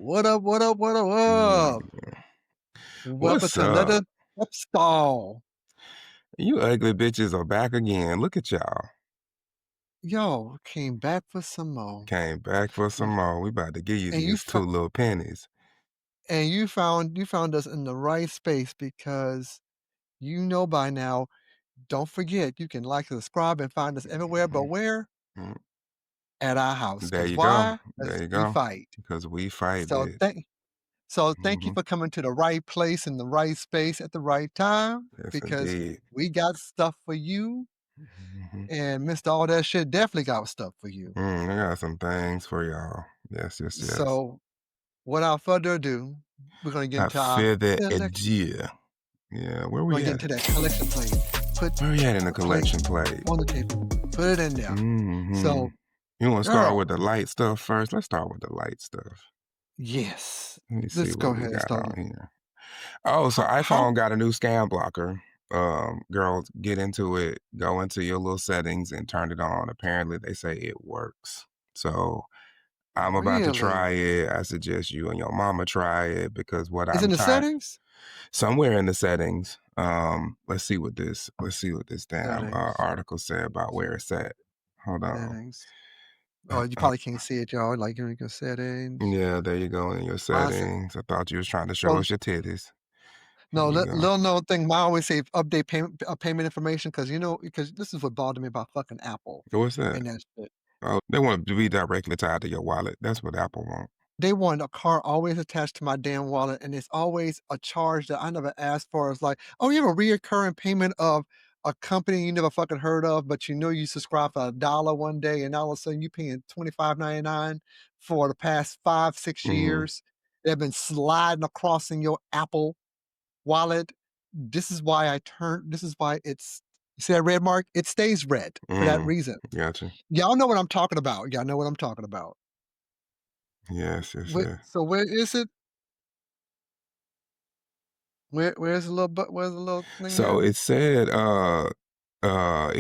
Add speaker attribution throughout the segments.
Speaker 1: What up? What up? What up? What up?
Speaker 2: Mm,
Speaker 1: Welcome
Speaker 2: what's
Speaker 1: to
Speaker 2: up?
Speaker 1: another stall.
Speaker 2: You ugly bitches are back again. Look at y'all.
Speaker 1: Yo, came back for some more.
Speaker 2: Came back for some more. We about to give you
Speaker 1: And you
Speaker 2: these two
Speaker 1: fo-
Speaker 2: little pennies.
Speaker 1: and you found us in the right space because you know by now, don't forget you can like, subscribe, and find us everywhere, but
Speaker 2: Mhm,
Speaker 1: where?
Speaker 2: mhm.
Speaker 1: At our house.
Speaker 2: There
Speaker 1: Cause
Speaker 2: you go.
Speaker 1: why?
Speaker 2: There
Speaker 1: Cause
Speaker 2: you
Speaker 1: we
Speaker 2: go.
Speaker 1: fight.
Speaker 2: Because we fight,
Speaker 1: So
Speaker 2: bitch.
Speaker 1: thank you
Speaker 2: Hmm.
Speaker 1: for coming to the right place in the right space at the right time
Speaker 2: Yes,
Speaker 1: because
Speaker 2: indeed.
Speaker 1: we got stuff for you.
Speaker 2: Hmm.
Speaker 1: And Mr. All That Shit definitely got stuff for you.
Speaker 2: I got some things for y'all. Yes, yes, yes.
Speaker 1: So, without further ado, we're gonna get
Speaker 2: Not
Speaker 1: into our
Speaker 2: further
Speaker 1: collection.
Speaker 2: ado. Yeah, where
Speaker 1: We're
Speaker 2: we
Speaker 1: gonna get
Speaker 2: at?
Speaker 1: into that collection plate. Put
Speaker 2: Where we at in the
Speaker 1: a plate
Speaker 2: collection plate?
Speaker 1: on the table. Put it in there.
Speaker 2: Hmm.
Speaker 1: So,
Speaker 2: You want to start with
Speaker 1: girl,
Speaker 2: the light stuff first? Let's start with the light stuff.
Speaker 1: yes.
Speaker 2: Let me see
Speaker 1: Let's go
Speaker 2: what we
Speaker 1: ahead and
Speaker 2: got
Speaker 1: start.
Speaker 2: on here. Oh, so
Speaker 1: How
Speaker 2: iPhone got a new scam blocker. Girls, get into it. Go into your little settings and turn it on. Apparently, they say it works. So I'm about to try
Speaker 1: really?
Speaker 2: it. I suggest you and your mama try it because what
Speaker 1: It's
Speaker 2: I'm
Speaker 1: in the
Speaker 2: tired
Speaker 1: settings?
Speaker 2: somewhere in the settings. Let's see what this damn
Speaker 1: Settings.
Speaker 2: article said about where it's at. Hold on.
Speaker 1: Settings. Oh, you probably can't see it, y'all. Like you're in your settings.
Speaker 2: Yeah, there you go in your
Speaker 1: I said,
Speaker 2: settings. I thought you was trying to show
Speaker 1: so
Speaker 2: us your titties. Here
Speaker 1: no,
Speaker 2: we go.
Speaker 1: little known thing. I always say update payment information because because this is what bothered me about fucking Apple
Speaker 2: What's that?
Speaker 1: and that shit.
Speaker 2: Oh, they want it to be directly tied to your wallet. That's what Apple want.
Speaker 1: They want a car always attached to my damn wallet, and it's always a charge that I never asked for. It's like, oh, you have a reoccurring payment of a company you never fucking heard of, but you know you subscribe for $1 one day, and all of a sudden you paying 25.99 for the past 5, 6
Speaker 2: Mhm,
Speaker 1: years. They've been sliding across in your Apple wallet. This is why it's you see that red mark? It stays red for that
Speaker 2: mhm.
Speaker 1: reason.
Speaker 2: Gotcha.
Speaker 1: Y'all know what I'm talking about. Y'all know what I'm talking about.
Speaker 2: Yes, yes,
Speaker 1: Where,
Speaker 2: yes.
Speaker 1: so where is it? Where's the little where's the little thing
Speaker 2: So
Speaker 1: at?
Speaker 2: it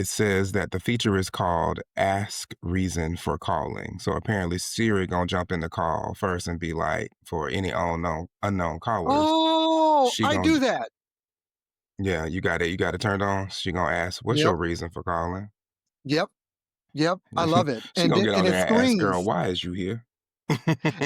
Speaker 2: says that the feature is called Ask Reason for Calling. So apparently Siri gonna jump in the call first and be like, for any unknown callers,
Speaker 1: Oh,
Speaker 2: she
Speaker 1: I
Speaker 2: gonna
Speaker 1: do that.
Speaker 2: yeah, you got it turned on. She gonna ask, "What's
Speaker 1: Yep,
Speaker 2: your reason for calling?"
Speaker 1: yep, yep. I love it.
Speaker 2: She gonna get on
Speaker 1: And it
Speaker 2: there and ask, "Girl,
Speaker 1: screens.
Speaker 2: why is you here?"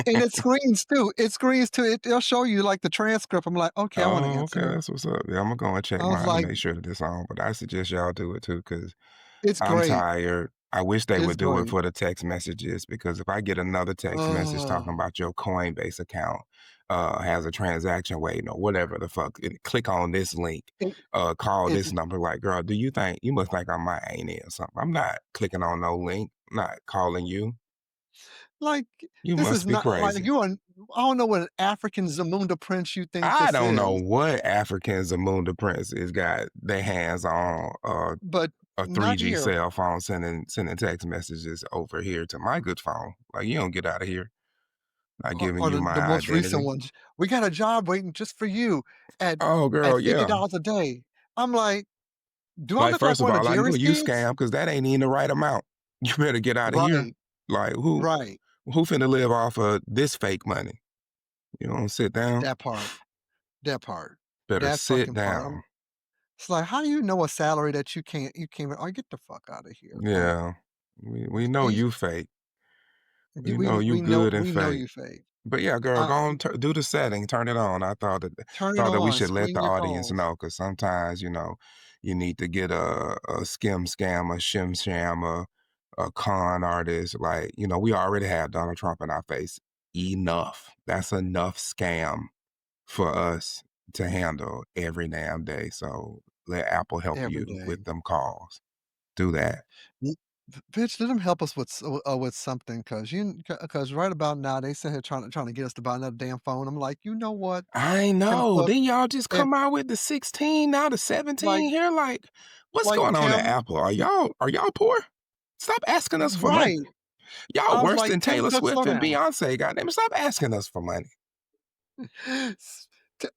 Speaker 1: And it screens too. It screens too. It'll show you like the transcript. I'm like, okay, I want to
Speaker 2: Oh, okay,
Speaker 1: answer.
Speaker 2: that's what's up. Yeah, Imma go and check
Speaker 1: I was
Speaker 2: mine to
Speaker 1: like,
Speaker 2: make sure that it's on, but I suggest y'all do it too because 'cause
Speaker 1: it's
Speaker 2: I'm
Speaker 1: great.
Speaker 2: tired. I wish they
Speaker 1: It's
Speaker 2: would do it
Speaker 1: great.
Speaker 2: for the text messages because if I get another text message talking
Speaker 1: Oh,
Speaker 2: about your Coinbase account, has a transaction waiting or whatever the fuck, and click on this link,
Speaker 1: it,
Speaker 2: call
Speaker 1: it
Speaker 2: this number, like, "Girl, do you think you must think I'm my auntie or something. I'm not clicking on no link. I'm not calling you.
Speaker 1: like
Speaker 2: You
Speaker 1: this
Speaker 2: must
Speaker 1: is
Speaker 2: be
Speaker 1: not like
Speaker 2: crazy."
Speaker 1: you're an I don't know what an African Zamunda prince you think
Speaker 2: I
Speaker 1: this
Speaker 2: don't know
Speaker 1: is,
Speaker 2: what African Zamunda princes got their hands on,
Speaker 1: but
Speaker 2: a
Speaker 1: not
Speaker 2: 3G
Speaker 1: here.
Speaker 2: cell phone sending text messages over here to my good phone. Like, you don't get out of here. Not giving
Speaker 1: Or
Speaker 2: you
Speaker 1: the
Speaker 2: my
Speaker 1: most recent
Speaker 2: identity.
Speaker 1: ones. We got a job waiting just for you at
Speaker 2: Oh, girl, yeah.
Speaker 1: $50 a day. I'm like, do I
Speaker 2: Like,
Speaker 1: look like
Speaker 2: first of
Speaker 1: one of
Speaker 2: all, I know
Speaker 1: Jerry's
Speaker 2: you
Speaker 1: kids?
Speaker 2: scam because that ain't even the right amount. You better get out of here.
Speaker 1: Right,
Speaker 2: Like,
Speaker 1: right.
Speaker 2: who finna live off of this fake money? You don't sit down.
Speaker 1: That part, that part,
Speaker 2: Better
Speaker 1: that
Speaker 2: sit
Speaker 1: fucking part.
Speaker 2: down.
Speaker 1: It's like, how do you know a salary that you can't? Oh, get the fuck out of here! Like,
Speaker 2: Yeah. We know
Speaker 1: y-
Speaker 2: you fake. We know you
Speaker 1: we know
Speaker 2: good and fake.
Speaker 1: you fake.
Speaker 2: But yeah, girl, go
Speaker 1: Uh,
Speaker 2: on, do the setting, turn it on. I
Speaker 1: Turn it
Speaker 2: thought that we
Speaker 1: on,
Speaker 2: should let
Speaker 1: screen
Speaker 2: the
Speaker 1: your
Speaker 2: audience
Speaker 1: calls.
Speaker 2: know because sometimes you need to get a skim scam, a shim sham, a con artist. Like we already have Donald Trump in our face. Enough. That's enough scam for us to handle every damn day. So let Apple help
Speaker 1: Every
Speaker 2: you with
Speaker 1: day.
Speaker 2: them calls. Do that.
Speaker 1: Y Bitch, let them help us with something, cause right about now, they sit here trying to get us to buy another damn phone. I'm like, "You know what,
Speaker 2: I
Speaker 1: Tim
Speaker 2: know.
Speaker 1: Cook?"
Speaker 2: Then y'all just
Speaker 1: If
Speaker 2: come out with the 16, now the
Speaker 1: like
Speaker 2: 17 here. Like, what's
Speaker 1: like,
Speaker 2: going on at
Speaker 1: Tim
Speaker 2: Apple? Are y'all poor? Stop asking us for money.
Speaker 1: right.
Speaker 2: Y'all
Speaker 1: I was
Speaker 2: worse
Speaker 1: like,
Speaker 2: than
Speaker 1: "Tim
Speaker 2: Taylor
Speaker 1: Cook, slow
Speaker 2: Swift and
Speaker 1: down."
Speaker 2: Beyonce. Goddamn, stop asking us for money.
Speaker 1: S t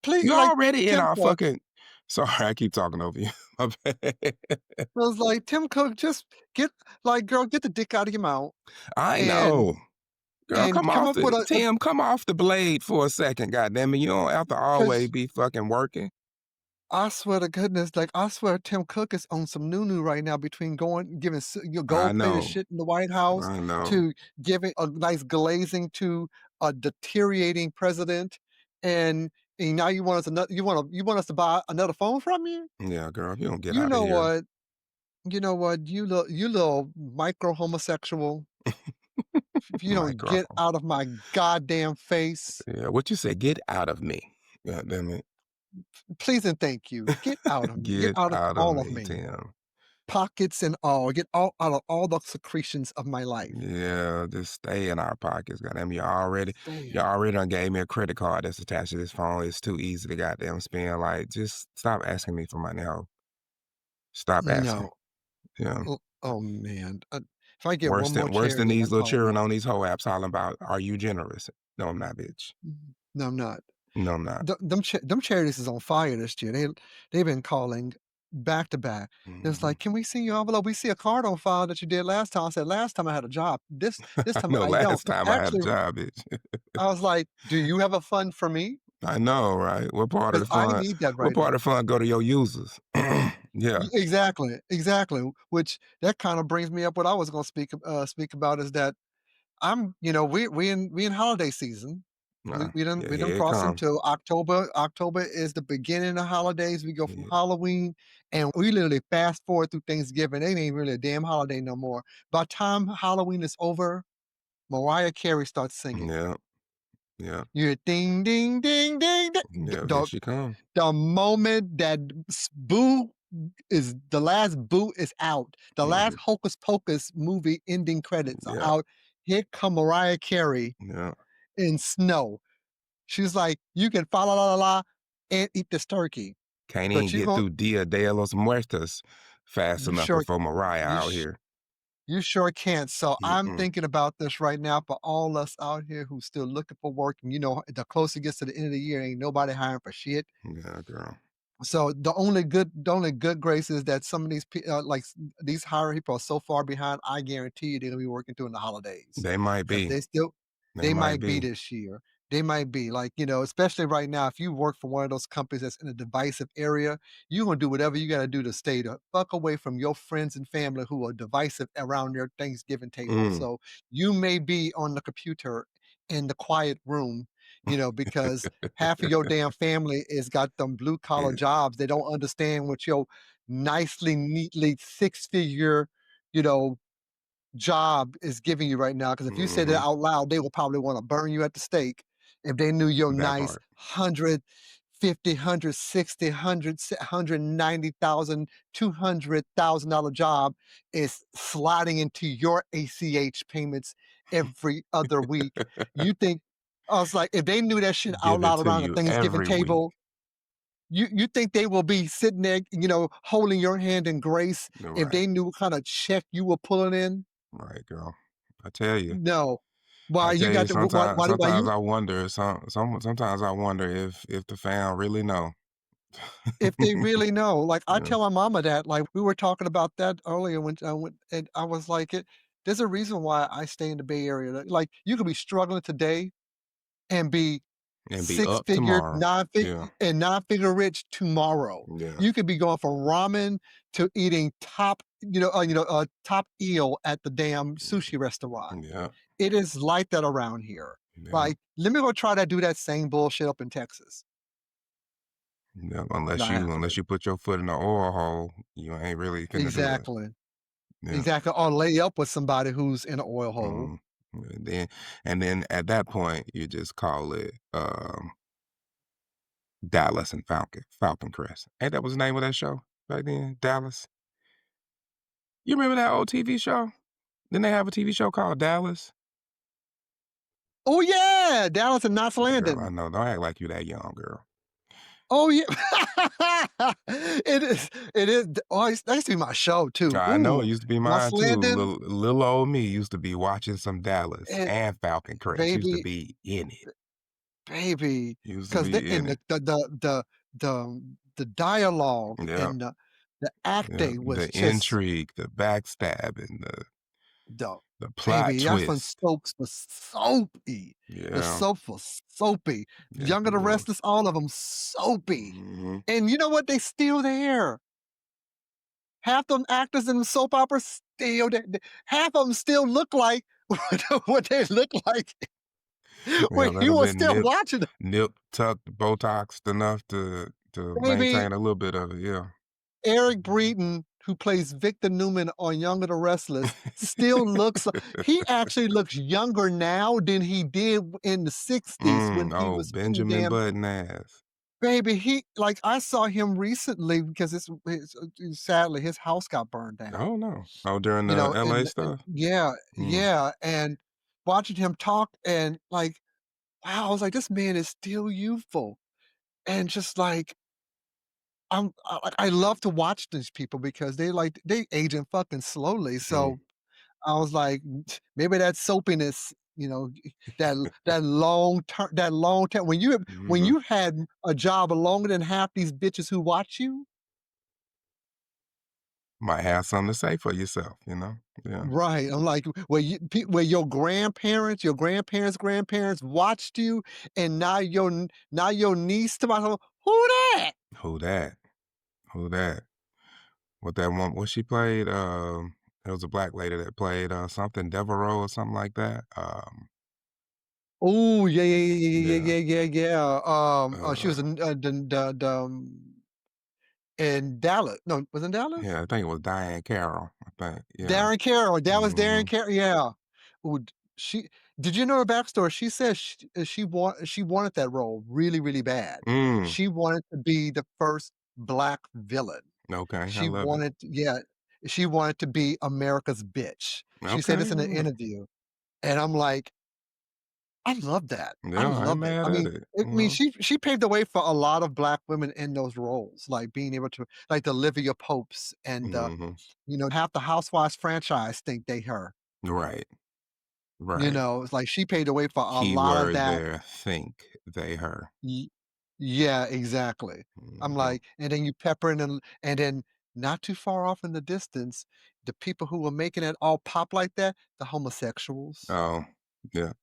Speaker 1: Please,
Speaker 2: You're
Speaker 1: like,
Speaker 2: already in
Speaker 1: Tim
Speaker 2: our
Speaker 1: Cook.
Speaker 2: fucking. Sorry, I keep talking over you. My bad.
Speaker 1: I was like, "Tim Cook, just get girl, get the dick out of your mouth
Speaker 2: I
Speaker 1: and
Speaker 2: know. Girl,
Speaker 1: and
Speaker 2: come
Speaker 1: come
Speaker 2: off
Speaker 1: up with
Speaker 2: the
Speaker 1: a
Speaker 2: Tim, come off the blade for a second, goddamn it. You don't have to always
Speaker 1: because
Speaker 2: be fucking working.
Speaker 1: I swear to goodness, like, I swear Tim Cook is on some new right now between giving your
Speaker 2: I
Speaker 1: gold-plated
Speaker 2: know.
Speaker 1: shit in the White House
Speaker 2: I know.
Speaker 1: to giving a nice glazing to a deteriorating president, and now you want us to buy another phone from you?
Speaker 2: Yeah, girl, if you don't get
Speaker 1: You
Speaker 2: out of
Speaker 1: know
Speaker 2: here.
Speaker 1: what? You know what? You little micro homosexual, if you don't
Speaker 2: Micro.
Speaker 1: get out of my goddamn face,
Speaker 2: Yeah, what you say? Get out of me. God damn it.
Speaker 1: please and thank you. Get out of me. Get
Speaker 2: Get
Speaker 1: out of
Speaker 2: out of
Speaker 1: all of
Speaker 2: me,
Speaker 1: me.
Speaker 2: Tim.
Speaker 1: Pockets and all. Get all out of all the secretions of my life.
Speaker 2: Yeah, just stay in our pockets. Goddamn, you
Speaker 1: Damn.
Speaker 2: already done gave me a credit card that's attached to this phone. It's too easy to goddamn spend. Like, just stop asking me for money, ho. Stop asking.
Speaker 1: No.
Speaker 2: Yeah.
Speaker 1: Oh, man. If I get
Speaker 2: Worse
Speaker 1: one more
Speaker 2: than worse than
Speaker 1: charity,
Speaker 2: these
Speaker 1: I'm
Speaker 2: little
Speaker 1: calling
Speaker 2: children
Speaker 1: it.
Speaker 2: on these whole apps hollering about, "Are you generous?" No, I'm not, bitch.
Speaker 1: No, I'm not.
Speaker 2: No, I'm not.
Speaker 1: Them charities is on fire this year. They've been calling back to back. It's
Speaker 2: Mhm.
Speaker 1: like, "Can we see your envelope? We see a card on file that you did last time." I said, "Last time I had a job. This
Speaker 2: I
Speaker 1: time
Speaker 2: know
Speaker 1: I don't."
Speaker 2: last
Speaker 1: Because
Speaker 2: time I had a
Speaker 1: actually,
Speaker 2: job, bitch.
Speaker 1: I was like, "Do you have a fund for me?
Speaker 2: I know, right? What part of
Speaker 1: Because
Speaker 2: the
Speaker 1: I
Speaker 2: fun
Speaker 1: need that
Speaker 2: what
Speaker 1: right
Speaker 2: part
Speaker 1: now."
Speaker 2: of the fun go to your users? Yeah.
Speaker 1: Exactly, exactly. Which that kind of brings me up what I was going to speak about is that we in holiday season.
Speaker 2: Nah. Yeah,
Speaker 1: We done
Speaker 2: here it
Speaker 1: crossed
Speaker 2: come.
Speaker 1: into October. October is the beginning of holidays. We go from
Speaker 2: Yeah.
Speaker 1: Halloween and we literally fast forward through Thanksgiving. It ain't really a damn holiday no more. By the time Halloween is over, Mariah Carey starts singing.
Speaker 2: Yeah. Yeah.
Speaker 1: You hear ding ding ding ding ding.
Speaker 2: Yeah, here she come.
Speaker 1: The moment that boo is the last boo is out, the last
Speaker 2: Mhm.
Speaker 1: Hocus Pocus movie ending credits are
Speaker 2: Yeah.
Speaker 1: out. Here come Mariah Carey
Speaker 2: Yeah.
Speaker 1: in snow. She's like, "You can fa la la la la and eat this turkey,
Speaker 2: Can't even
Speaker 1: but you
Speaker 2: get
Speaker 1: gon'
Speaker 2: through Dia de los Muertos fast
Speaker 1: you
Speaker 2: enough
Speaker 1: sure
Speaker 2: before Mariah
Speaker 1: you
Speaker 2: out
Speaker 1: sh
Speaker 2: here.
Speaker 1: you sure can't." So I'm
Speaker 2: Mm-mm.
Speaker 1: thinking about this right now for all us out here who's still looking for work, and the closer it gets to the end of the year, ain't nobody hiring for shit.
Speaker 2: Yeah, girl.
Speaker 1: So the only good grace is that some of these hiring people are so far behind. I guarantee you they're gonna be working during the holidays
Speaker 2: They might
Speaker 1: because
Speaker 2: be. They
Speaker 1: they
Speaker 2: might
Speaker 1: might be
Speaker 2: be.
Speaker 1: this year. They might be especially right now. If you work for one of those companies that's in a divisive area, you're gonna do whatever you gotta do to stay the fuck away from your friends and family who are divisive around their Thanksgiving table.
Speaker 2: Mm.
Speaker 1: So you may be on the computer in the quiet room, because half of your damn family is got them blue collar
Speaker 2: It
Speaker 1: jobs. They don't understand what your nicely, neatly six-figure, you know, job is giving you right now. Because if you say that
Speaker 2: mhm.
Speaker 1: out loud, they will probably want to burn you at the stake if they knew your
Speaker 2: That
Speaker 1: nice
Speaker 2: part.
Speaker 1: 150, 160, 100, $200,000 job is sliding into your ACH payments every other week. You think I was like, if they knew that shit out
Speaker 2: Give it
Speaker 1: loud
Speaker 2: to
Speaker 1: around the
Speaker 2: you
Speaker 1: Thanksgiving
Speaker 2: every week.
Speaker 1: table, you think they will be sitting there, holding your hand in grace if
Speaker 2: Right.
Speaker 1: they knew what kind of check you were pulling in?
Speaker 2: Right, girl. I tell you.
Speaker 1: No.
Speaker 2: I
Speaker 1: Why you
Speaker 2: tell you,
Speaker 1: got to why
Speaker 2: sometimes
Speaker 1: you
Speaker 2: I wonder sometimes I wonder if the fam really know.
Speaker 1: if they really know. Like, I
Speaker 2: Yeah.
Speaker 1: tell my mama that, like, we were talking about that earlier when I went and I was like, there's a reason why I stay in the Bay Area. Like, you could be struggling today and be
Speaker 2: And be up
Speaker 1: six-figure,
Speaker 2: tomorrow. Yeah.
Speaker 1: nine-figure rich tomorrow.
Speaker 2: Yeah.
Speaker 1: You could be going from ramen to eating top eel at the damn sushi restaurant.
Speaker 2: Yeah.
Speaker 1: It is like that around here.
Speaker 2: Yeah.
Speaker 1: Like, let me go try to do that same bullshit up in Texas.
Speaker 2: Yeah.
Speaker 1: Not
Speaker 2: Unless
Speaker 1: happening.
Speaker 2: you put your foot in the oil hole, you ain't really finna do it.
Speaker 1: Exactly.
Speaker 2: Yeah.
Speaker 1: Exactly. Or lay up with somebody who's in an oil hole.
Speaker 2: Mm. And then at that point you just call it Dallas and Falcon Crest. Ain't that was the name of that show back then? Dallas. You remember that old TV show? Didn't they have a TV show called Dallas?
Speaker 1: Oh, yeah, Dallas and Knots
Speaker 2: Girl, I
Speaker 1: Landing.
Speaker 2: know. Don't act like you that young, girl.
Speaker 1: Oh, yeah. It is oh, that used to be my show too.
Speaker 2: I know it
Speaker 1: Ooh,
Speaker 2: used to be
Speaker 1: Knots
Speaker 2: mine too.
Speaker 1: Landing
Speaker 2: Little old me used to be watching some Dallas
Speaker 1: and
Speaker 2: and Falcon Crest. Used to
Speaker 1: baby,
Speaker 2: be in it.
Speaker 1: baby,
Speaker 2: Used to
Speaker 1: because the
Speaker 2: be
Speaker 1: and
Speaker 2: in it.
Speaker 1: the dialogue
Speaker 2: Yeah,
Speaker 1: and the
Speaker 2: yeah.
Speaker 1: acting was
Speaker 2: The
Speaker 1: just
Speaker 2: intrigue, the backstabbing,
Speaker 1: The
Speaker 2: The plot
Speaker 1: baby, that's when
Speaker 2: twist.
Speaker 1: soaps was soapy. The
Speaker 2: Yeah.
Speaker 1: soap was soapy.
Speaker 2: Yes,
Speaker 1: Young
Speaker 2: it
Speaker 1: and the
Speaker 2: was.
Speaker 1: Restless, all of them soapy.
Speaker 2: Mhm.
Speaker 1: And you know what? They still there. Half them actors in the soap opera still there. Half of them still look like what they look like when
Speaker 2: Yeah, that
Speaker 1: you
Speaker 2: have
Speaker 1: were
Speaker 2: been
Speaker 1: still watching it.
Speaker 2: nipped, tucked, botoxed enough to
Speaker 1: Baby,
Speaker 2: maintain a little bit of it, yeah.
Speaker 1: Eric Breeden, who plays Victor Newman on Young and the Restless, still looks he actually looks younger now than he did in the '60s when he
Speaker 2: Oh,
Speaker 1: was too
Speaker 2: Benjamin
Speaker 1: damn
Speaker 2: Button ass.
Speaker 1: baby, he like, I saw him recently because sadly, his house got burned down,
Speaker 2: Oh, no. Oh, during
Speaker 1: you
Speaker 2: the
Speaker 1: know,
Speaker 2: LA
Speaker 1: and
Speaker 2: stuff?
Speaker 1: yeah,
Speaker 2: Mm,
Speaker 1: yeah, and watching him talk and, like, wow, I was like, "This man is still youthful," and just like, I love to watch these people because they aging fucking slowly,
Speaker 2: mm,
Speaker 1: so I was like, maybe that soapiness, that long term when
Speaker 2: mhm.
Speaker 1: you had a job longer than half these bitches who watch you,
Speaker 2: Might have something to say for yourself, you know? Yeah.
Speaker 1: right? I'm like, where your grandparents watched you, and now your niece to my who that?
Speaker 2: Who that? Who that? What that one what she played, it was a black lady that played, something Devereaux or something like that,
Speaker 1: Oh yeah, yeah, yeah, yeah,
Speaker 2: yeah,
Speaker 1: yeah, yeah, yeah, yeah. She was
Speaker 2: uh,
Speaker 1: in in Dallas. No, was it in
Speaker 2: yeah,
Speaker 1: Dallas?
Speaker 2: I think it was Diane Carroll, I think, yeah.
Speaker 1: Darren Carroll, that was Darren
Speaker 2: Mhm.
Speaker 1: Carroll, yeah. Ooh, d she did you know her backstory? She says she wanted that role really, really bad.
Speaker 2: Mm,
Speaker 1: She wanted to be the first Black villain.
Speaker 2: okay, I
Speaker 1: She
Speaker 2: love it.
Speaker 1: wanted yeah, she wanted to be America's bitch. She said
Speaker 2: Okay,
Speaker 1: this in an
Speaker 2: yeah.
Speaker 1: interview, and I'm like, I love that. I
Speaker 2: Yeah, I ain't
Speaker 1: love it.
Speaker 2: mad at it,
Speaker 1: I
Speaker 2: you
Speaker 1: mean,
Speaker 2: know?
Speaker 1: she paved the way for a lot of Black women in those roles, like being able to like the Olivia Popes and,
Speaker 2: Mhm.
Speaker 1: half the Housewives franchise think they her.
Speaker 2: Right, right.
Speaker 1: It's like she paved the way for a lot of
Speaker 2: Keyword
Speaker 1: that.
Speaker 2: there, think, they, her.
Speaker 1: Ye Yeah, exactly. I'm
Speaker 2: Mhm.
Speaker 1: like and then you pepper in and then not too far off in the distance, the people who were making it all pop like that, the homosexuals.
Speaker 2: Oh, yeah.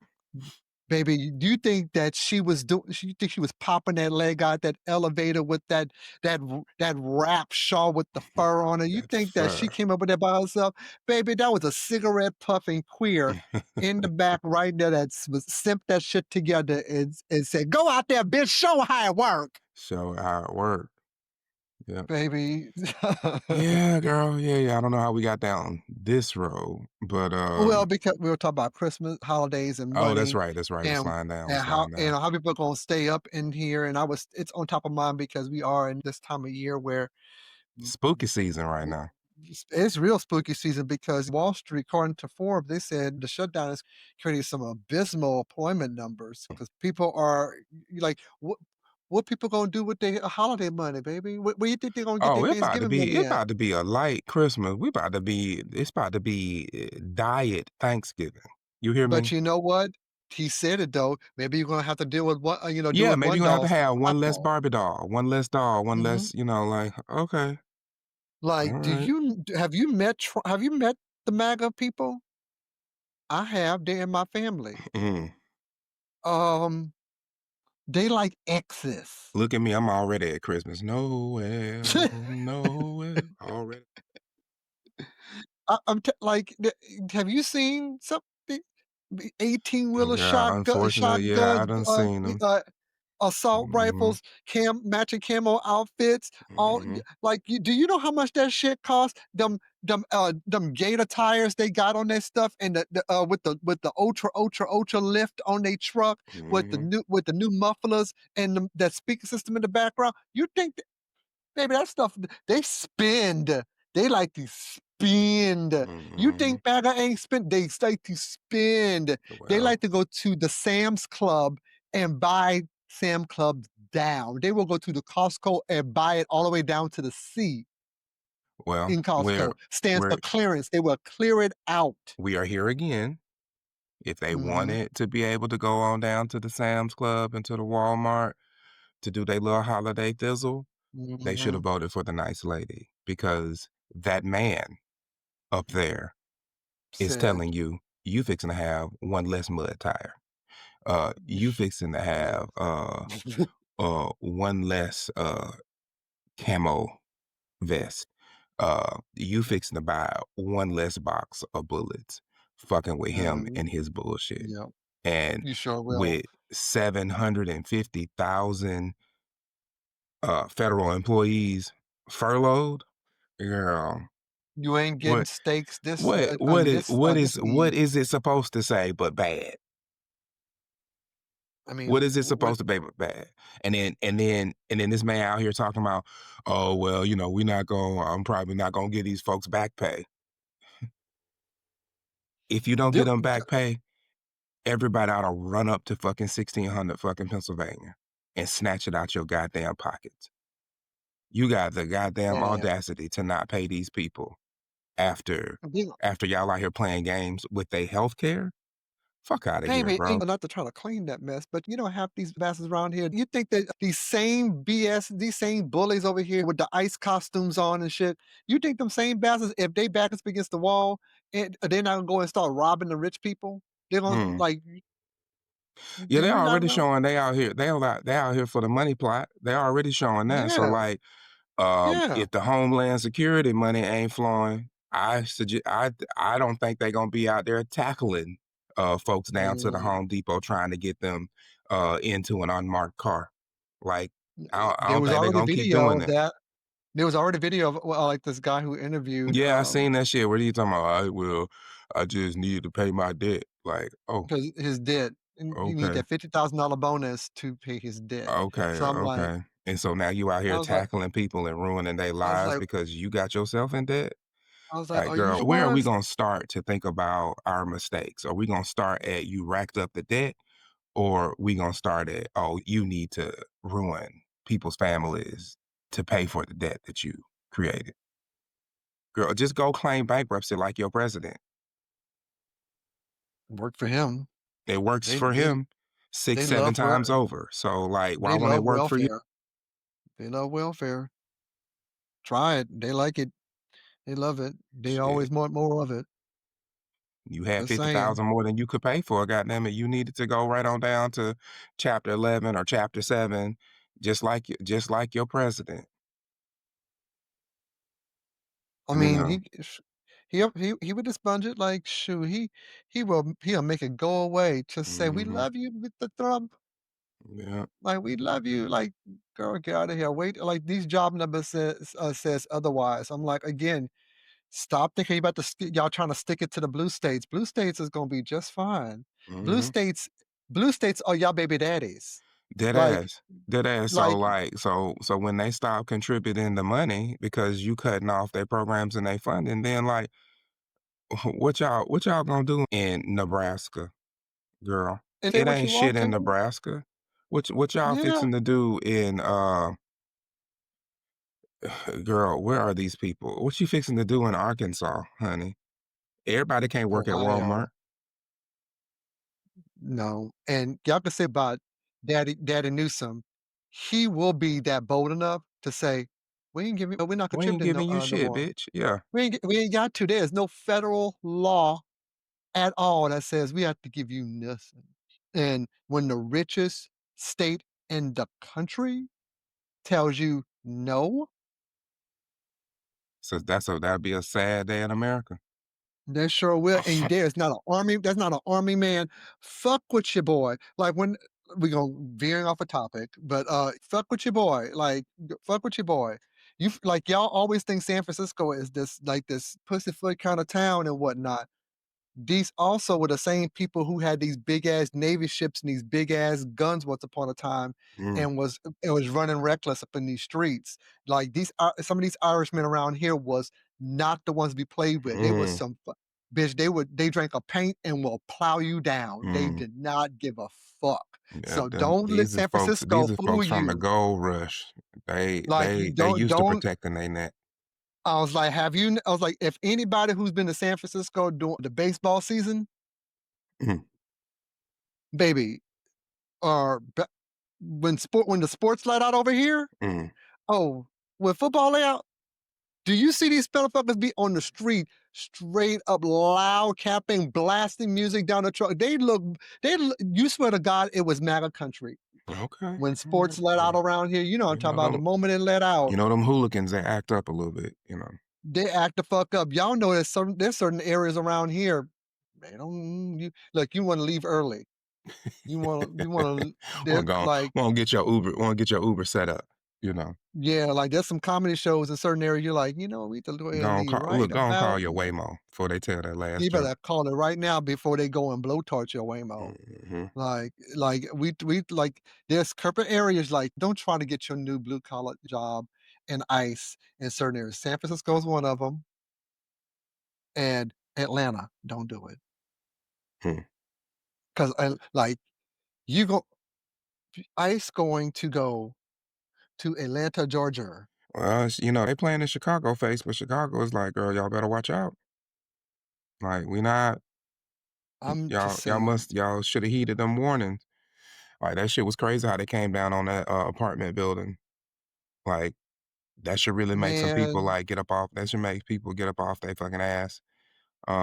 Speaker 1: Baby, do you think that you think she was popping that leg out that elevator with that wrap shawl with the fur on it? You
Speaker 2: That
Speaker 1: think that she
Speaker 2: fur.
Speaker 1: came up with that by herself? Baby, that was a cigarette puffing queer in the back right there that was simped that shit together and said, "Go out there, bitch, show her how it work."
Speaker 2: Show how it worked. Yeah.
Speaker 1: Baby.
Speaker 2: Yeah, girl. Yeah, yeah. I don't know how we got down this road, but
Speaker 1: Well, because we were talking about Christmas, holidays, and
Speaker 2: oh, that's
Speaker 1: money,
Speaker 2: right. That's right. We're
Speaker 1: and
Speaker 2: sliding down. We're
Speaker 1: how
Speaker 2: sliding down.
Speaker 1: how people are gonna stay up in here, and it's on top of mind because we are in this time of year where w
Speaker 2: Spooky season right
Speaker 1: w
Speaker 2: now.
Speaker 1: it's real spooky season because Wall Street, according to Forbes, they said the shutdown is creating some abysmal employment numbers because people are like, what people gonna do with their holiday money, baby? Where you think they're gonna get
Speaker 2: Oh,
Speaker 1: their Thanksgiving
Speaker 2: it
Speaker 1: money at?
Speaker 2: about to be a light Christmas. It's about to be diet Thanksgiving. You hear
Speaker 1: But
Speaker 2: me?
Speaker 1: you know what? He said it though. Maybe you're gonna have to deal with
Speaker 2: Yeah, maybe
Speaker 1: one
Speaker 2: you're gonna have to
Speaker 1: doll,
Speaker 2: have
Speaker 1: hot
Speaker 2: one less
Speaker 1: doll.
Speaker 2: Barbie doll, one less doll, one
Speaker 1: Mhm.
Speaker 2: less, like, okay, all
Speaker 1: Like,
Speaker 2: right.
Speaker 1: have you met the MAGA people? I have, they're in my family.
Speaker 2: Mm.
Speaker 1: Um, they like exes.
Speaker 2: Look at me, I'm already at Christmas. Nowhere, nowhere, already.
Speaker 1: I'm t like, have you seen something? 18-wheeler
Speaker 2: Yeah, unfortunately, yeah, I
Speaker 1: shotguns,
Speaker 2: done seen them.
Speaker 1: assault
Speaker 2: Mhm,
Speaker 1: rifles, matching camo outfits, all
Speaker 2: mhm,
Speaker 1: like do you know how much that shit costs? Them gator tires they got on that stuff and with the ultra lift on their truck
Speaker 2: mhm,
Speaker 1: with the new mufflers and that speaker system in the background. You think baby, that stuff they spend. They like to spend. You
Speaker 2: mhm.
Speaker 1: think MAGA ain't spend? They like to spend. They
Speaker 2: Well
Speaker 1: like to go to the Sam's Club and buy Sam Clubs down. They will go to the Costco and buy it all the way down to the C
Speaker 2: well,
Speaker 1: in Costco. Stands
Speaker 2: we're
Speaker 1: for clearance. They will clear it out.
Speaker 2: we are here again. If they
Speaker 1: Mhm,
Speaker 2: wanted to be able to go on down to the Sam's Club and to the Walmart to do their little holiday thizzle, they should have
Speaker 1: mhm.
Speaker 2: voted for the nice lady because that man up there is
Speaker 1: Said,
Speaker 2: telling you, you fixing to have one less mud tire. You fixing to have one less camo vest. You fixing to buy one less box of bullets, fucking with him
Speaker 1: um,
Speaker 2: and his bullshit.
Speaker 1: yeah,
Speaker 2: And
Speaker 1: you sure will.
Speaker 2: with 750,000 federal employees furloughed, girl,
Speaker 1: You ain't getting
Speaker 2: what
Speaker 1: steaks this, I mean, this
Speaker 2: what
Speaker 1: week.
Speaker 2: is it supposed to say but bad?
Speaker 1: I mean,
Speaker 2: What is it
Speaker 1: what
Speaker 2: supposed to be but bad? And then this man out here talking about, oh well, we're not going. I'm probably not gonna give these folks back pay. If you don't get
Speaker 1: the
Speaker 2: them back pay, everybody ought to run up to fucking 1600 fucking Pennsylvania and snatch it out your goddamn pockets. You got the goddamn
Speaker 1: man,
Speaker 2: audacity to not pay these people after
Speaker 1: the
Speaker 2: after y'all out here playing games with their health care? Fuck out of here,
Speaker 1: baby,
Speaker 2: bro.
Speaker 1: and not to try to clean that mess, but you know, half these bastards around here, you think that these same BS, these same bullies over here with the ice costumes on and shit, you think them same bastards, if they back us against the wall, and they're not gonna go and start robbing the rich people? They're gonna
Speaker 2: Mm.
Speaker 1: like,
Speaker 2: Yeah,
Speaker 1: do
Speaker 2: they
Speaker 1: you not
Speaker 2: already
Speaker 1: know?
Speaker 2: showing they out here. They out here for the money plot. They already showing that. So
Speaker 1: Yeah,
Speaker 2: like,
Speaker 1: yeah.
Speaker 2: if the Homeland Security money ain't flowing, I don't think they're gonna be out there tackling folks down to the
Speaker 1: Mm,
Speaker 2: Home Depot trying to get them into an unmarked car. Like, I
Speaker 1: there
Speaker 2: don't
Speaker 1: was
Speaker 2: think they're
Speaker 1: already
Speaker 2: gonna keep
Speaker 1: video
Speaker 2: doing
Speaker 1: of
Speaker 2: it.
Speaker 1: that. There was already video of, well, like this guy who interviewed,
Speaker 2: Yeah, I seen that shit. What are you talking about? I just needed to pay my debt. Like, oh,
Speaker 1: because his debt, and he need
Speaker 2: okay.
Speaker 1: that $50,000 bonus to pay his debt.
Speaker 2: Okay,
Speaker 1: So I'm like,
Speaker 2: okay. And so now you out
Speaker 1: I
Speaker 2: here
Speaker 1: was like,
Speaker 2: tackling people and ruining their
Speaker 1: I was
Speaker 2: lives
Speaker 1: like,
Speaker 2: because you got yourself in debt? Like,
Speaker 1: "Are you
Speaker 2: girl, where are
Speaker 1: sure?"
Speaker 2: we gonna start to think about our mistakes? Are we gonna start at you racked up the debt, or we gonna start at, oh, you need to ruin people's families to pay for the debt that you created? Girl, just go claim bankruptcy like your president.
Speaker 1: Worked for him.
Speaker 2: It works
Speaker 1: They
Speaker 2: for
Speaker 1: they
Speaker 2: him 6,
Speaker 1: they
Speaker 2: 7
Speaker 1: love wel
Speaker 2: times over. So like, why
Speaker 1: they
Speaker 2: won't it
Speaker 1: love
Speaker 2: work for you?
Speaker 1: welfare. They love welfare. Try it. They like it. They love it. They
Speaker 2: Shit.
Speaker 1: always want more of it.
Speaker 2: You had
Speaker 1: Just saying.
Speaker 2: 50,000 more than you could pay for, goddamn it. You needed to go right on down to chapter 11 or chapter 7, just like your president,
Speaker 1: I
Speaker 2: you
Speaker 1: mean,
Speaker 2: know?
Speaker 1: he would expunge it like, shoot, he'll make it go away. Just say, "We
Speaker 2: Mhm.
Speaker 1: love you, Mr. Trump.
Speaker 2: Yeah.
Speaker 1: Like, we love you." Like, girl, get out of here. Wait, like these job numbers says otherwise. I'm like, again, stop thinking about y'all trying to stick it to the blue states. Blue states is gonna be just fine. Blue
Speaker 2: Mhm.
Speaker 1: states, blue states are y'all baby daddies.
Speaker 2: Dead
Speaker 1: Like,
Speaker 2: ass. Dead ass. So,
Speaker 1: like,
Speaker 2: like, so when they stop contributing the money because you cutting off their programs and they funding, then, like, what y'all gonna do in Nebraska, girl?
Speaker 1: and say
Speaker 2: It
Speaker 1: what
Speaker 2: ain't
Speaker 1: you
Speaker 2: shit
Speaker 1: want
Speaker 2: in
Speaker 1: to.
Speaker 2: Nebraska. What y'all
Speaker 1: Yeah,
Speaker 2: fixing to do in, girl, where are these people? What you fixing to do in Arkansas, honey? Everybody can't work at Walmart.
Speaker 1: Ohio. No, and y'all can say about Daddy Newsom, he will be that bold enough to say, we're not
Speaker 2: We ain't
Speaker 1: contributing
Speaker 2: giving you
Speaker 1: no
Speaker 2: shit,
Speaker 1: more.
Speaker 2: bitch. Yeah.
Speaker 1: We ain't got to. There's no federal law at all that says we have to give you nothing. And when the richest state in the country tells you no,
Speaker 2: So that'd be a sad day in America.
Speaker 1: they sure will. And that's not an army man. Fuck with your boy. Like when we go veering off a topic, but fuck with your boy. Like fuck with your boy. Like y'all always think San Francisco is this like this pussyfoot kind of town and whatnot. These also were the same people who had these big ass Navy ships and these big ass guns once upon a time,
Speaker 2: Mm,
Speaker 1: and was running reckless up in these streets. Like some of these Irishmen around here was not the ones to be played with. They was
Speaker 2: mm,
Speaker 1: some bitch. They drank a paint and will plow you down. They
Speaker 2: mm.
Speaker 1: did not give a fuck.
Speaker 2: Yeah,
Speaker 1: So
Speaker 2: them
Speaker 1: don't let San Francisco
Speaker 2: these are
Speaker 1: fool
Speaker 2: folks from the
Speaker 1: you.
Speaker 2: gold rush. They
Speaker 1: Like you
Speaker 2: they they used to
Speaker 1: don't.
Speaker 2: protecting their neck.
Speaker 1: I was like, I was like, if anybody who's been to San Francisco during the baseball season,
Speaker 2: Mm,
Speaker 1: baby, or when the sports let out over here,
Speaker 2: mm,
Speaker 1: oh, when football let out, do you see these motherfuckers be on the street straight up loud capping, blasting music down the truck. You swear to God, it was MAGA country.
Speaker 2: Okay.
Speaker 1: When
Speaker 2: All right.
Speaker 1: sports let out
Speaker 2: Well,
Speaker 1: around here, you know what I'm
Speaker 2: you
Speaker 1: talking
Speaker 2: know
Speaker 1: about. The
Speaker 2: them.
Speaker 1: moment it let out,
Speaker 2: Them hooligans. They act up a little bit.
Speaker 1: they act the fuck up. Y'all know there's certain areas around here. They don't you look. You want to leave early. You want to.
Speaker 2: want
Speaker 1: They're
Speaker 2: to go.
Speaker 1: like
Speaker 2: Want to get your Uber. Want to get your Uber set up. You know.
Speaker 1: yeah, like there's some comedy shows in certain areas. You're like, we need to go ahead
Speaker 2: Go
Speaker 1: and
Speaker 2: on.
Speaker 1: leave
Speaker 2: Look.
Speaker 1: right
Speaker 2: Go and call
Speaker 1: about.
Speaker 2: your Waymo before they tell that last
Speaker 1: You
Speaker 2: joke.
Speaker 1: better call it right now before they go and blowtorch your Waymo.
Speaker 2: Hmm.
Speaker 1: We like there's corporate areas like don't try to get your new blue collar job in ICE in certain areas. San Francisco is one of them, and Atlanta. Don't do it
Speaker 2: Hmm.
Speaker 1: because like you go ICE going to go to Atlanta, Georgia.
Speaker 2: Well, they playing the Chicago face, but Chicago is like, girl, y'all better watch out. Like, we not
Speaker 1: I'm just
Speaker 2: y'all
Speaker 1: saying,
Speaker 2: y'all should have heeded them warnings. Like that shit was crazy how they came down on that apartment building. Like that should really make some people
Speaker 1: man.
Speaker 2: like get up off. That should make people get up off their fucking ass.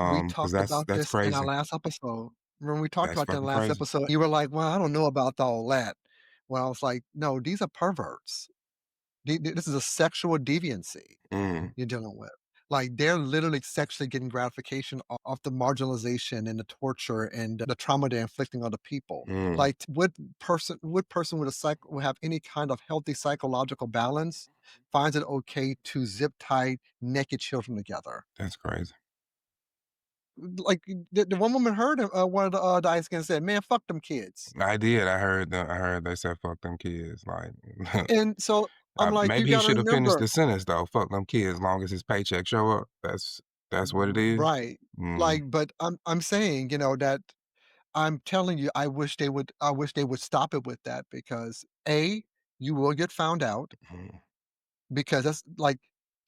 Speaker 1: We
Speaker 2: Because
Speaker 1: talked
Speaker 2: that's
Speaker 1: about
Speaker 2: that's
Speaker 1: this in our
Speaker 2: crazy.
Speaker 1: last episode. When we talked
Speaker 2: That's
Speaker 1: about that in the
Speaker 2: fucking
Speaker 1: last
Speaker 2: crazy.
Speaker 1: episode, you were like, "Well, I don't know about all that." Well, I was like, "No, these are perverts. This is a sexual deviancy
Speaker 2: Mm,
Speaker 1: you're dealing with. Like they're literally sexually getting gratification off the marginalization and the torture and the trauma they're inflicting on the people.
Speaker 2: mm,
Speaker 1: Like what person with a will have any kind of healthy psychological balance finds it okay to zip tie naked children together?
Speaker 2: that's crazy.
Speaker 1: Like the one woman heard one of the ice skins said, "Man, fuck them kids."
Speaker 2: I did. I heard them. I heard they said fuck them kids. Like,
Speaker 1: And so I'm like, you
Speaker 2: maybe he
Speaker 1: got to
Speaker 2: should have finished
Speaker 1: remember,
Speaker 2: the sentence though. Fuck them kids. As long as his paycheck show up. That's what it is.
Speaker 1: right?
Speaker 2: Mm,
Speaker 1: Like, but I'm saying, that I'm telling you, I wish they would stop it with that because A, you will get found out
Speaker 2: mm,
Speaker 1: because that's like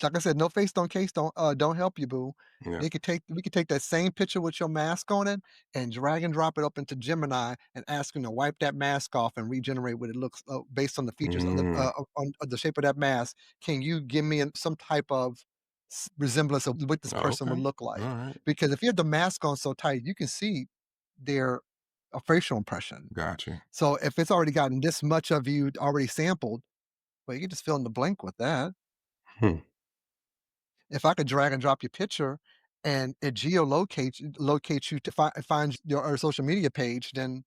Speaker 1: I said, no face, don't case, don't help you, boo.
Speaker 2: yeah.
Speaker 1: We could take that same picture with your mask on it and drag and drop it up into Gemini and ask him to wipe that mask off and regenerate what it looks based on the features of
Speaker 2: Mm,
Speaker 1: on the shape of that mask. Can you give me some type of resemblance of what this person would
Speaker 2: okay.
Speaker 1: look
Speaker 2: All
Speaker 1: like?
Speaker 2: right.
Speaker 1: Because if you have the mask on so tight, you can see their a facial impression.
Speaker 2: Gotcha.
Speaker 1: So if it's already gotten this much of you already sampled, well, you can just fill in the blank with that.
Speaker 2: Hmm.
Speaker 1: If I could drag and drop your picture and it locates you to find your social media page, then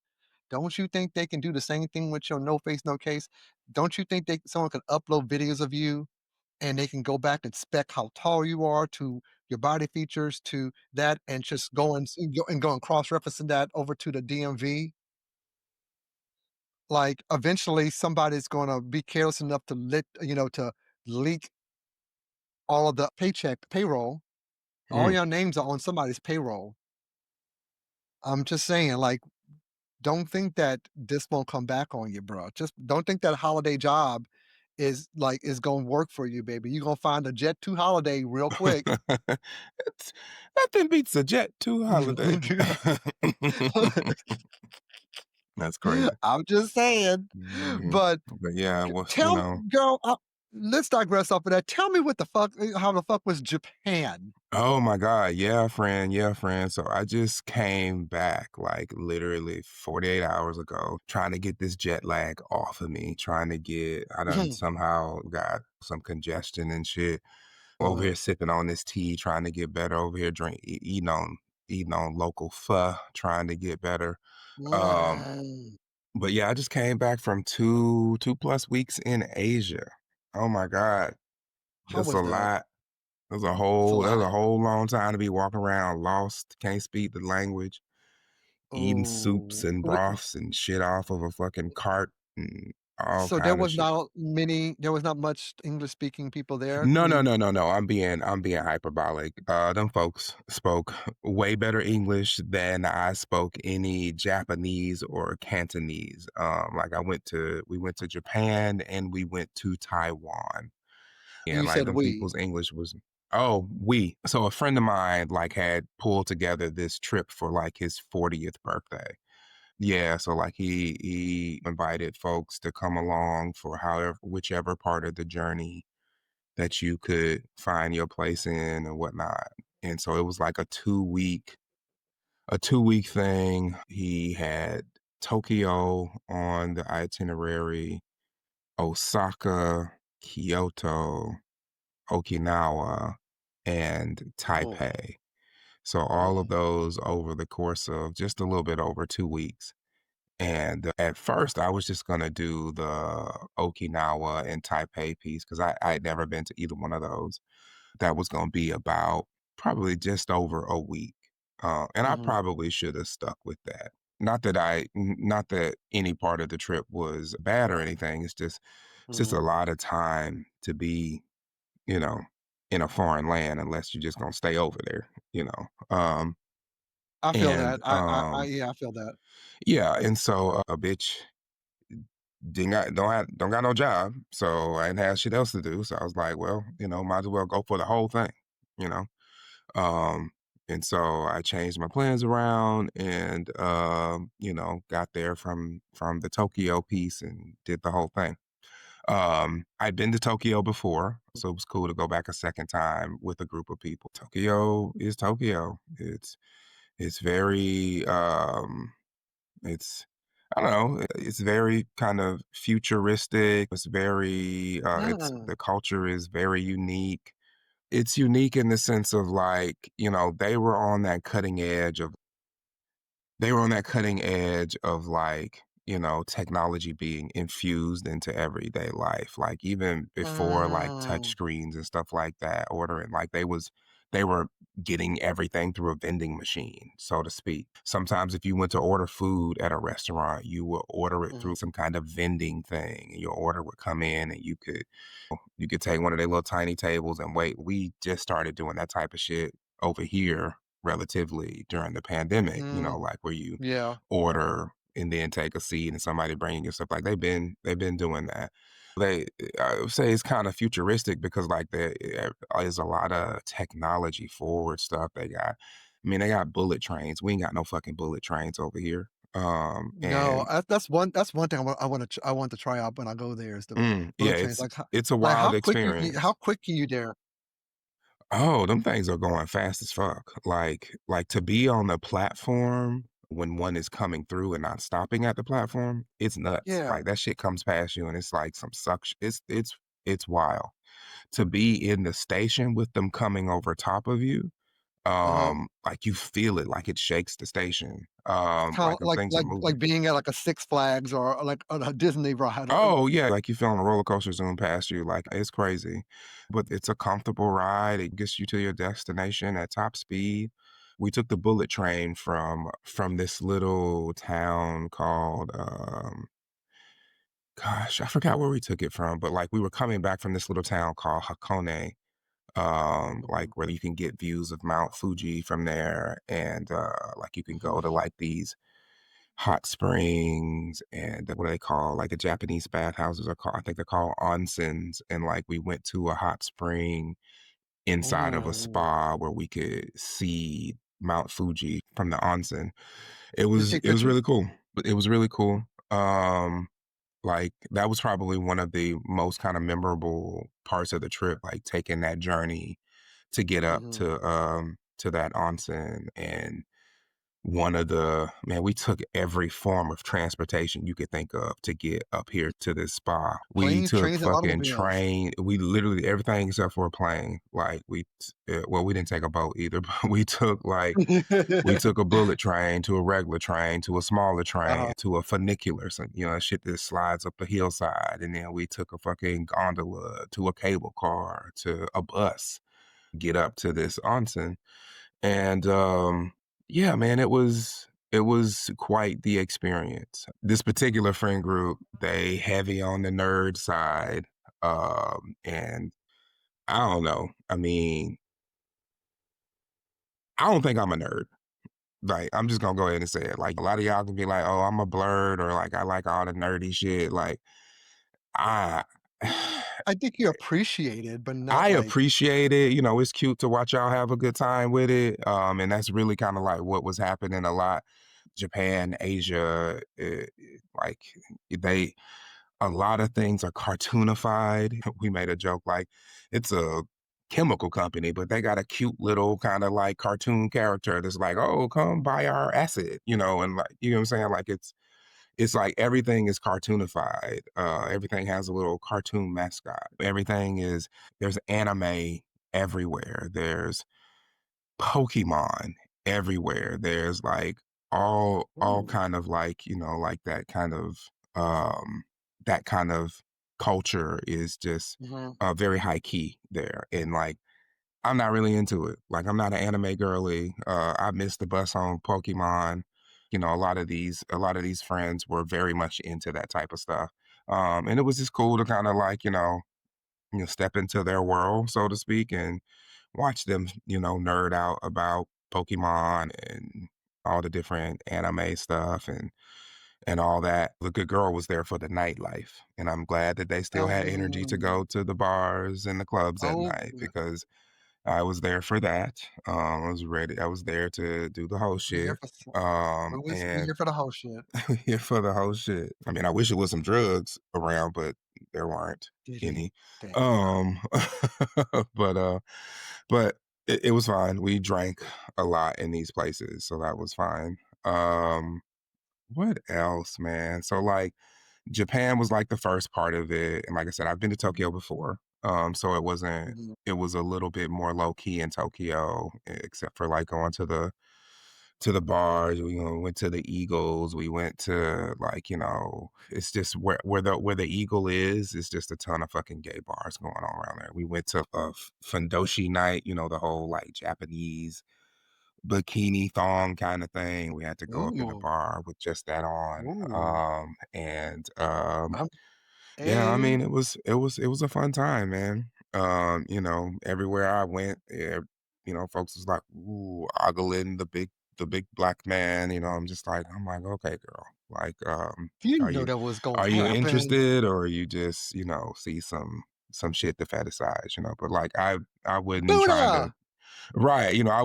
Speaker 1: don't you think they can do the same thing with your no face, no case? Don't you think someone could upload videos of you and they can go back and spec how tall you are to your body features to that and just go and cross referencing that over to the DMV? Like eventually somebody's gonna be careless enough to leak all of the payroll. All
Speaker 2: Hmm.
Speaker 1: your names are on somebody's payroll. I'm just saying, like, don't think that this won't come back on you, bro. Just don't think that holiday job is gonna work for you, baby. You're gonna find a Jet 2 holiday real quick.
Speaker 2: It's nothing beats a Jet 2 holiday. That's crazy.
Speaker 1: I'm just saying.
Speaker 2: Mhm.
Speaker 1: But
Speaker 2: But yeah,
Speaker 1: girl, let's digress off of that. Tell me how the fuck was Japan?
Speaker 2: oh my god, yeah, friend, yeah, friend. So I just came back like literally 48 hours ago, trying to get this jet lag off of me, I done somehow got some congestion and shit. Over here sipping on this tea, trying to get better. Over here eating on local pho, trying to get better. Um,
Speaker 1: Mm.
Speaker 2: but yeah, I just came back from 2 plus weeks in Asia. Oh my God.
Speaker 1: How
Speaker 2: That's a
Speaker 1: was that?
Speaker 2: lot.
Speaker 1: It's a
Speaker 2: That was
Speaker 1: lot.
Speaker 2: a whole long time to be walking around lost, can't speak the language, eating soups
Speaker 1: Oh,
Speaker 2: and broths and shit off of a fucking cart and all
Speaker 1: so
Speaker 2: kind of shit.
Speaker 1: there was not much English speaking people there.
Speaker 2: No, no, no, no, no. I'm being hyperbolic. Them folks spoke way better English than I spoke any Japanese or Cantonese. Like we went to Japan and we went to Taiwan.
Speaker 1: And
Speaker 2: And
Speaker 1: you
Speaker 2: like
Speaker 1: said
Speaker 2: them
Speaker 1: "we."
Speaker 2: people's English was we. So a friend of mine like had pulled together this trip for like his 40th birthday. Yeah, so like he invited folks to come along for however whichever part of the journey that you could find your place in and whatnot. and so it was like a 2-week thing. He had Tokyo on the itinerary, Osaka, Kyoto, Okinawa, and
Speaker 1: Oh,
Speaker 2: Taipei. So all
Speaker 1: oh,
Speaker 2: of those over the course of just a little bit over 2 weeks. And at first, I was just gonna do the Okinawa and Taipei piece because I had never been to either one of those. That was gonna be about probably just over a week, and I
Speaker 1: mhm,
Speaker 2: probably should have stuck with that. Not that any part of the trip was bad or anything. It's just a
Speaker 1: mhm.
Speaker 2: lot of time to be, you know, in a foreign land unless you're just gonna stay over there, you know.
Speaker 1: I feel
Speaker 2: And
Speaker 1: that. Yeah, I feel that.
Speaker 2: yeah, and so a bitch don't got no job, so I didn't have shit else to do. So I was like, well, might as well go for the whole thing, you know. Um, and so I changed my plans around and got there from the Tokyo piece and did the whole thing. I'd been to Tokyo before, so it was cool to go back a second time with a group of people. Tokyo is Tokyo. It's very it's I don't know, it's very kind of futuristic. It's very it's
Speaker 1: Mm,
Speaker 2: the culture is very unique. It's unique in the sense of like, they were on that cutting edge of like, technology being infused into everyday life. Like even before like touch
Speaker 1: mm,
Speaker 2: screens and stuff like that, ordering like they were getting everything through a vending machine, so to speak. Sometimes if you went to order food at a restaurant, you would order it
Speaker 1: mhm,
Speaker 2: through some kind of vending thing, and your order would come in and you could take one of their little tiny tables and wait. We just started doing that type of shit over here relatively during the pandemic,
Speaker 1: mm,
Speaker 2: like where you
Speaker 1: yeah.
Speaker 2: order and then take a seat and somebody bringing you stuff. Like they've been doing that. They I would say it's kind of futuristic because like there is a lot of technology forward stuff they got. I mean, they got bullet trains. We ain't got no fucking bullet trains over here.
Speaker 1: No,
Speaker 2: And
Speaker 1: that's one thing I want to try out when I go there is the
Speaker 2: yeah,
Speaker 1: bullet trains.
Speaker 2: it's it's a wild experience.
Speaker 1: How quick can you there?
Speaker 2: Oh, them things are going fast as fuck. Like to be on the platform when one is coming through and not stopping at the platform, it's nuts.
Speaker 1: Yeah,
Speaker 2: Like that shit comes past you and it's like some suction. It's wild. To be in the station with them coming over top of you,
Speaker 1: uh-huh.
Speaker 2: like you feel it, like it shakes the station.
Speaker 1: Kinda
Speaker 2: Like them things are
Speaker 1: like
Speaker 2: moving.
Speaker 1: being at, like, a Six Flags or, like, a Disney ride or
Speaker 2: Oh, yeah, like you feel on a roller coaster zoom past you, like, it's crazy, but it's a comfortable ride, it gets you to your destination at top speed. We took the bullet train from this little town called, gosh, I forgot where we took it from, but, like, we were coming back from this little town called Hakone,
Speaker 1: Mhm,
Speaker 2: like, where you can get views of Mount Fuji from there, and, like, you can
Speaker 1: mhm.
Speaker 2: go to, like, these hot springs and what do they call like the Japanese bathhouses are called I think they're called onsens, and like we went to a hot spring inside of a
Speaker 1: Ooh.
Speaker 2: spa where we could see Mount Fuji from the onsen.
Speaker 1: Did you take
Speaker 2: It was
Speaker 1: pictures?
Speaker 2: really cool. It was really cool. Like that was probably one of the most kind of memorable parts of the trip, like taking that journey to get up
Speaker 1: Mhm.
Speaker 2: to that onsen. And one of the man, we took every form of transportation you could think of to get up here to this spa. We
Speaker 1: Planes,
Speaker 2: took
Speaker 1: trains, and
Speaker 2: fucking
Speaker 1: automobiles.
Speaker 2: train. We literally everything except for a plane. Like well, we didn't take a boat either, but we took a bullet train to a regular train to a smaller train
Speaker 1: Uh-huh.
Speaker 2: to a funicular, so shit that slides up the hillside, and then we took a fucking gondola to a cable car to a bus get up to this onsen. And, yeah, man, it was quite the experience. This particular friend group, they heavy on the nerd side, and I don't know. I mean, I don't think I'm a nerd. Like, I'm just gonna go ahead and say it. Like, a lot of y'all can be like, "Oh, I'm a blurred," or like, "I like all the nerdy shit." Like, I
Speaker 1: I think you appreciate it, but not
Speaker 2: I
Speaker 1: like
Speaker 2: appreciate it. It's cute to watch y'all have a good time with it. And that's really kind of like what was happening a lot. Japan, Asia, like they, a lot of things are cartoonified. We made a joke like it's a chemical company, but they got a cute little kind of like cartoon character that's like, "Oh, come buy our acid," and like, you know what I'm saying? Like it's like everything is cartoonified. Everything has a little cartoon mascot. Everything is there's anime everywhere. There's Pokemon everywhere. There's like all
Speaker 1: Ooh.
Speaker 2: kind of like, like that kind of culture is just
Speaker 1: Mhm.
Speaker 2: very high key there. And like I'm not really into it. Like I'm not an anime girly. I missed the bus on Pokemon. A lot of these friends were very much into that type of stuff. And it was just cool to kind of like, step into their world, so to speak, and watch them, nerd out about Pokemon and all the different anime stuff and all that. The good girl was there for the nightlife, and I'm glad that they still had energy to
Speaker 1: Um,
Speaker 2: go to the bars and the clubs at
Speaker 1: oh,
Speaker 2: night
Speaker 1: yeah.
Speaker 2: because I was there for that. I was ready. I was there to do the whole
Speaker 1: We here
Speaker 2: shit.
Speaker 1: for some we
Speaker 2: And
Speaker 1: here for the whole shit.
Speaker 2: here for the whole shit. I mean, I wish it was some drugs around, but there weren't
Speaker 1: Diddy.
Speaker 2: any.
Speaker 1: Damn.
Speaker 2: Um, but but it was fine. We drank a lot in these places, so that was fine. Um, what else, man? So like Japan was like the first part of it, and like I said, I've been to Tokyo before. So it wasn't.
Speaker 1: Mhm.
Speaker 2: It was a little bit more low key in Tokyo, except for like going to the bars. We went to the Eagles. We went to like, it's just where the Eagle is. It's just a ton of fucking gay bars going on around there. We went to a Fundoshi night. The whole like Japanese bikini thong kind of thing. We had to go up in the
Speaker 1: Ooh,
Speaker 2: bar with just that on.
Speaker 1: ooh.
Speaker 2: And
Speaker 1: I'm
Speaker 2: Yeah, I
Speaker 1: eh,
Speaker 2: mean it was a fun time, man. Everywhere I went, folks was like, "Ooh, ogling the big black man." I'm like, "Okay, girl. Like,
Speaker 1: you
Speaker 2: are
Speaker 1: know
Speaker 2: you
Speaker 1: that was gonna
Speaker 2: are you
Speaker 1: happen.
Speaker 2: interested or you just, see some shit to fetishize, But like I wouldn't trying to
Speaker 1: Buddha!
Speaker 2: right, I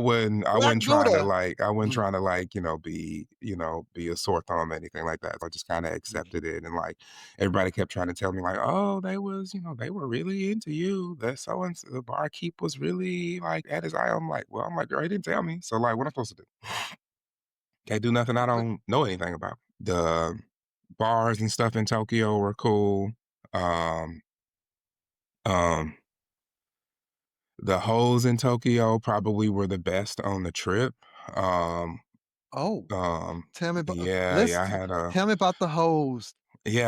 Speaker 1: Black
Speaker 2: wasn't trying to
Speaker 1: Buddha!
Speaker 2: like I wasn't
Speaker 1: Mhm,
Speaker 2: trying to like, be a sore thumb or anything like that. I just kinda
Speaker 1: mhm.
Speaker 2: accepted it and like everybody kept trying to tell me like, "Oh, they were really into you. That so and so the barkeep was really like at his eye." I'm like, "Girl, he didn't tell me." So like what I'm supposed to do? Can't do nothing I
Speaker 1: But
Speaker 2: don't know anything about. The bars and stuff in Tokyo were cool. Um, um, the hoes in Tokyo probably were the best on the trip. Um,
Speaker 1: oh, tell me about
Speaker 2: yeah, yeah,
Speaker 1: let's tell me about the hoes.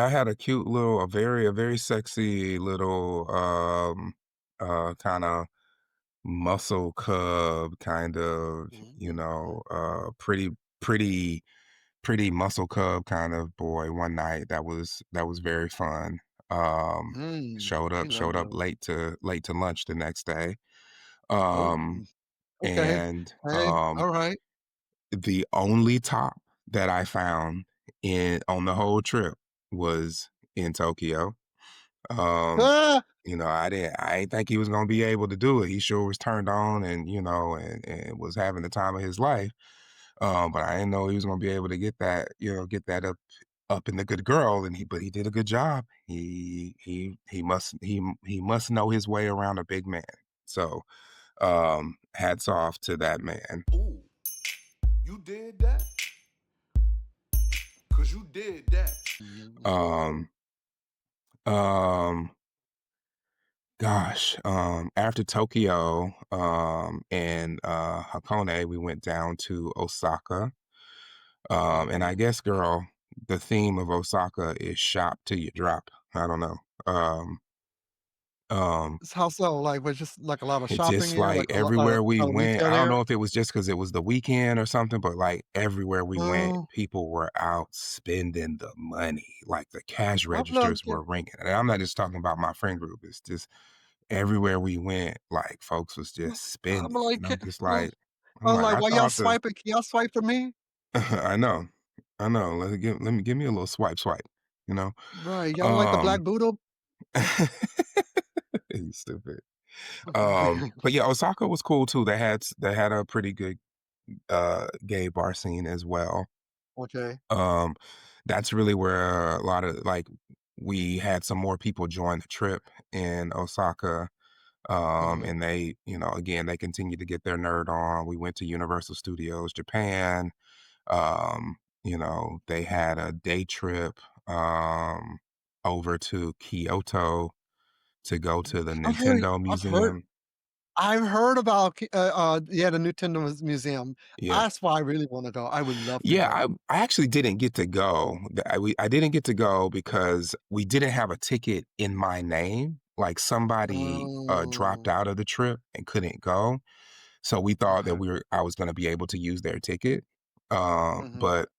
Speaker 2: I had a cute little, a very sexy little, kind of muscle cub, kind of,
Speaker 1: Mm,
Speaker 2: pretty, pretty muscle cub kind of boy one night. That was very fun. Showed
Speaker 1: I
Speaker 2: up,
Speaker 1: love
Speaker 2: showed up
Speaker 1: those.
Speaker 2: late to lunch the next day.
Speaker 1: Oh,
Speaker 2: Um,
Speaker 1: okay.
Speaker 2: and
Speaker 1: Hey, alright.
Speaker 2: the only top that I found in on the whole trip was in Tokyo. Um,
Speaker 1: Ah!
Speaker 2: I didn't think he was gonna be able to do it. He sure was turned on and and was having the time of his life. But I didn't know he was gonna be able to get that up in the good girl, but he did a good job. He must know his way around a big man. So hats off to that man.
Speaker 3: Ooh, you did that? Cause you did that.
Speaker 1: Mhm.
Speaker 2: Um um Gosh, after Tokyo, and, Hakone, we went down to Osaka, and I
Speaker 1: Mhm.
Speaker 2: guess, girl, the theme of Osaka is shop till you drop. I don't know. Um, um,
Speaker 1: It's how so? Like, was just, like, a lot of
Speaker 2: it's
Speaker 1: shopping
Speaker 2: just
Speaker 1: here, like
Speaker 2: like everywhere we
Speaker 1: a lot of
Speaker 2: went,
Speaker 1: retail
Speaker 2: I don't
Speaker 1: there?
Speaker 2: know if it was just because it was the weekend or something, but, like, everywhere we went,
Speaker 1: Oh,
Speaker 2: people were out spending the money, like, the cash
Speaker 1: I'm like
Speaker 2: registers were ringing, and I'm not just talking about my friend group, it's just everywhere we went, like, folks was just
Speaker 1: I'm
Speaker 2: spending, and
Speaker 1: like,
Speaker 2: I'm just
Speaker 1: look,
Speaker 2: like
Speaker 1: I
Speaker 2: I'm
Speaker 1: was
Speaker 2: like,
Speaker 1: like,
Speaker 2: "I
Speaker 1: "While y'all
Speaker 2: thought the"
Speaker 1: swiping, can y'all swipe for me?"
Speaker 2: I know, I know, let me a little swipe, swipe, you know?
Speaker 1: Right, y'all like the
Speaker 2: Um
Speaker 1: Black Buddha?
Speaker 2: You stupid. But yeah, Osaka was cool too, they had a pretty good, gay bar scene as well.
Speaker 1: Okay.
Speaker 2: Um, that's really where a lot of like, we had some more people join the trip in Osaka.
Speaker 1: Mhm.
Speaker 2: And they, again, they continue to get their nerd on. We went to Universal Studios Japan. They had a day trip um, over to Kyoto to go to the
Speaker 1: I've heard
Speaker 2: Nintendo
Speaker 1: I've heard
Speaker 2: Museum.
Speaker 1: I've heard about yeah, the Nintendo Museum.
Speaker 2: Yeah.
Speaker 1: That's why I really wanna go. I would love to
Speaker 2: Yeah,
Speaker 1: go.
Speaker 2: I actually didn't get to go. I didn't get to go because we didn't have a ticket in my name. Like somebody dropped
Speaker 1: Oh,
Speaker 2: out of the trip and couldn't go. So we thought that
Speaker 1: okay.
Speaker 2: I was gonna be able to use their ticket.
Speaker 1: Mhm.
Speaker 2: But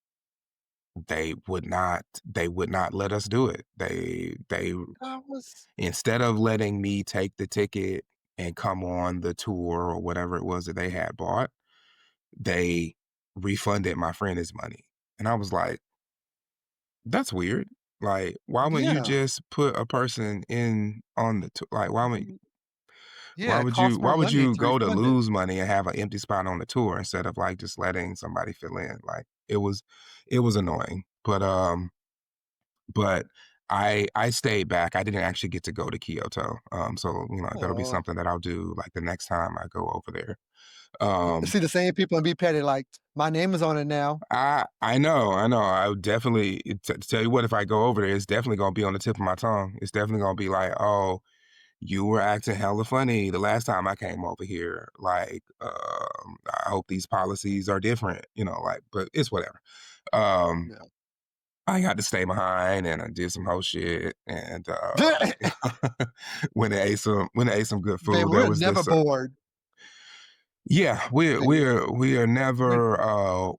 Speaker 2: they would not let us do it. They
Speaker 1: That was
Speaker 2: instead of letting me take the ticket and come on the tour or whatever it was that they had bought, they refunded my friend his money. And I was like, that's weird. Like, why wouldn't you
Speaker 1: yeah.
Speaker 2: just put a person in on the like
Speaker 1: Mhm. Yeah, it costs
Speaker 2: why
Speaker 1: more
Speaker 2: would
Speaker 1: money
Speaker 2: you
Speaker 1: to
Speaker 2: go to
Speaker 1: refund it.
Speaker 2: lose money and have an empty spot on the tour instead of like just letting somebody fill in? Like it was annoying. But I stayed back. I didn't actually get to go to Kyoto. So that'll be
Speaker 1: Oh.
Speaker 2: something that I'll do like the next time I go over there.
Speaker 1: See the same people and be petty like, "My name is on it now."
Speaker 2: I know, I know. I would definitely to tell you what, if I go over there, it's definitely gonna be on the tip of my tongue. It's definitely gonna be like, oh, you were acting hella funny the last time I came over here. Like, I hope these policies are different, like, but it's whatever. Um,
Speaker 1: Yeah.
Speaker 2: I got to stay behind and I did some whole shit and when I ate some good
Speaker 1: Man,
Speaker 2: food. There
Speaker 1: we're
Speaker 2: was
Speaker 1: never
Speaker 2: this
Speaker 1: bored.
Speaker 2: yeah, we're
Speaker 1: Man,
Speaker 2: we're we are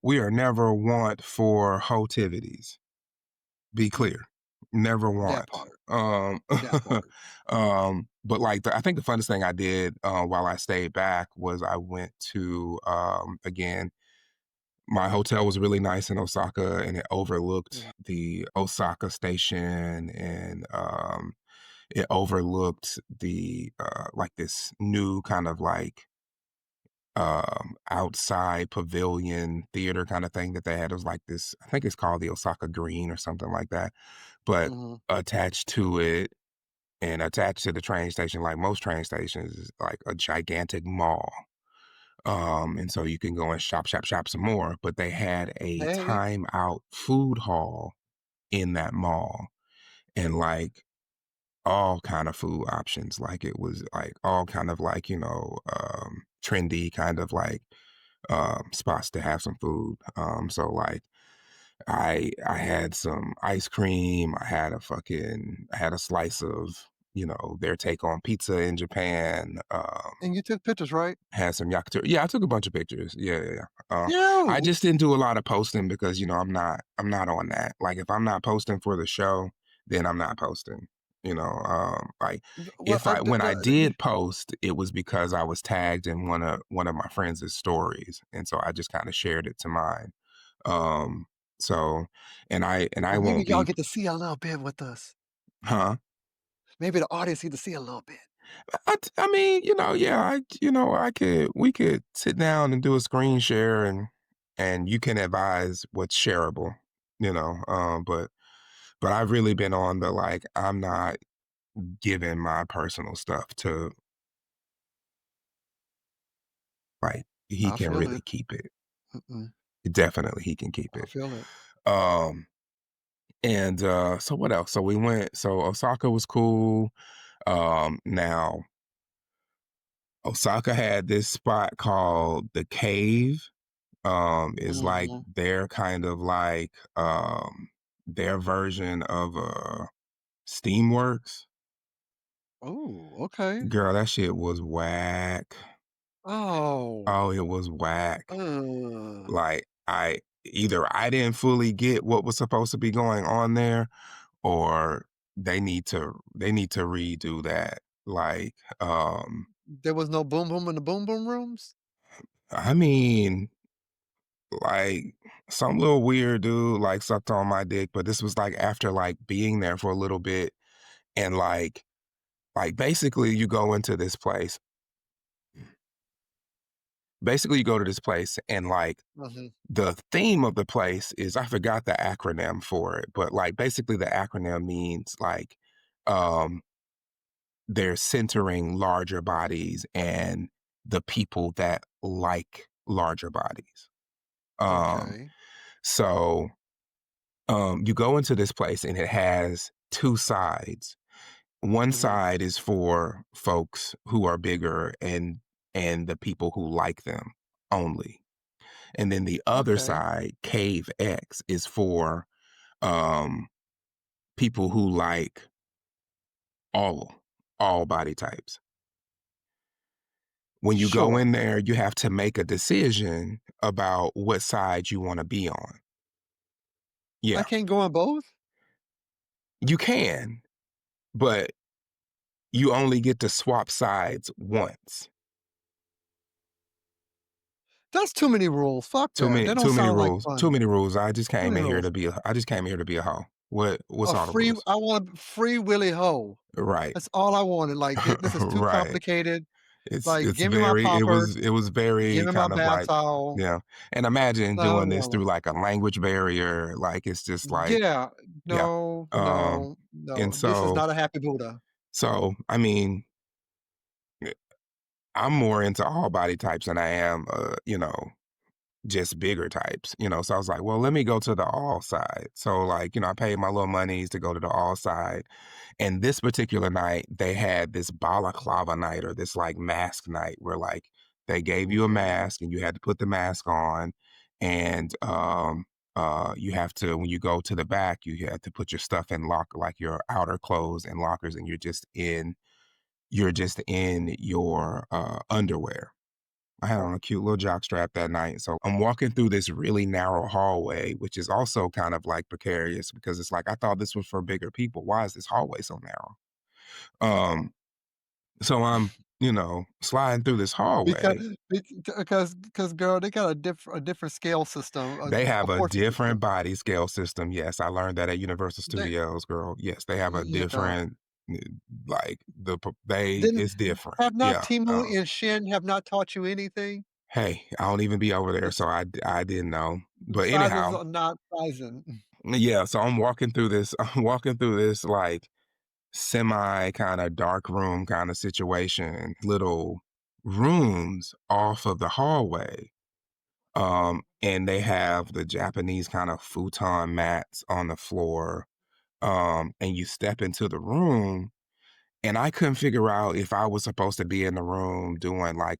Speaker 1: we
Speaker 2: never want for hotivities. Be clear. Never
Speaker 1: that
Speaker 2: want.
Speaker 1: part, that part.
Speaker 2: But like I think the funnest thing I did while I stayed back was I went to again, my hotel was really nice in Osaka and it overlooked
Speaker 1: Mhm,
Speaker 2: the Osaka station and it overlooked the like this new kind of like outside pavilion theater kind of thing that they had. It was like this, I think it's called the Osaka Green or something like that. But
Speaker 1: mhm.
Speaker 2: attached to it and attached to the train station, like most train stations, is like a gigantic mall. And so you can go and shop, shop, shop some more. But they had a
Speaker 1: Hey,
Speaker 2: time out food hall in that mall. And like all kind of food options. Like it was like all kind of like, trendy kind of like spots to have some food. So like I had some ice cream. I had a slice of their take on pizza in Japan.
Speaker 1: and you took pictures, right?
Speaker 2: Had some yakitori. Yeah, I took a bunch of pictures. Yeah, yeah, yeah. I
Speaker 1: You!
Speaker 2: just didn't do a lot of posting because I'm not on that. Like if I'm not posting for the show, then I'm not posting. Like
Speaker 1: Well,
Speaker 2: if I when I
Speaker 1: the
Speaker 2: did post, it was because I was tagged in one of my friends' stories, and so I just kind of shared it to mine. Um, so and I
Speaker 1: well, maybe
Speaker 2: won't
Speaker 1: y'all
Speaker 2: be,
Speaker 1: get to see a little bit with us.
Speaker 2: huh?
Speaker 1: Maybe the audience get to see a little bit.
Speaker 2: I mean, yeah, I could we could sit down and do a screen share and you can advise what's shareable, but I've really been on the like I'm not giving my personal stuff to like he
Speaker 1: I
Speaker 2: can
Speaker 1: feel
Speaker 2: really
Speaker 1: it.
Speaker 2: keep it.
Speaker 1: Mm-mm,
Speaker 2: Definitely he can keep
Speaker 1: I
Speaker 2: it.
Speaker 1: feel it.
Speaker 2: Um and so what else? So Osaka was cool. Now Osaka had this spot called the Cave. Is like
Speaker 1: Mhm.
Speaker 2: their kind of like their version of Steamworks.
Speaker 1: Oh, okay.
Speaker 2: Girl, that shit was whack.
Speaker 1: Oh.
Speaker 2: Oh, it was whack.
Speaker 1: Uh,
Speaker 2: Like I didn't fully get what was supposed to be going on there, or they need to redo that. Like,
Speaker 1: there was no boom boom in the boom boom rooms?
Speaker 2: I mean, like some little weird dude like sucked on my dick, but this was like after like being there for a little bit and like basically you go into this place. Basically you go to this place and like
Speaker 1: Mhm.
Speaker 2: the theme of the place is I forgot the acronym for it, but like basically the acronym means like um they're centering larger bodies and the people that like larger bodies. Um,
Speaker 1: Okay.
Speaker 2: so you go into this place and it has two sides. One
Speaker 1: Mhm.
Speaker 2: side is for folks who are bigger and the people who like them only. And then the other
Speaker 1: Okay.
Speaker 2: side, Cave X, is for um people who like all all body types. When you go in
Speaker 1: Sure.
Speaker 2: there, you have to make a decision about what side you wanna be on.
Speaker 1: I
Speaker 2: Yeah,
Speaker 1: can't go on both?
Speaker 2: you can, but you only get to swap sides once.
Speaker 1: That's too many rules. Fuck that. That don't
Speaker 2: Too many
Speaker 1: sound like
Speaker 2: rules, too
Speaker 1: fun.
Speaker 2: many rules.
Speaker 1: Too many rules.
Speaker 2: I just came here to be a hoe. What's
Speaker 1: A
Speaker 2: all the
Speaker 1: free
Speaker 2: rules?
Speaker 1: I want free Willy ho.
Speaker 2: Right.
Speaker 1: That's all I wanted. Like, this is too
Speaker 2: Right.
Speaker 1: complicated. Like,
Speaker 2: It's
Speaker 1: give me my
Speaker 2: very
Speaker 1: poppers,
Speaker 2: it was
Speaker 1: give
Speaker 2: very
Speaker 1: me my
Speaker 2: kind of
Speaker 1: bath
Speaker 2: like
Speaker 1: towel.
Speaker 2: yeah, and imagine doing this
Speaker 1: No.
Speaker 2: through, like, a language barrier, like, it's just like
Speaker 1: Yeah.
Speaker 2: yeah,
Speaker 1: No,
Speaker 2: um,
Speaker 1: no,
Speaker 2: and
Speaker 1: no. This is not a happy Buddha.
Speaker 2: I mean, eh, I'm more into all body types than I am, just bigger types, so I was like, "Well, let me go to the all side." So, like, I paid my little monies to go to the all side, and this particular night, they had this balaclava night or this, like, mask night where, like, they gave you a
Speaker 1: Okay.
Speaker 2: mask and you had to put the mask on, and, you have to when you go to the back, you have to put your stuff in like, your outer clothes and lockers, and you're just in your, underwear. I had on a cute little jock strap that night. So I'm walking through this really narrow hallway, which is also kind of like precarious because it's like, I thought this was for bigger people. Why is this hallway so narrow? Um, so I'm, sliding through this
Speaker 1: Because
Speaker 2: hallway.
Speaker 1: because girl, they got a different scale system,
Speaker 2: They have a
Speaker 1: proportion
Speaker 2: different
Speaker 1: system.
Speaker 2: body scale system. Yes, I learned that at Universal
Speaker 1: They
Speaker 2: Studios, girl. Yes, they have a
Speaker 1: yeah.
Speaker 2: different, like they
Speaker 1: Didn't
Speaker 2: it's different.
Speaker 1: have not
Speaker 2: Yeah.
Speaker 1: Timu and Shin have not taught you anything?
Speaker 2: Hey, I don't even be over there,
Speaker 1: The
Speaker 2: so I didn't know. But
Speaker 1: sizes
Speaker 2: anyhow,
Speaker 1: are not sizing.
Speaker 2: yeah, so I'm walking through this I'm walking through this, like, semi kinda dark room kinda situation, little rooms off of the hallway, and they have the Japanese kind of futon mats on the floor, and you step into the room, and I couldn't figure out if I was supposed to be in the room doing, like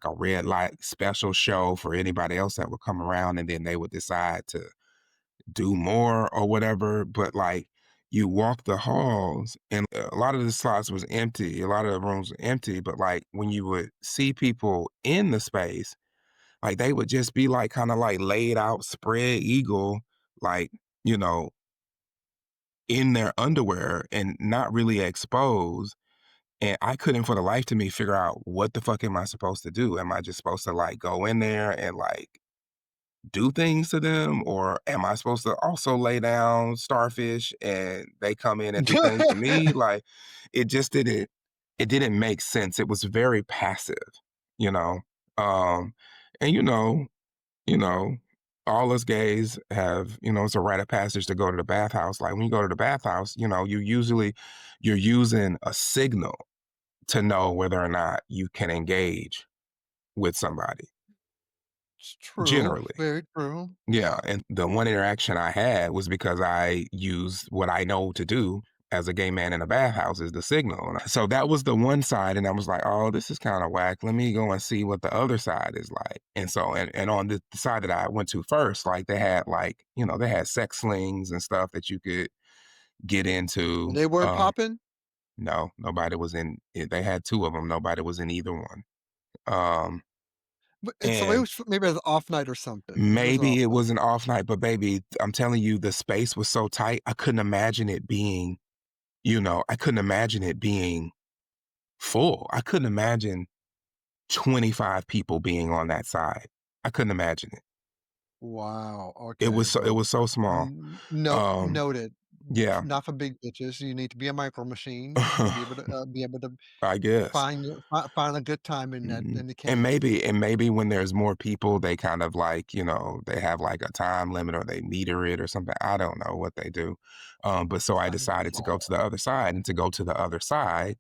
Speaker 2: a red light special show for anybody else that would come around, and then they would decide to do more or whatever, but, like, you walk the halls and a lot of the slots was empty, a lot of the rooms were empty, but, like, when you would see people in the space, like, they would just be, like, kinda, like, laid out, spread eagle, like, you know, in their underwear and not really exposed, and I couldn't for the life to me figure out what the fuck am I supposed to do? Am I just supposed to, like, go in there and, like, do things to them, or am I supposed to also lay down starfish and they come in and do things to me? Like, it just it didn't make sense. It was very passive, you know? Um, and you know, all us gays have, it's a rite of passage to go to the bathhouse. Like when you go to the bathhouse, you're using a signal to know whether or not you can engage with somebody,
Speaker 1: It's true,
Speaker 2: generally.
Speaker 1: very true.
Speaker 2: Yeah, and the one interaction I had was because I used what I know to do as a gay man in a bathhouse is the signal. So that was the one side, and I was like, "Oh, this is kind of whack. Let me go and see what the other side is like." And so, and on the side that I went to first, like they had they had sex slings and stuff that you could get into.
Speaker 1: They weren't popping?
Speaker 2: No, nobody was in. They had two of them. Nobody was in either one. Um,
Speaker 1: But so it
Speaker 2: and
Speaker 1: was maybe it was an off night or something. Maybe it was an
Speaker 2: Maybe
Speaker 1: off
Speaker 2: it
Speaker 1: night.
Speaker 2: was an off night, but baby, I'm telling you, the space was so tight, I couldn't imagine it being, I couldn't imagine it being full. I couldn't imagine 25 people being on that side. I couldn't imagine it.
Speaker 1: Wow,
Speaker 2: It
Speaker 1: okay,
Speaker 2: was so it
Speaker 1: well,
Speaker 2: was so small.
Speaker 1: no
Speaker 2: Um,
Speaker 1: noted.
Speaker 2: Yeah.
Speaker 1: Not for big bitches. You need to be a micro machine to be able to
Speaker 2: I guess.
Speaker 1: find a good time
Speaker 2: Mhm.
Speaker 1: in the
Speaker 2: And
Speaker 1: kink.
Speaker 2: maybe when there's more people, they kind of like, they have like a time limit or they meter it or something. I don't know what they do. But so I
Speaker 1: Oh,
Speaker 2: decided to go
Speaker 1: Lord.
Speaker 2: to the other side. And to go to the other side,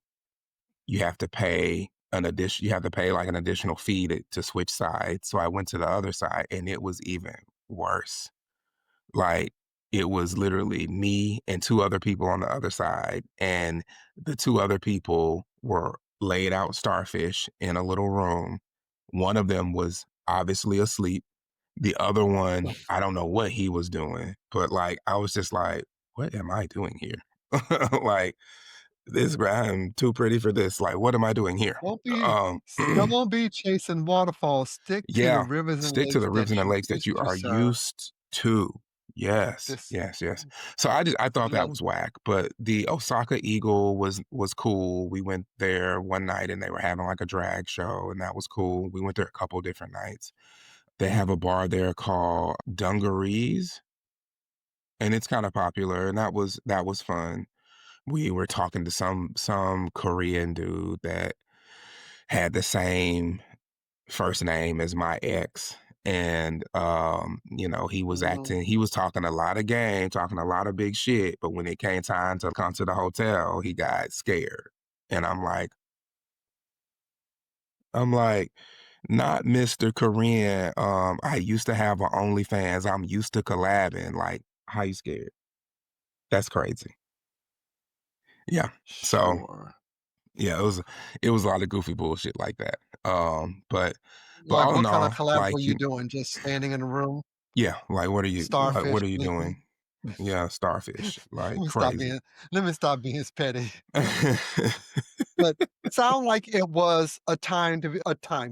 Speaker 2: you have to pay like an additional fee to switch sides. So I went to the other side and it was even worse. Like, it was literally me and 2 other people on the other side, and the 2 other people were laid out starfish in a little room. One of them was obviously asleep. The other one, I don't know what he was doing, but, like, I was just like, "What am I doing here?" Like, "This I'm too pretty for this, like, what am I doing here?" Um
Speaker 1: Don't be chasing waterfalls. Stick to the
Speaker 2: Yeah,
Speaker 1: rivers and
Speaker 2: stick to
Speaker 1: lakes
Speaker 2: the rivers
Speaker 1: that
Speaker 2: and the
Speaker 1: you're
Speaker 2: lakes that
Speaker 1: used
Speaker 2: you
Speaker 1: to,
Speaker 2: are
Speaker 1: sir.
Speaker 2: used to. Yes,
Speaker 1: This
Speaker 2: yes, yes. So I thought that
Speaker 1: look,
Speaker 2: was whack, but the Osaka Eagle was cool. We went there one night and they were having like a drag show and that was cool. We went there a couple different nights. They have a bar there called Dungarees and it's kind of popular and that was fun. We were talking to some Korean dude that had the same first name as my ex. And
Speaker 1: mhm.
Speaker 2: he was talking a lot of game, talking a lot of big shit. But when it came time to come to the hotel, he got scared. And I'm like, not Mr. Korean. I used to have an OnlyFans. I'm used to collabing. Like, how you scared? That's crazy. Yeah. So
Speaker 1: Sure.
Speaker 2: yeah, it was a lot of goofy bullshit like that. But
Speaker 1: Like,
Speaker 2: all in
Speaker 1: what kind of
Speaker 2: all,
Speaker 1: collabs were
Speaker 2: like
Speaker 1: you doing? Just standing in a room,
Speaker 2: yeah, like
Speaker 1: starfish
Speaker 2: what are you
Speaker 1: blinking?
Speaker 2: doing? Yeah, starfish,
Speaker 1: Let
Speaker 2: like
Speaker 1: me stop
Speaker 2: crazy.
Speaker 1: being let me stop being petty. But it sound like it was a time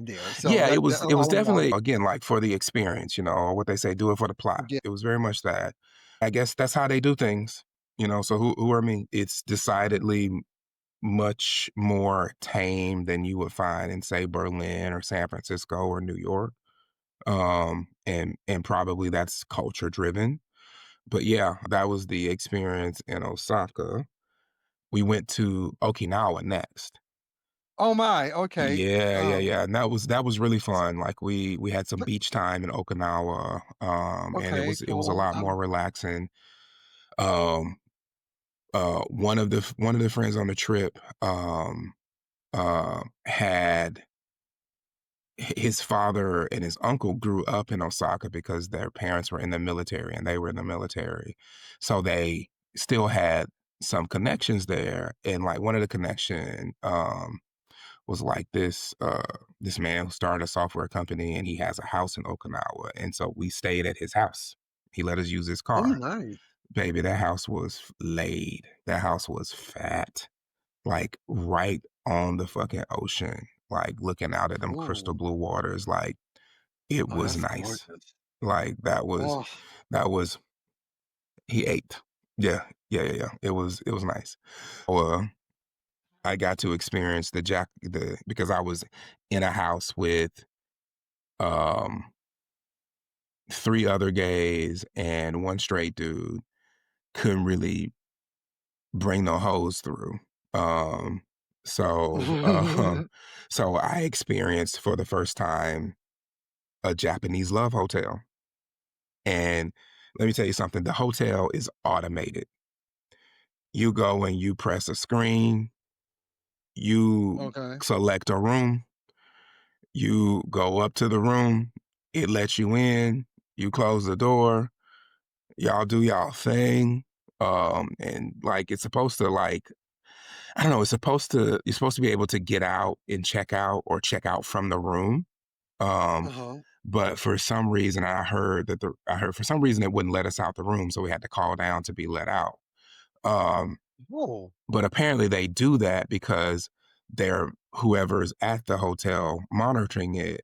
Speaker 1: there, so
Speaker 2: Yeah,
Speaker 1: that
Speaker 2: it was
Speaker 1: all in all,
Speaker 2: definitely again like for the experience, or what they say, do it for the plot.
Speaker 1: yeah.
Speaker 2: It was very much that. I guess that's how they do things, so who are me? It's decidedly much more tame than you would find in say Berlin or San Francisco or New York. And probably that's culture driven. But yeah, that was the experience in Osaka. We went to Okinawa next.
Speaker 1: Oh my, okay.
Speaker 2: Yeah, yeah,
Speaker 1: Um,
Speaker 2: yeah, and that was really fun. Like we had some beach time in Okinawa, and it
Speaker 1: okay,
Speaker 2: was a
Speaker 1: cool.
Speaker 2: lot more relaxing. Um, one of the friends on the trip, had his father and his uncle grew up in Osaka because their parents were in the military and they were in the military. So they still had some connections there. And like one of the connection was like this man who started a software company and he has a house in Okinawa. And so we stayed at his house. He let us use his
Speaker 1: Oh,
Speaker 2: car.
Speaker 1: nice.
Speaker 2: Baby, that house was laid. That house was fat, like, right on the fucking ocean, like, looking out at them crystal
Speaker 1: Ooh.
Speaker 2: blue waters, like, it
Speaker 1: Oh,
Speaker 2: was
Speaker 1: that's
Speaker 2: nice.
Speaker 1: gorgeous.
Speaker 2: Like,
Speaker 1: Oh,
Speaker 2: that was he ate. Yeah. Yeah, yeah, yeah. It was nice. Well, I got to experience the because I was in a house with, um, 3 other gays and 1 straight dude, couldn't really bring no hoes through. Um, so, so I experienced for the first time a Japanese love hotel. And let me tell you something, the hotel is automated. You go and you press a screen, you
Speaker 1: okay.
Speaker 2: select a room, you go up to the room, it lets you in, you close the door, y'all do y'all thing. And like it's supposed to like I don't know, you're supposed to be able to get out and check out or check out from the room. Um,
Speaker 1: Uh-huh.
Speaker 2: but for some reason I heard for some reason it wouldn't let us out the room, so we had to call down to be let out. Um,
Speaker 1: Oh.
Speaker 2: but apparently they do that because they're whoever's at the hotel monitoring it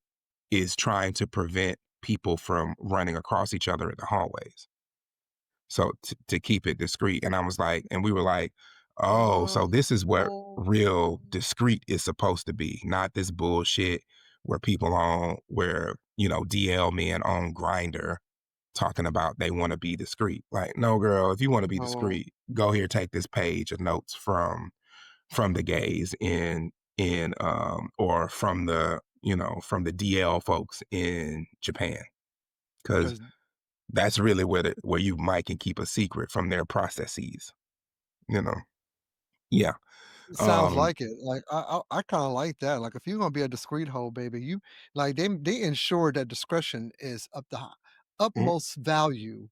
Speaker 2: is trying to prevent people from running across each other in the hallways. So to keep it discreet. And I was like, and we were like, oh, so this is what
Speaker 1: Oh.
Speaker 2: real discreet is supposed to be, not this bullshit where people on where, DL men on Grinder. talking about they want to be discreet. Like, no, girl, if you want to be
Speaker 1: Oh,
Speaker 2: discreet, go here, take this page of notes from the gays in or from the from the DL folks in Japan, because
Speaker 1: because
Speaker 2: that's really where you might can keep a secret from their processes. You know, yeah.
Speaker 1: it sounds
Speaker 2: Um,
Speaker 1: like it. Like, I kinda like that. Like, if you're gonna be a discreet hoe, baby, you like, they ensure that discretion is of the
Speaker 2: mm,
Speaker 1: utmost value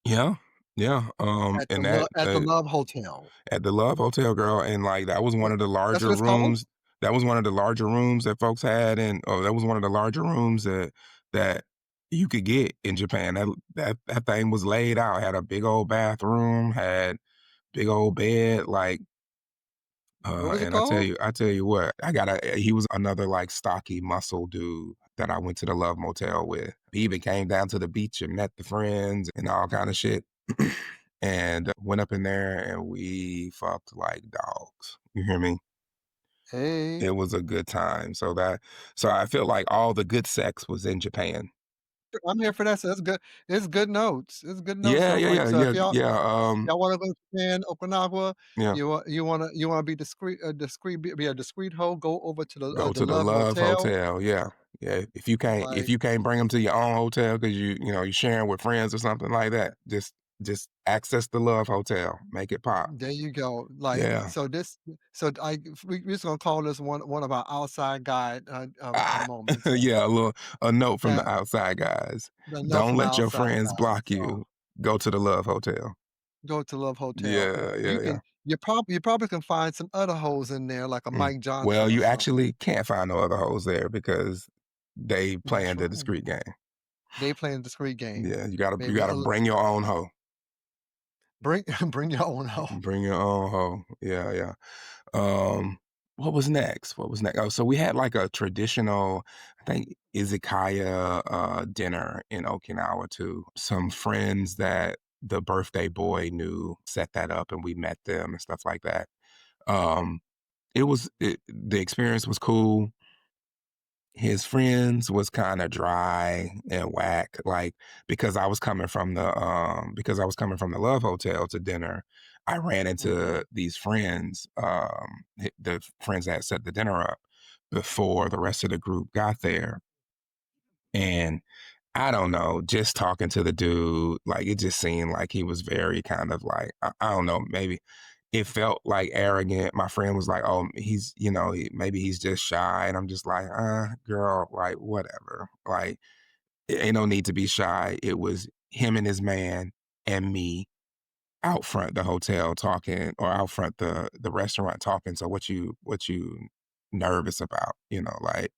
Speaker 2: yeah, yeah. And that
Speaker 1: at the Love Hotel.
Speaker 2: at the Love Hotel, girl, and like that was one
Speaker 1: That
Speaker 2: of the
Speaker 1: that's
Speaker 2: larger
Speaker 1: what it's called?
Speaker 2: rooms. That was one of the larger rooms that folks had, and that was one of the larger rooms that you could get in Japan. That thing was laid out. Had a big old bathroom, had big old bed, like.
Speaker 1: What was it
Speaker 2: And
Speaker 1: called?
Speaker 2: I tell you what, he was another like stocky muscle dude that I went to the Love Motel with. He even came down to the beach and met the friends and all kind of shit. And went up in there and we fucked like dogs. You hear me?
Speaker 1: Hey,
Speaker 2: It was a good time. So I feel like all the good sex was in Japan.
Speaker 1: I'm here for that, so that's good. It's good notes. It's good notes.
Speaker 2: Yeah,
Speaker 1: So,
Speaker 2: yeah,
Speaker 1: like,
Speaker 2: yeah,
Speaker 1: so if
Speaker 2: yeah, yeah.
Speaker 1: y'all wanna go to Japan, Okinawa,
Speaker 2: Yeah.
Speaker 1: you wanna be be a discreet hoe, go over to
Speaker 2: Go
Speaker 1: the
Speaker 2: to the
Speaker 1: Love
Speaker 2: Love
Speaker 1: Motel,
Speaker 2: Hotel, yeah. Yeah, if
Speaker 1: like,
Speaker 2: you can't bring them to your own hotel because you're sharing with friends or something like that, just access the Love Hotel, make it pop.
Speaker 1: there you go. Like,
Speaker 2: Yeah.
Speaker 1: so we just gonna call this one of our outside guide,
Speaker 2: Ah,
Speaker 1: moments,
Speaker 2: yeah, a note from the
Speaker 1: yeah,
Speaker 2: outside guys.
Speaker 1: enough
Speaker 2: Don't
Speaker 1: from the
Speaker 2: let your
Speaker 1: outside
Speaker 2: friends
Speaker 1: guys,
Speaker 2: block
Speaker 1: so
Speaker 2: you. Go to the Love Hotel.
Speaker 1: go to Love Hotel.
Speaker 2: Yeah,
Speaker 1: You
Speaker 2: yeah, yeah.
Speaker 1: can you probably can find some other hoes in there, like a
Speaker 2: Mm.
Speaker 1: Mike
Speaker 2: Well,
Speaker 1: Johnson or
Speaker 2: you
Speaker 1: something.
Speaker 2: actually can't find no other hoes there because they
Speaker 1: That's
Speaker 2: playing the
Speaker 1: right.
Speaker 2: discreet game.
Speaker 1: They playing discrete game.
Speaker 2: Yeah, you
Speaker 1: Maybe
Speaker 2: gotta bring your own hoe.
Speaker 1: bring bring your own hoe.
Speaker 2: Bring your own hoe. Yeah, yeah. Um, what was next? What was next? Oh, so we had like a traditional, I think, izakaya dinner in Okinawa too. Some friends that the birthday boy knew set that up, and we met them and stuff like that. Um, the experience was cool. His friends was kinda dry and whack, like, because I was coming from the Love Hotel to dinner, I ran
Speaker 1: Mhm,
Speaker 2: into these friends, the friends that set the dinner up before the
Speaker 1: mhm.
Speaker 2: rest of the group got there, and I don't know, just talking to the dude, like, it just seemed like he was very kind of like, I don't know, maybe it felt like arrogant. My friend was like, "Oh, maybe he's just shy," and I'm just like, girl, like whatever. Like, ain't no need to be shy." It was him and his man and me out front the hotel talking, or out front the restaurant talking. So what you nervous about? Like,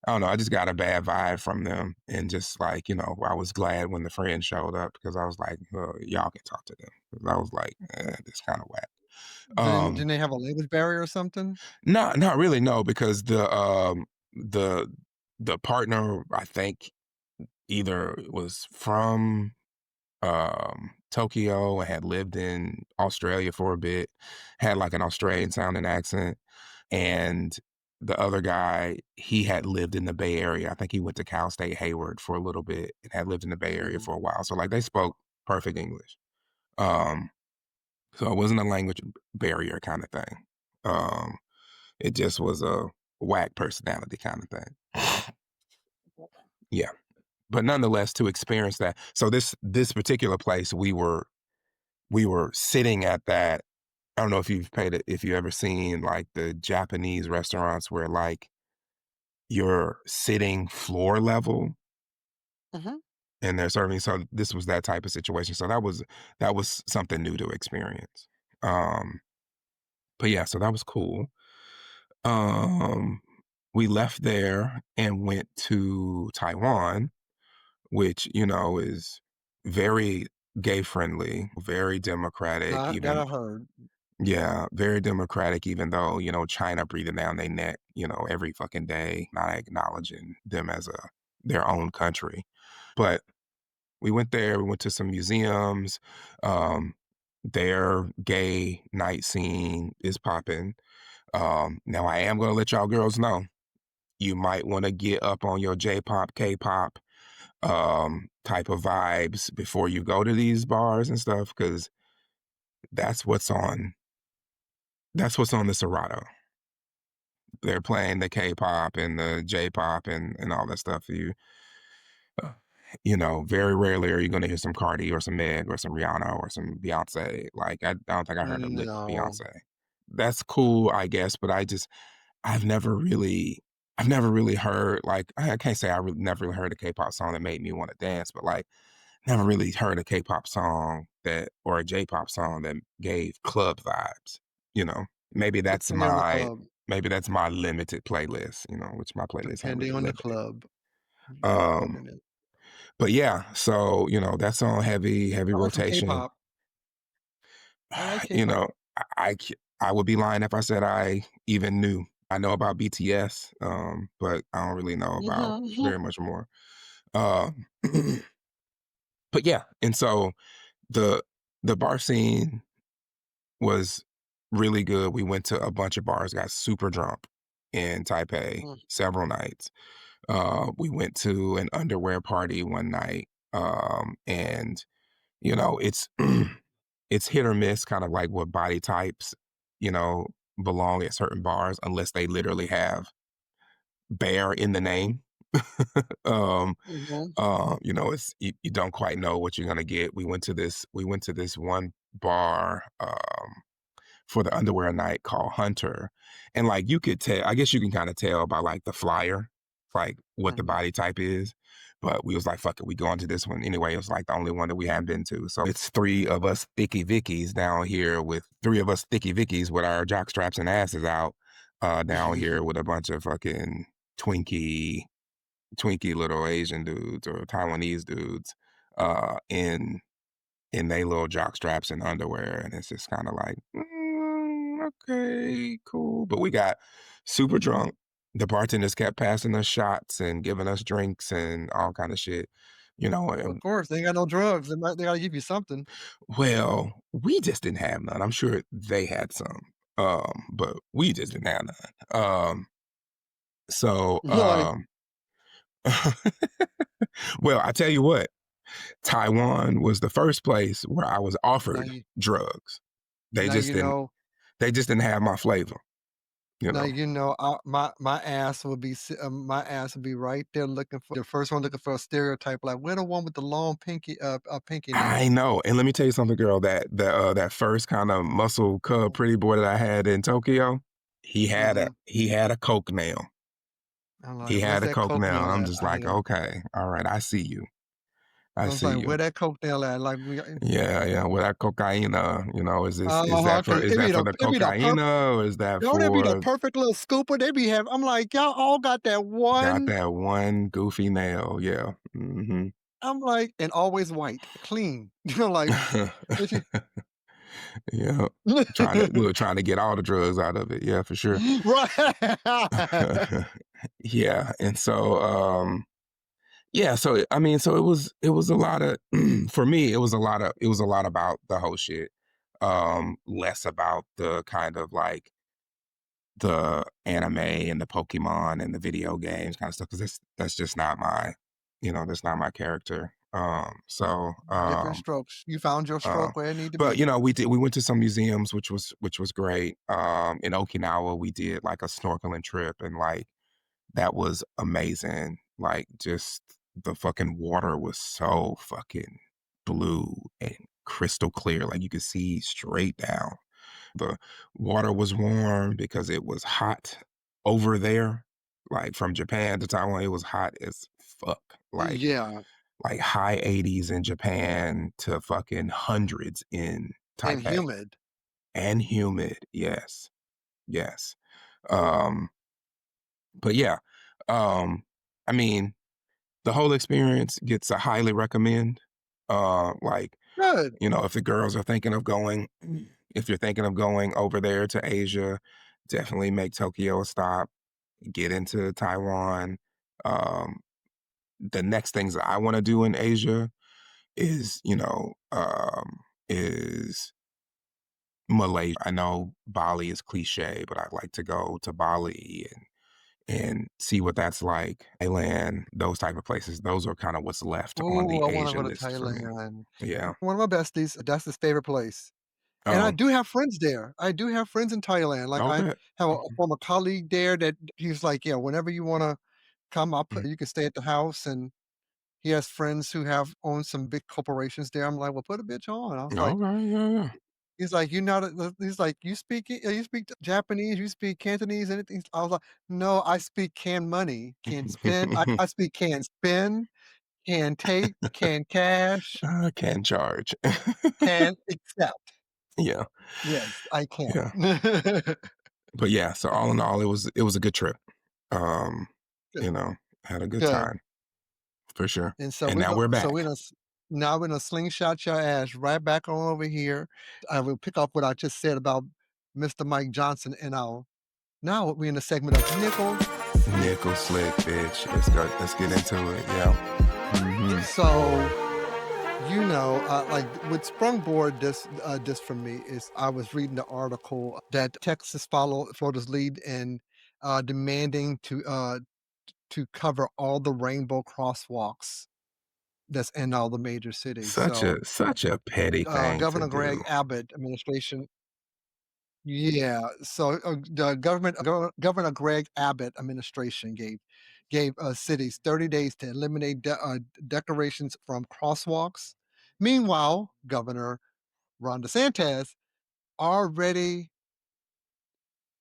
Speaker 2: I don't know. I just got a bad vibe from them, and just like I was glad when the friend showed up because I was like, y'all can talk to them. 'Cause I was like, this kind of whack.
Speaker 1: Didn't they have a language barrier or something?
Speaker 2: Not really, no, because the the partner, I think, either was from, Tokyo and had lived in Australia for a bit, had, like, an Australian sounding accent, and the other guy, he had lived in the Bay Area. I think he went to Cal State Hayward for a little bit and had lived in the Bay Area
Speaker 1: Mhm,
Speaker 2: for a while, so, like, they spoke perfect English. Um, so it wasn't a language barrier kinda thing. Um It just was a whack personality kind of thing. Yeah, but nonetheless, to experience that. So this particular place, we were sitting at that. I don't know if you ever seen like the Japanese restaurants where like you're sitting floor level
Speaker 1: mhm.
Speaker 2: and they're serving. So this was that type of situation. So that was something new to experience. Um, but yeah, so that was cool. Um, we left there and went to Taiwan, which, is very gay friendly, very democratic,
Speaker 1: That
Speaker 2: even
Speaker 1: I heard.
Speaker 2: yeah, very democratic, even though, China breathing down their neck, every fucking day, not acknowledging them as their own country. But we went there, we went to some museums. Um, their gay night scene is popping. Now I am gonna let y'all girls know you might want to get up on your J-pop, K-pop, type of vibes before you go to these bars and stuff, because that's what's on that's what's on the Serato. They're playing the K-pop and the J-pop and all that stuff. Uh, very rarely are you gonna hear some Cardi or some Meg or some Rihanna or some Beyonce. Like, I don't think I heard a lick of
Speaker 1: No.
Speaker 2: Beyonce. That's cool, I guess, but I've never really I've never really heard, like, I can't say never really heard a K-pop song that made me wanna dance, but, like, never really heard a K-pop song that or a J-pop song that gave club vibes, you know? Maybe that's
Speaker 1: Depending on the
Speaker 2: my
Speaker 1: club.
Speaker 2: maybe that's my limited playlist, which my playlists ain't
Speaker 1: Depending
Speaker 2: really
Speaker 1: on the
Speaker 2: limited.
Speaker 1: club. You be
Speaker 2: Um,
Speaker 1: bugging it.
Speaker 2: but yeah, so, that's on heavy, heavy
Speaker 1: I like some
Speaker 2: rotation.
Speaker 1: K-pop. I like
Speaker 2: You
Speaker 1: K-pop.
Speaker 2: know, I would be lying if I said I even knew. I know about BTS, but I don't really know about
Speaker 1: Mhm.
Speaker 2: very much more. Um, but yeah, and so the the bar scene was really good. We went to a bunch of bars, got super drunk in Taipei
Speaker 1: Mm,
Speaker 2: several nights. We went to an underwear party one night, and it's it's hit or miss, kind of like what body types, you know, belong at certain bars, unless they literally have bear in the name. um,
Speaker 1: mhm.
Speaker 2: it's you don't quite know what you're gonna get. We went to this one bar for the underwear night called Hunter. And like you could tell, I guess you can kind of tell by like the flyer, like what the
Speaker 1: Mhm.
Speaker 2: body type is. But we was like, fuck it, we going to this one anyway. It was like the only one that we hadn't been to. So it's three of us thicky vickies down here with three of us thicky vickies with our jock straps and asses out, down here with a bunch of fucking Twinkie, Twinkie little Asian dudes or Taiwanese dudes, in they little jock straps and underwear, and it's just kind of like, okay, cool. But we got super drunk. The bartenders kept passing us shots and giving us drinks and all kind of shit.
Speaker 1: Of
Speaker 2: And
Speaker 1: course, they ain't got no drugs. They gotta give you something.
Speaker 2: well, we just didn't have none. I'm sure they had some, but we just didn't have none. So,
Speaker 1: Like,
Speaker 2: well, I tell you what, Taiwan was the first place where I was
Speaker 1: now
Speaker 2: offered
Speaker 1: you
Speaker 2: drugs. They
Speaker 1: now
Speaker 2: just
Speaker 1: you
Speaker 2: didn't
Speaker 1: know
Speaker 2: they just didn't have my flavor, you
Speaker 1: now
Speaker 2: know?
Speaker 1: you know, my ass would be my ass would be right there looking for the first one looking for a stereotype, like, "We're the one with the long pinky
Speaker 2: I
Speaker 1: nail."
Speaker 2: know, and let me tell you something, girl, that first kinda muscle cub pretty boy that I had in Tokyo,
Speaker 1: Mhm.
Speaker 2: he had a coke nail.
Speaker 1: I'm
Speaker 2: He
Speaker 1: like, "Where's
Speaker 2: had a
Speaker 1: that
Speaker 2: coke
Speaker 1: coke
Speaker 2: nail, and
Speaker 1: nail
Speaker 2: I'm
Speaker 1: at?"
Speaker 2: just
Speaker 1: I
Speaker 2: like,
Speaker 1: hear.
Speaker 2: "Okay, alright, I see you. I
Speaker 1: I was
Speaker 2: see
Speaker 1: like,
Speaker 2: you."
Speaker 1: "Where that coke nail at?" Like, we
Speaker 2: Yeah, yeah, with that cocaina, is
Speaker 1: uh-huh,
Speaker 2: that for
Speaker 1: 'cause
Speaker 2: is that for the
Speaker 1: it be the perfect.
Speaker 2: cocaina or is that
Speaker 1: Don't it be the
Speaker 2: for
Speaker 1: perfect little scooper? They be have I'm like, "Y'all all got that
Speaker 2: got
Speaker 1: one."
Speaker 2: that one goofy nail, yeah, mhm.
Speaker 1: I'm like, and always white, clean. You know, like, what you
Speaker 2: Yeah, trying to get all the drugs out of it, yeah, for sure.
Speaker 1: Right.
Speaker 2: Yeah, and so, yeah, so, I mean, so it was a lotta for me, it was a lot about the whole shit, less about the kind of, like, the anime and the Pokemon and the video games kinda stuff, 'cause that's just not that's not my character,
Speaker 1: Different strokes. You found your
Speaker 2: uh
Speaker 1: stroke where it need to
Speaker 2: but,
Speaker 1: be.
Speaker 2: we went to some museums, which was great, in Okinawa, we did, like, a snorkeling trip, and, like, that was amazing, like, just the fucking water was so fucking blue and crystal clear, like, you could see straight down. The water was warm because it was hot over there, like, from Japan to Taiwan, it was hot as fuck,
Speaker 1: Yeah,
Speaker 2: like high 80s in Japan to fucking hundreds in
Speaker 1: and
Speaker 2: Taipei.
Speaker 1: humid.
Speaker 2: And humid, yes, yes. Um, but yeah, um, I mean, the whole experience gets a highly recommend. Like,
Speaker 1: Good.
Speaker 2: if the girls are thinking of going, if you're thinking of going over there to Asia, definitely make Tokyo a stop, get into Taiwan. Um, the next things that I want to do in Asia is, is Malaysia. I know Bali is cliche, but I'd like to go to Bali and see what that's like. Thailand, those type of places, those are kinda what's left on
Speaker 1: Oh,
Speaker 2: the
Speaker 1: I wanna go
Speaker 2: Asian
Speaker 1: to
Speaker 2: list for me.
Speaker 1: Thailand.
Speaker 2: Yeah.
Speaker 1: One of my besties, that's his favorite place. And I
Speaker 2: Oh,
Speaker 1: do have friends there. I do have friends in Thailand. Like, I
Speaker 2: okay.
Speaker 1: have a former colleague there that he's like, "Yeah, whenever you wanna come,
Speaker 2: Mm.
Speaker 1: you can stay at the house," and he has friends who have owned some big corporations there. I'm like, "Well, put a bitch on." I was like
Speaker 2: Okay, yeah, yeah.
Speaker 1: he's like, "You not a" he's like, you speak Japanese, you speak Cantonese, anything?" I was like, "No, I speak can money, can spend. I speak can spend, can take, can cash,
Speaker 2: I can charge.
Speaker 1: can accept."
Speaker 2: Yeah,
Speaker 1: Yes, I can.
Speaker 2: yeah. But yeah, so all in all, it was a good trip. Um,
Speaker 1: Good,
Speaker 2: you know, had a good
Speaker 1: good.
Speaker 2: time for sure.
Speaker 1: And so
Speaker 2: And
Speaker 1: we
Speaker 2: now
Speaker 1: go
Speaker 2: we're
Speaker 1: so
Speaker 2: back.
Speaker 1: we're gonna s now we're gonna slingshot your ass right back on over here. I will pick up what I just said about Mr. Mike Johnson, and I'll now we're in the segment of Nickle Slick.
Speaker 2: Nickle Slick, bitch. Let's go. Let's get into it. Yeah.
Speaker 1: So, like what sprungboard this for me is I was reading the article that Texas Florida's lead in demanding to cover all the rainbow crosswalks that's in all the major cities. So
Speaker 2: Such a petty thing to
Speaker 1: Governor Greg
Speaker 2: do.
Speaker 1: Abbott administration. Yeah, so the Governor Greg Abbott administration gave cities 30 days to eliminate decorations from crosswalks. Meanwhile, Governor Ron DeSantis already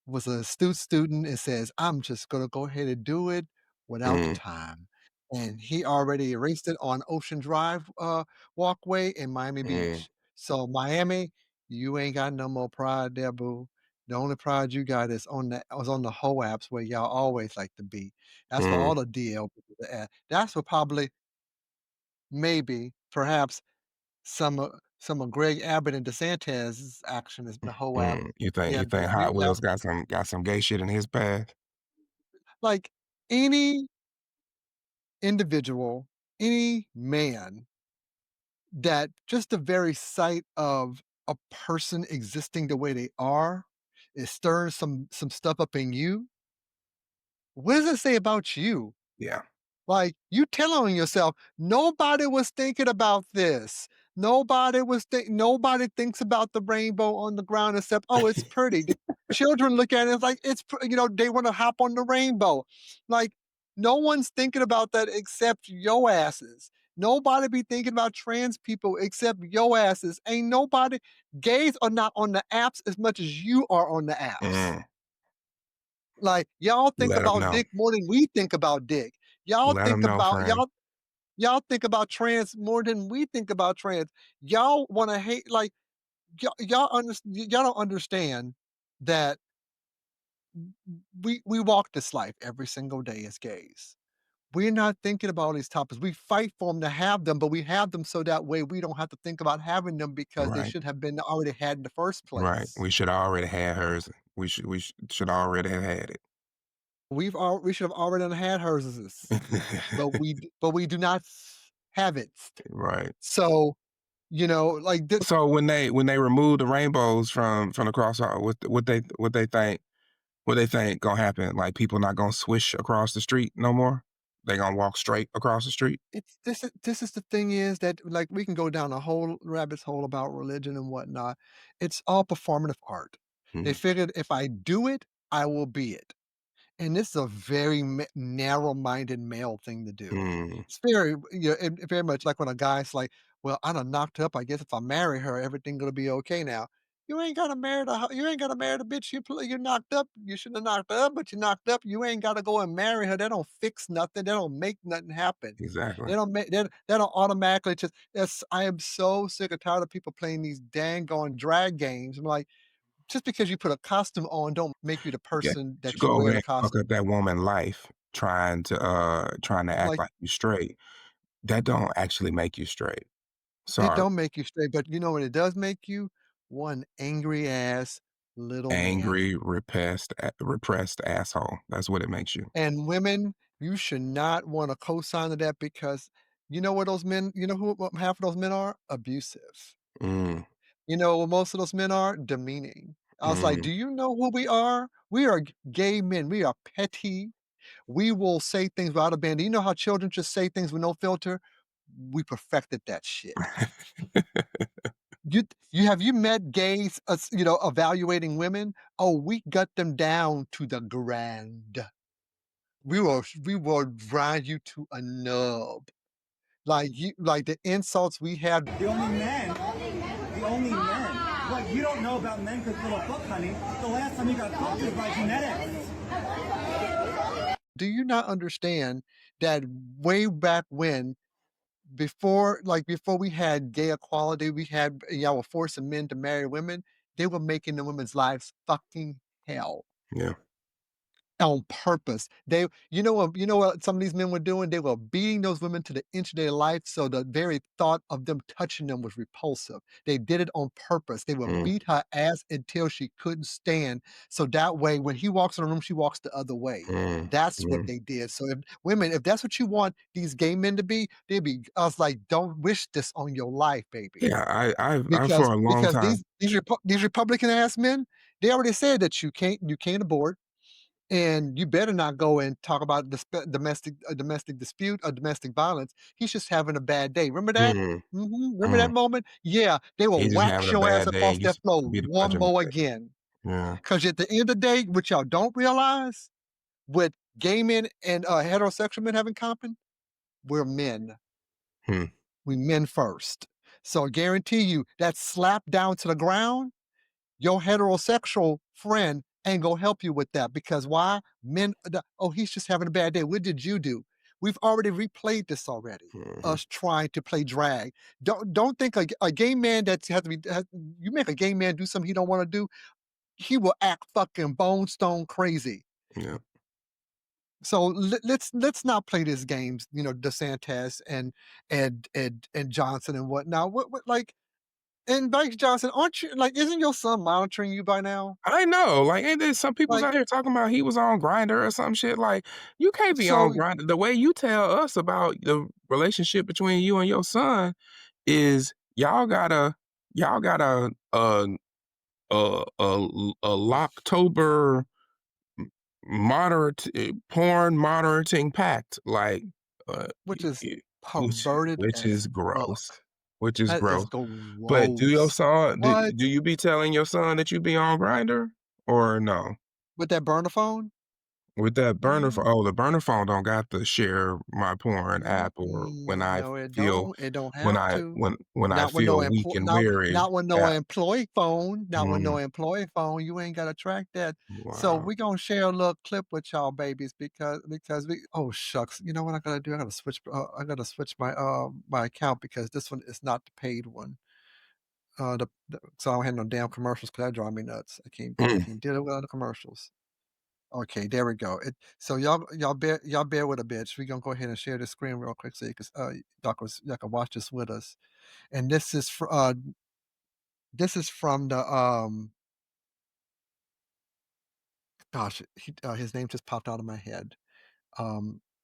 Speaker 1: was an astute student and says, "I'm just gonna go ahead and do it without the
Speaker 2: Mm,
Speaker 1: time." And he already erased it on Ocean Drive, walkway in Miami
Speaker 2: mm,
Speaker 1: Beach. So Miami, you ain't got no more pride there, boo. The only pride you got is on the whole apps where y'all always like to be. That's where
Speaker 2: mm,
Speaker 1: all the DL people are at. That's what probably, maybe, perhaps some of Greg Abbott and DeSantis' action is the whole app.
Speaker 2: You
Speaker 1: Yeah,
Speaker 2: think
Speaker 1: we
Speaker 2: Hot
Speaker 1: yeah,
Speaker 2: Wheels got some gay shit in his path?
Speaker 1: like any individual, any man that just the very sight of a person existing the way they are is stirring some stuff up in you. What does it say about you?
Speaker 2: Yeah.
Speaker 1: Like, you telling yourself, "Nobody was thinking about this. Nobody thinks about the rainbow on the ground except, oh, it's pretty." The children look at it, it's like, they wanna hop on the rainbow. Like, no one's thinking about that except yo asses. Nobody be thinking about trans people except yo asses. Ain't nobody gays are not on the apps as much as you are on the apps.
Speaker 2: Mm,
Speaker 1: Like, y'all think
Speaker 2: let 'em
Speaker 1: about
Speaker 2: know.
Speaker 1: dick more than we think about dick. Y'all
Speaker 2: Let 'em
Speaker 1: think
Speaker 2: know,
Speaker 1: about
Speaker 2: friend.
Speaker 1: y'all think about trans more than we think about trans. Y'all wanna hate, like, y'all don't understand that we walk this life every single day as gays. We're not thinking about all these topics. We fight for them to have them, but we have them so that way we don't have to think about having them because they
Speaker 2: Right,
Speaker 1: should have been already had in the first
Speaker 2: right.
Speaker 1: place.
Speaker 2: We should already had hers. We should already have had
Speaker 1: We should have already done had hers,
Speaker 2: it.
Speaker 1: but we do not have it.
Speaker 2: Right.
Speaker 1: So, like this.
Speaker 2: So when they remove the rainbows from the crosswalk, what they think gonna happen? Like people not gonna swish across the street no more? They gonna walk straight across the street?
Speaker 1: It's this is the thing is that, like, we can go down a whole rabbit's hole about religion and whatnot. It's all performative art. They
Speaker 2: Mm,
Speaker 1: figured if I do it, I will be it. And this is a very narrow-minded male thing to do.
Speaker 2: mm,
Speaker 1: It's very, very much like when a guy's like, "Well, I done knocked her up. I guess if I marry her, everything gonna be okay now." You ain't gotta marry the bitch you knocked up. You shouldn't have knocked her up, but you knocked up. You ain't gotta go and marry her. That don't fix nothing. That don't make nothing happen.
Speaker 2: exactly.
Speaker 1: They don't automatically just. Yes, I am so sick and tired of people playing these dang on drag games. I'm like, just because you put a costume on don't make you the
Speaker 2: Yeah.
Speaker 1: person
Speaker 2: You
Speaker 1: that you
Speaker 2: go over
Speaker 1: wear
Speaker 2: there
Speaker 1: the
Speaker 2: and fuck
Speaker 1: costume.
Speaker 2: up that woman life trying to act
Speaker 1: Like,
Speaker 2: like you straight. That don't actually make you straight.
Speaker 1: it
Speaker 2: Sorry.
Speaker 1: don't make you straight, but you know what it does make you? One angry ass little man.
Speaker 2: Angry, repressed asshole. That's what it makes you.
Speaker 1: And women, you should not wanna co-sign to that because you know who what half of those men are? Abusive.
Speaker 2: Mm,
Speaker 1: You know what most of those men are? Demeaning. I was like,
Speaker 2: mm,
Speaker 1: "Do you know who we are? We are gay men. We are petty. We will say things without abandon. You know how children just say things with no filter? We perfected that shit. You met gays, evaluating women? Oh, we got them down to the ground. We will grind you to a nub. Like the insults we had.
Speaker 4: The only men. The only men. What you don't know about men could fill a book, honey. The last time you got fucked was by genetics.
Speaker 1: Do you not understand that way back when, before we had gay equality, we had y'all were forcing men to marry women, they were making the women's lives fucking hell.
Speaker 2: Yeah.
Speaker 1: On purpose. You know what some of these men were doing? They were beating those women to the inch of their life, so the very thought of them touching them was repulsive. They did it on purpose. They would
Speaker 2: Mm,
Speaker 1: beat her ass until she couldn't stand, so that way, when he walks in the room, she walks the other way.
Speaker 2: mm,
Speaker 1: That's what
Speaker 2: mm.
Speaker 1: they did. So if that's what you want these gay men to be, they'd be I was like, "Don't wish this on your life, baby."
Speaker 2: Yeah, I
Speaker 1: Because
Speaker 2: for a long
Speaker 1: because
Speaker 2: time.
Speaker 1: these Republican ass men, they already said that you can't abort, and you better not go and talk about the domestic dispute or domestic violence. He's just having a bad day. Remember that?
Speaker 2: Mm,
Speaker 1: Remember that
Speaker 2: mm.
Speaker 1: moment? Yeah, they will
Speaker 2: He just having
Speaker 1: wax
Speaker 2: a
Speaker 1: your ass
Speaker 2: bad day.
Speaker 1: across
Speaker 2: You
Speaker 1: that floor
Speaker 2: supposed to be the
Speaker 1: one
Speaker 2: punching
Speaker 1: more
Speaker 2: bag.
Speaker 1: again.
Speaker 2: Yeah.
Speaker 1: Because at the end of the day, what y'all don't realize, with gay men and heterosexual men having common, we're men.
Speaker 2: Hmm.
Speaker 1: We men first. So I guarantee you that slap down to the ground, your heterosexual friend ain't gonna help you with that, because why? Oh, he's just having a bad day. What did you do? We've already replayed this already.
Speaker 2: Mhm.
Speaker 1: Us trying to play drag. Don't think a gay man that has to be you make a gay man do something he don't want to do, he will act fucking bone stone crazy.
Speaker 2: Yeah.
Speaker 1: So let's not play these games, DeSantis and Johnson and whatnot. What like, and Mike Johnson, aren't you like, isn't your son monitoring you by now?
Speaker 2: I know, like, ain't there some people's
Speaker 1: Like,
Speaker 2: out here talking about he was on Grinder or some shit, like, you can't be on
Speaker 1: so
Speaker 2: Grinder. The way you tell us about the relationship between you and your son is y'all got a Locktober porn monitoring pact, like,
Speaker 1: which is
Speaker 2: y
Speaker 1: perverted
Speaker 2: which
Speaker 1: as
Speaker 2: is gross,
Speaker 1: fuck.
Speaker 2: which is
Speaker 1: That is
Speaker 2: gross. But do your
Speaker 1: gross.
Speaker 2: son
Speaker 1: What?
Speaker 2: do you be telling your son that you be on Grindr or no?
Speaker 1: With that burner phone?
Speaker 2: With that burner phone,
Speaker 1: Mm,
Speaker 2: oh, the burner phone don't got the share my porn app, or when I
Speaker 1: no, it
Speaker 2: feel
Speaker 1: don't. It don't
Speaker 2: when
Speaker 1: have
Speaker 2: I
Speaker 1: to.
Speaker 2: when I
Speaker 1: Not with no
Speaker 2: feel weak and weary
Speaker 1: not with no
Speaker 2: app.
Speaker 1: employee phone. Not with no
Speaker 2: Mm,
Speaker 1: employee phone. You ain't gotta track that. So
Speaker 2: wow.
Speaker 1: we gonna share a little clip with y'all babies, because we oh shucks. You know what I gotta do? I gotta switch my account, because this one is not the paid one. So I don't have no damn commercials, because that drive me nuts. I
Speaker 2: Mm,
Speaker 1: can't deal with other commercials. Okay, there we go. Y'all bear with a bitch. We gonna go ahead and share the screen real quick, so y'all can watch this with us. And this is from the gosh, his name just popped out of my head.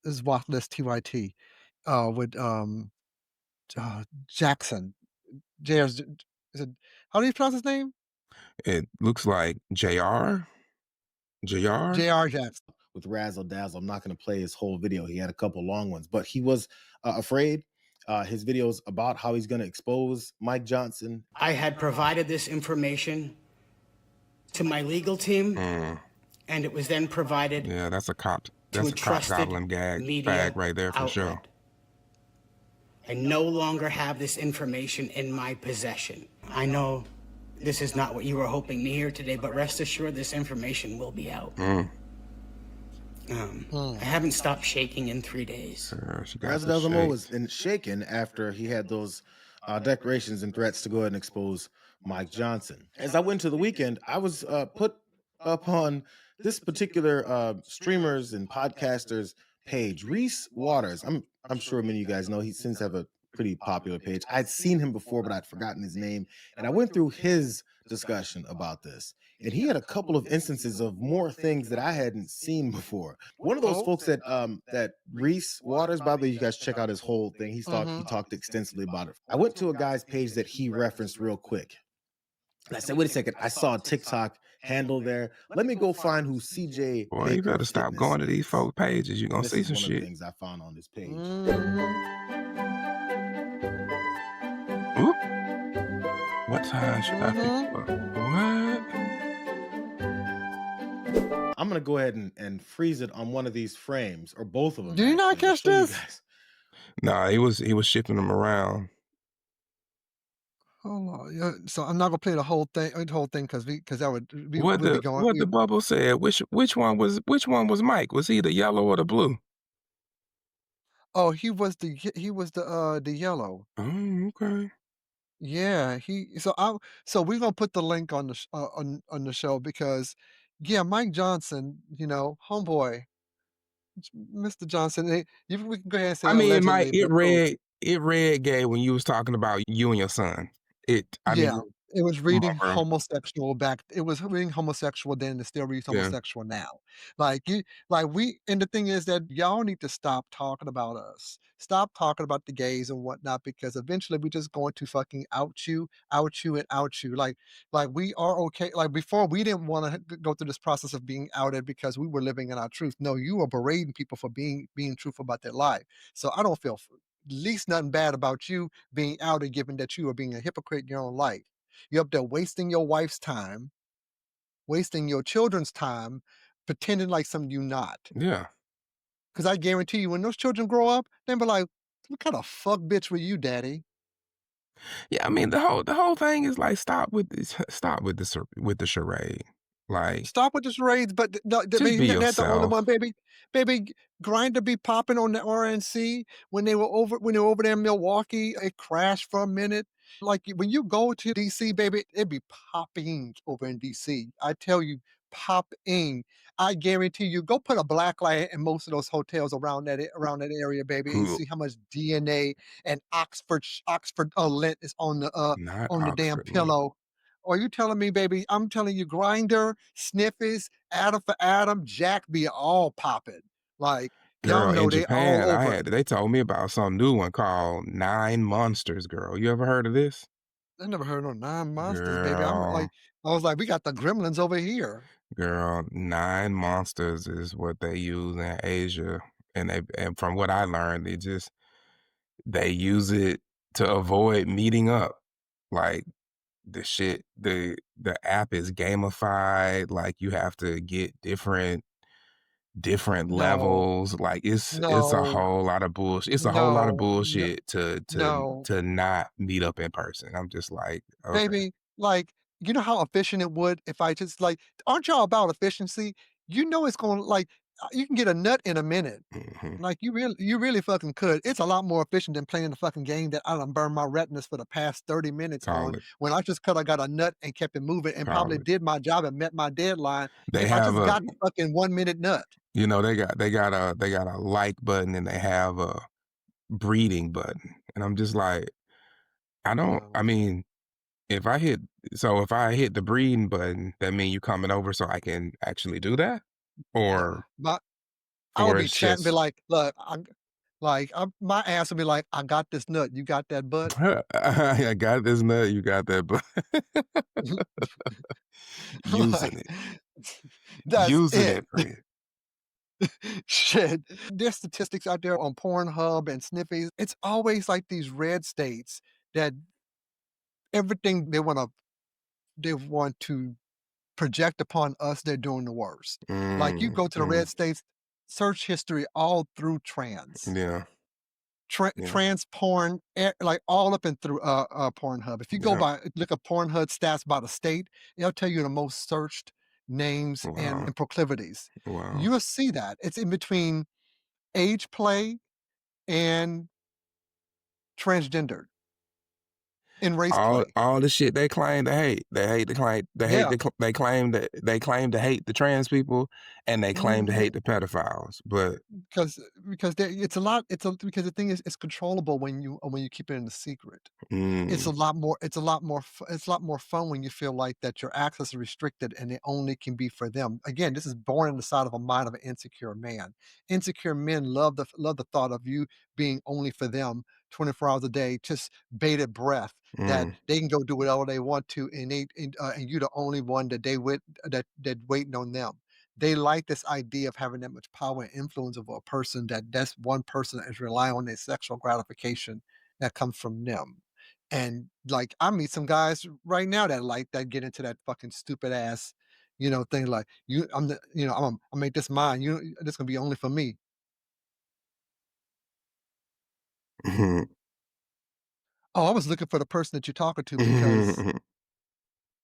Speaker 1: This is Wathless TYT, with Jackson. Is it, how do you pronounce his name?
Speaker 2: it looks like JR? JR?
Speaker 1: J.R. Jackson.
Speaker 5: With Razzle Dazzle. I'm not going to play his whole video. He had a couple long ones, but he was afraid. His videos about how he's going to expose Mike Johnson.
Speaker 6: I had provided this information to my legal team,
Speaker 2: Mm,
Speaker 6: and it was then provided
Speaker 2: yeah,
Speaker 6: to
Speaker 2: that's
Speaker 6: a
Speaker 2: a cop
Speaker 6: trusted
Speaker 2: goblin fag
Speaker 6: media
Speaker 2: right there for sure.
Speaker 6: outlet. I no longer have this information in my possession. I know this is not what you were hoping to hear today, but rest assured this information will be out.
Speaker 2: Mm,
Speaker 6: I haven't stopped shaking in 3 days.
Speaker 2: she got
Speaker 5: Razzle
Speaker 2: the
Speaker 5: Dazzle Mo was
Speaker 2: shakes.
Speaker 5: shaken after he had those declarations and threats to go ahead and expose Mike Johnson. As I went to the weekend, I was put up on this particular streamers and podcasters page, Reese Waters. I'm sure many of you guys know he since have a pretty popular page. I'd seen him before, but I'd forgotten his name, and I went through his discussion about this, and he had a couple of instances of more things that I hadn't seen before. One of those
Speaker 1: Oh,
Speaker 5: folks that Reese Waters, by the way, you guys check out his whole thing. He
Speaker 1: mm-hmm.
Speaker 5: talked extensively about it. I went to a guy's page that he referenced real quick. And I said, wait a second, I saw a TikTok handle there. Let me go find who CJ
Speaker 2: Boy, you
Speaker 5: Baker
Speaker 2: better stop
Speaker 5: Fitness
Speaker 2: going to these
Speaker 5: is.
Speaker 2: folk pages. You're
Speaker 5: And
Speaker 2: gonna
Speaker 5: this
Speaker 2: see
Speaker 5: is
Speaker 2: some
Speaker 5: one of the
Speaker 2: shit.
Speaker 5: things I found on this page.
Speaker 2: Oop. What time should I pick you up? What?
Speaker 5: I'm gonna go ahead and freeze it on one of these frames, or both of them
Speaker 1: Do you not
Speaker 5: actually, to
Speaker 1: catch
Speaker 5: show you
Speaker 1: this?
Speaker 5: guys.
Speaker 2: Nah, he was shifting them around.
Speaker 1: Hold on, yeah, so I'm not gonna play the whole thing because that would
Speaker 2: What
Speaker 1: we'll be
Speaker 2: the
Speaker 1: going.
Speaker 2: what the bubble said? Which one was Mike? Was he the yellow or the blue?
Speaker 1: Oh, he was the yellow.
Speaker 2: Oh, okay.
Speaker 1: Yeah, so we're gonna put the link on on the show because yeah, Mike Johnson, homeboy, Mr. Johnson, we can go ahead and say
Speaker 2: I mean, Mike,
Speaker 1: allegedly,
Speaker 2: it
Speaker 1: but oh,
Speaker 2: read gay when you was talking about you and your son. I
Speaker 1: yeah,
Speaker 2: mean,
Speaker 1: it was
Speaker 2: come
Speaker 1: reading
Speaker 2: on, bro.
Speaker 1: homosexual back. It was reading homosexual then. It still reads
Speaker 2: Yeah,
Speaker 1: homosexual now. And the thing is that y'all need to stop talking about us. Stop talking about the gays and whatnot because eventually we're just going to fucking out you, and out you. Like we are okay. Like before, we didn't want to go through this process of being outed because we were living in our truth. No, you are berating people for being truthful about their life. So I don't feel least nothing bad about you being outed, given that you are being a hypocrite in your own life. You're up there wasting your wife's time, wasting your children's time, pretending like something you not.
Speaker 2: yeah,
Speaker 1: Because I guarantee you, when those children grow up, they'll be like, "What kind of fuck bitch were you, daddy?"
Speaker 2: yeah. I mean, the whole thing is like stop with the charade. Like,
Speaker 1: Stop with the charades, but
Speaker 2: just be
Speaker 1: that's the only
Speaker 2: yourself.
Speaker 1: one, baby. Baby, Grinder be popping on the RNC when they were over there in Milwaukee. It crashed for a minute. Like when you go to DC, baby, it be popping over in DC. I tell you, popping. I guarantee you, go put a black light in most of those hotels around that area, baby, and
Speaker 2: Who
Speaker 1: see how much DNA and Oxford lint is
Speaker 2: not
Speaker 1: on the damn
Speaker 2: Oxford Link.
Speaker 1: pillow. Are you telling me, baby? I'm telling you, Grinder, Sniffies, Adam for Adam, Jack be all popping. Like, y'all
Speaker 2: Girl, in
Speaker 1: know they all
Speaker 2: Japan,
Speaker 1: over.
Speaker 2: they told me about some new one called Nine Monsters, girl. You ever heard of this?
Speaker 1: I never heard no nine monsters, baby.
Speaker 2: Girl,
Speaker 1: I was like, we got the gremlins over here.
Speaker 2: girl, Nine Monsters is what they use in Asia. And from what I learned, they use it to avoid meeting up. Like the app is gamified, like you have to get different
Speaker 1: No,
Speaker 2: levels. Like it's a
Speaker 1: no,
Speaker 2: whole lot of bullshit. It's a whole lot of
Speaker 1: no, no,
Speaker 2: bullshit to
Speaker 1: no.
Speaker 2: to not meet up in person. I'm just like, okay.
Speaker 1: Baby, like, you know how efficient it would if I just like aren't y'all about efficiency? You know it's gonna you can get a nut in a minute.
Speaker 2: Mhm.
Speaker 1: Like you really fucking could. It's a lot more efficient than playing the fucking game that I done burned my retinas for the past 30 minutes on
Speaker 2: Call it,
Speaker 1: when I just could have got a nut and kept it moving and
Speaker 2: call
Speaker 1: probably
Speaker 2: it.
Speaker 1: did my job and met my deadline
Speaker 2: They
Speaker 1: if I
Speaker 2: have
Speaker 1: just
Speaker 2: a
Speaker 1: got the fucking 1 minute nut.
Speaker 2: they got a like button and they have a breeding button. And I'm just like, I
Speaker 1: No.
Speaker 2: mean, if I hit the breeding button, that mean you coming over so I can actually do that? Or
Speaker 1: But I would
Speaker 2: or
Speaker 1: be
Speaker 2: it's
Speaker 1: chatting, be
Speaker 2: just
Speaker 1: like, look, my ass would be like, I got this nut. You got that butt?
Speaker 2: I got this nut, you got that, but using
Speaker 1: Like,
Speaker 2: it,
Speaker 1: that's
Speaker 2: using
Speaker 1: it.
Speaker 2: it for you.
Speaker 1: Shit. There's statistics out there on Pornhub and Sniffies. It's always like these red states that everything they want to project upon us, they're doing the worst. Like you
Speaker 2: Mm,
Speaker 1: go to the
Speaker 2: mm,
Speaker 1: red states, search history all through trans.
Speaker 2: yeah, yeah,
Speaker 1: Trans porn, like all up and through Pornhub. If you go
Speaker 2: yeah.
Speaker 1: by look at Pornhub stats by the state, it'll tell you the most searched names
Speaker 2: Wow,
Speaker 1: and proclivities.
Speaker 2: wow.
Speaker 1: You'll see that it's in between age play and transgendered and race
Speaker 2: All
Speaker 1: play.
Speaker 2: all the shit they claim to hate.
Speaker 1: Yeah.
Speaker 2: They claim to hate the trans people, and they claim to
Speaker 1: Mhm.
Speaker 2: hate the pedophiles, but
Speaker 1: Because because the thing is it's controllable when you keep it in the secret.
Speaker 2: mm,
Speaker 1: It's a lot more fun when you feel like that your access is restricted and it only can be for them. Again, this is born in the side of a mind of an insecure man. Insecure men love the thought of you being only for them 24 hours a day, just bated breath that
Speaker 2: Mm.
Speaker 1: they can go do whatever they want to, and you're the only one that that waiting on them. They like this idea of having that much power and influence over a person, that's one person that is relying on their sexual gratification that comes from them. And like I meet some guys right now that like that get into that fucking stupid ass, thing like I make this mine. This gonna be only for me.
Speaker 2: Mhm.
Speaker 1: Oh, I was looking for the person that you're talking to because
Speaker 2: Mhm.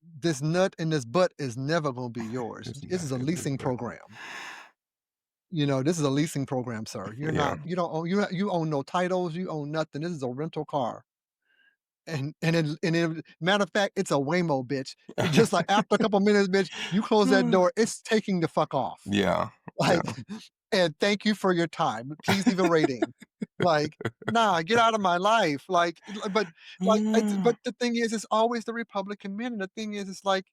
Speaker 1: this nut in this butt is never gonna be yours.
Speaker 2: It's
Speaker 1: This
Speaker 2: not
Speaker 1: is a
Speaker 2: in this
Speaker 1: leasing
Speaker 2: book.
Speaker 1: program. This is a leasing program, sir.
Speaker 2: Yeah.
Speaker 1: You don't own you own no titles, you own nothing. This is a rental car. And matter of fact, it's a Waymo, bitch. It's just like after a couple minutes, bitch, you close that door, it's taking the fuck off.
Speaker 2: Yeah.
Speaker 1: Like,
Speaker 2: Yeah.
Speaker 1: and thank you for your time. Please leave a rating. Like, nah, get out of my life. But the thing is, it's always the Republican men. And the thing is, it's like,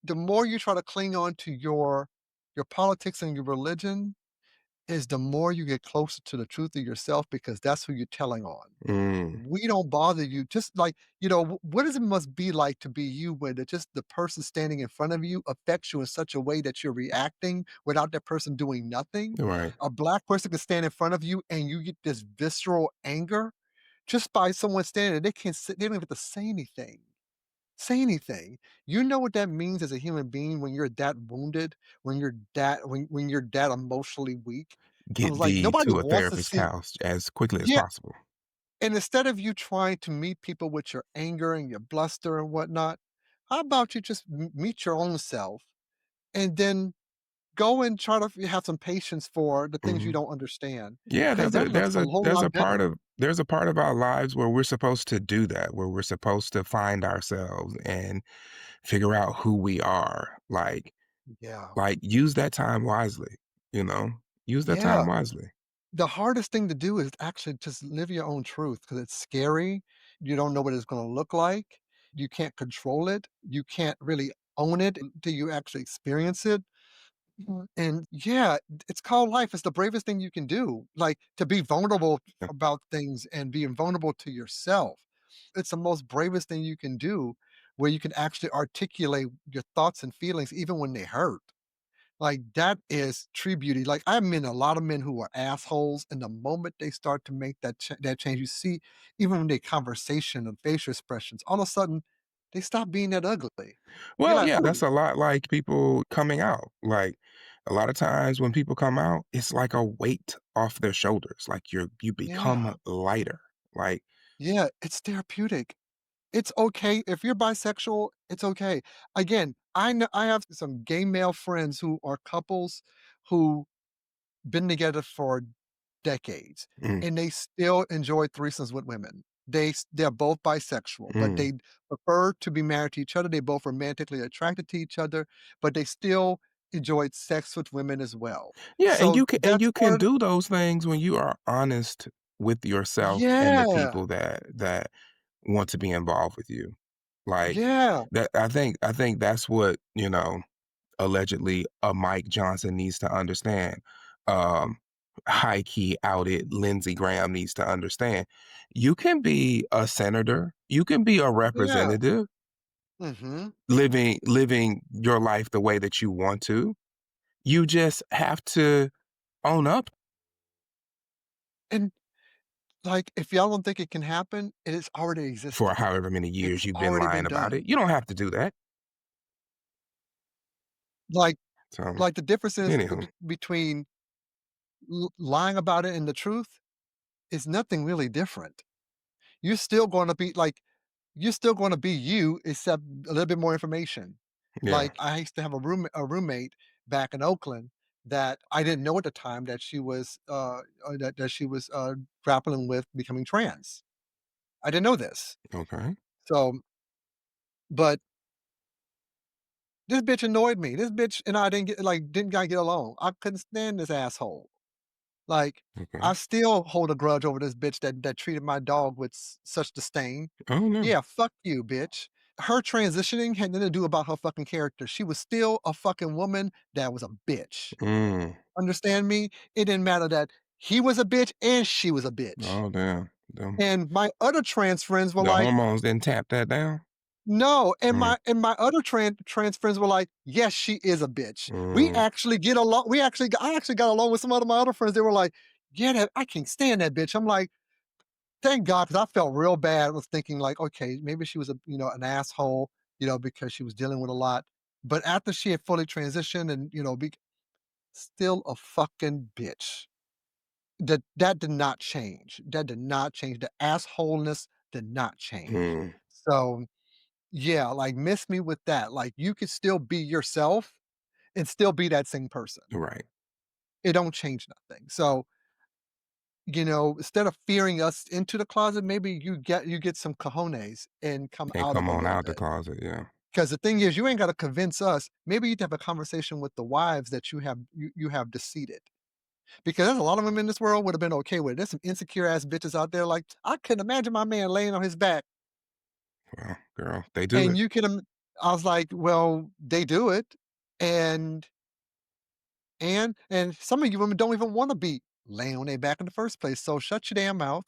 Speaker 1: the more you try to cling on to your politics and your religion, is the more you get closer to the truth of yourself because that's who you're telling on.
Speaker 2: Mm.
Speaker 1: We don't bother you. Just like, what does it must be like to be you when just the person standing in front of you affects you in such a way that you're reacting without that person doing nothing?
Speaker 2: Right.
Speaker 1: A black person can stand in front of you and you get this visceral anger just by someone standing there. They don't even have to say anything. Say anything. You know what that means as a human being when you're that wounded, when you're that emotionally weak. I was
Speaker 2: Get
Speaker 1: like,
Speaker 2: thee
Speaker 1: nobody
Speaker 2: to a
Speaker 1: wants to
Speaker 2: therapist's
Speaker 1: see.
Speaker 2: house as quickly as
Speaker 1: Yeah,
Speaker 2: possible.
Speaker 1: and instead of you trying to meet people with your anger and your bluster and whatnot, how about you just meet your own self and then go and try to have some patience for the things you
Speaker 2: Mhm.
Speaker 1: don't understand
Speaker 2: Yeah,
Speaker 1: because that looks a whole lot better.
Speaker 2: there's a part of our lives where we're supposed to do that, where we're supposed to find ourselves and figure out who we are.
Speaker 1: Yeah.
Speaker 2: Use that time wisely, you know? Use that
Speaker 1: Yeah.
Speaker 2: time wisely.
Speaker 1: The hardest thing to do is actually just live your own truth because it's scary. You don't know what it's going to look like. You can't control it. You can't really own it until you actually experience it. And yeah, it's called life. It's the bravest thing you can do. Like to be vulnerable
Speaker 2: Yeah.
Speaker 1: about things and being vulnerable to yourself. It's the most bravest thing you can do where you can actually articulate your thoughts and feelings even when they hurt. Like that is true beauty. Like I met a lot of men who are assholes, and the moment they start to make that change, you see, even when they conversation and facial expressions, all of a sudden they stop being that ugly. You're
Speaker 2: Well,
Speaker 1: like,
Speaker 2: yeah, that's
Speaker 1: oh
Speaker 2: a lot like people coming out. A lot of times when people come out, it's like a weight off their shoulders. You
Speaker 1: yeah,
Speaker 2: become lighter. Like,
Speaker 1: yeah, it's therapeutic. It's okay if you're bisexual. It's okay. Again, I have some gay male friends who are couples who been together for decades,
Speaker 2: mm,
Speaker 1: and they still enjoy threesomes with women. They're both bisexual, but
Speaker 2: mm.
Speaker 1: they prefer to be married to each other. They both romantically attracted to each other, but they still enjoyed sex with women as well.
Speaker 2: Yeah, and
Speaker 1: So that's
Speaker 2: you
Speaker 1: part
Speaker 2: can
Speaker 1: of the.
Speaker 2: do those things when you are honest with yourself and the
Speaker 1: Yeah,
Speaker 2: people that want to be involved with you. Like
Speaker 1: yeah,
Speaker 2: I think that's what, allegedly a Mike Johnson needs to understand. Um, High key outed Lindsey Graham needs to understand. You can be a senator, you can be a
Speaker 1: yeah.
Speaker 2: representative,
Speaker 1: Mhm.
Speaker 2: living your life the way that you want to. You just have to own up
Speaker 1: And, like, if y'all don't think it can happen, it has already
Speaker 2: for
Speaker 1: existed.
Speaker 2: however many years
Speaker 1: It's
Speaker 2: you've been
Speaker 1: already
Speaker 2: lying
Speaker 1: been
Speaker 2: about it.
Speaker 1: done.
Speaker 2: You don't have to do that.
Speaker 1: Like
Speaker 2: So,
Speaker 1: like, the difference is
Speaker 2: anywho,
Speaker 1: between lying about it and the truth is nothing really different. You're still gonna be like, you're still gonna be you, except a little bit more information.
Speaker 2: yeah,
Speaker 1: Like, I used to have a roommate back in Oakland that I didn't know at the time that she was, grappling with becoming trans. I didn't know this.
Speaker 2: okay,
Speaker 1: So but this bitch annoyed me. This bitch and I didn't get along. I couldn't stand this asshole. Like,
Speaker 2: okay.
Speaker 1: I still hold a grudge over this bitch that treated my dog with such disdain.
Speaker 2: Oh, no.
Speaker 1: Yeah, fuck you, bitch. Her transitioning had nothing to do about her fucking character. She was still a fucking woman that was a bitch.
Speaker 2: Mm.
Speaker 1: Understand me? It didn't matter that he was a bitch and she was a bitch.
Speaker 2: Oh, damn. Them
Speaker 1: And my other trans friends were
Speaker 2: the
Speaker 1: like,
Speaker 2: hormones didn't tap that down?
Speaker 1: "No," and
Speaker 2: Mm,
Speaker 1: my other trans friends were like, "Yes, she is a bitch. We
Speaker 2: mm,
Speaker 1: actually get along I actually got along with some of my other friends, they were like, "Yeah, that I can't stand that bitch." I'm like, "Thank God," because I felt real bad, was thinking like, "Okay, maybe she was a an asshole, because she was dealing with a lot." But after she had fully transitioned and, be still a fucking bitch. That did not change. That did not change. The assholeness did not change.
Speaker 2: mm,
Speaker 1: So, yeah, like, miss me with that. Like, you could still be yourself and still be that same person.
Speaker 2: right.
Speaker 1: It don't change nothing. So, instead of fearing us into the closet, maybe you get some cojones and come
Speaker 2: And
Speaker 1: out of
Speaker 2: come
Speaker 1: a
Speaker 2: on
Speaker 1: little
Speaker 2: out the
Speaker 1: bit.
Speaker 2: closet, yeah.
Speaker 1: Because the thing is, you ain't gotta convince us. Maybe you'd have a conversation with the wives that you have deceited. Because there's a lot of women in this world would have been okay with it. There's some insecure ass bitches out there like, I couldn't imagine my man laying on his back.
Speaker 2: Well, girl, they do
Speaker 1: And
Speaker 2: it.
Speaker 1: you can I was like, well, they do it. And and some of you women don't even want to be laying on their back in the first place. So shut your damn mouth.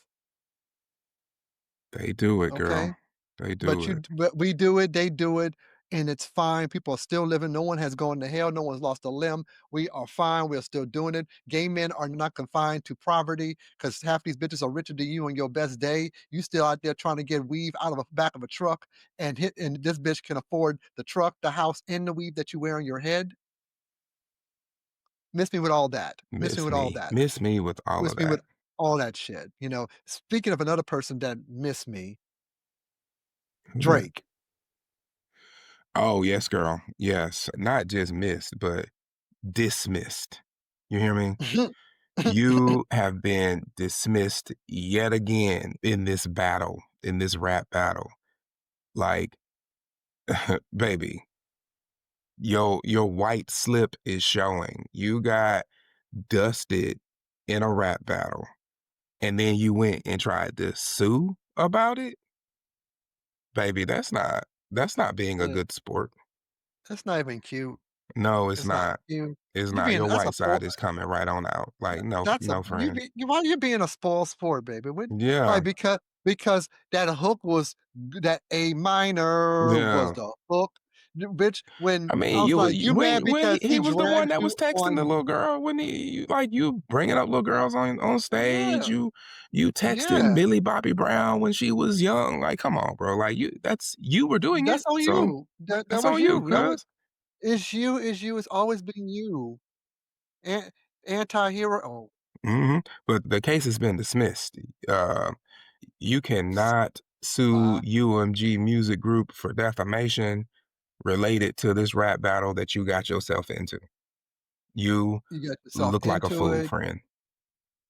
Speaker 2: They do it,
Speaker 1: Okay.
Speaker 2: girl. They do it.
Speaker 1: But we do it, they do it, and it's fine. People are still living. No one has gone to hell. No one's lost a limb. We are fine. We're still doing it. Gay men are not confined to poverty because half these bitches are richer than you on your best day. You still out there trying to get weave out of the back of a truck and this bitch can afford the truck, the house, and the weave that you wear on your head. Miss me with all that. Miss me
Speaker 2: Miss
Speaker 1: with all
Speaker 2: me.
Speaker 1: that.
Speaker 2: Miss me with all
Speaker 1: Miss
Speaker 2: of
Speaker 1: me with
Speaker 2: that.
Speaker 1: all that shit. Speaking of another person that miss me,
Speaker 2: Who that?
Speaker 1: Drake.
Speaker 2: Oh, yes, girl. Yes. Not just missed, but dismissed. You hear me? You have been dismissed yet again in this battle, in this rap battle. Like, baby, your white slip is showing. You got dusted in a rap battle, and then you went and tried to sue about it? Baby, that's not being a
Speaker 1: Yeah,
Speaker 2: good sport.
Speaker 1: that's not even cute.
Speaker 2: No, it's
Speaker 1: It's not
Speaker 2: not.
Speaker 1: cute.
Speaker 2: It's
Speaker 1: You
Speaker 2: not.
Speaker 1: being
Speaker 2: Your
Speaker 1: that's a
Speaker 2: white
Speaker 1: spoil
Speaker 2: side is coming right on out. Like, no,
Speaker 1: that's a
Speaker 2: no, friend.
Speaker 1: why you being a spoiled sport, baby? Why?
Speaker 2: Yeah,
Speaker 1: Because that hook was that A minor was
Speaker 2: yeah.
Speaker 1: the hook, bitch. When
Speaker 2: I
Speaker 1: I
Speaker 2: mean,
Speaker 1: was like, you mad
Speaker 2: when
Speaker 1: because
Speaker 2: he
Speaker 1: he
Speaker 2: was the one
Speaker 1: dragged
Speaker 2: that was
Speaker 1: you
Speaker 2: texting the
Speaker 1: on?
Speaker 2: little girl when he like you bringing up little girls on stage.
Speaker 1: Yeah,
Speaker 2: You texting
Speaker 1: yeah.
Speaker 2: Millie Bobby Brown when she was young. Like, come on, bro. Like you were doing
Speaker 1: That's
Speaker 2: it,
Speaker 1: on
Speaker 2: so
Speaker 1: you. That
Speaker 2: that's
Speaker 1: was
Speaker 2: on you,
Speaker 1: you. That was
Speaker 2: cuz.
Speaker 1: it's you. It's you. It's always been you. And anti-hero. Oh,
Speaker 2: But the case has been dismissed. Uh, you cannot sue
Speaker 1: bye.
Speaker 2: UMG Music Group for defamation related to this rap battle that you got yourself into. You
Speaker 1: You got yourself
Speaker 2: look like a
Speaker 1: into
Speaker 2: fool,
Speaker 1: it.
Speaker 2: friend.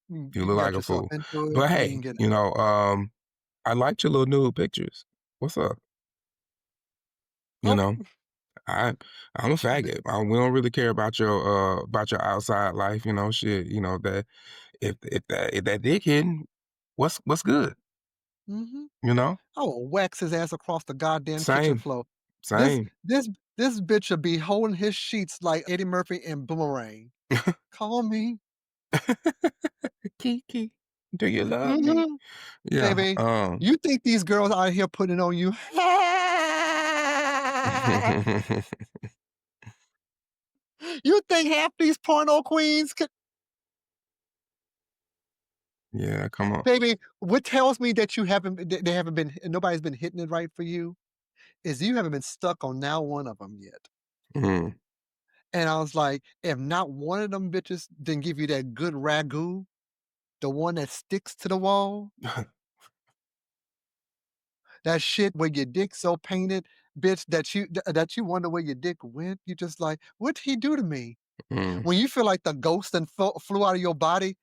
Speaker 2: You
Speaker 1: You
Speaker 2: look like
Speaker 1: got
Speaker 2: a
Speaker 1: yourself
Speaker 2: fool.
Speaker 1: into it.
Speaker 2: But
Speaker 1: You
Speaker 2: hey,
Speaker 1: ain't getting.
Speaker 2: I liked your little nude pictures. What's up? You
Speaker 1: Oh,
Speaker 2: know, I I'm a faggot. We don't really care about your outside life, shit, that if that dick hidden, what's good,
Speaker 1: mm-hmm.
Speaker 2: you know?
Speaker 1: I will wax his ass across the goddamn kitchen
Speaker 2: Same,
Speaker 1: floor. This
Speaker 2: same.
Speaker 1: this this bitch should be holding his sheets like Eddie Murphy in Boomerang. Call me,
Speaker 2: Kiki, do you love me?
Speaker 1: mhm,
Speaker 2: Yeah,
Speaker 1: baby. You think these girls out here putting it on you? You think half these porno queens could,
Speaker 2: yeah, come on.
Speaker 1: baby? What tells me that you haven't, they haven't been, nobody's been hitting it right for you, is you haven't been stuck on now one of them yet.
Speaker 2: Mm.
Speaker 1: And I was like, if not one of them bitches didn't give you that good ragu, the one that sticks to the wall, that shit where your dick so painted, bitch, that you wonder where your dick went. You just like, what did he do to me?
Speaker 2: Mm.
Speaker 1: When you feel like the ghost and flew out of your body,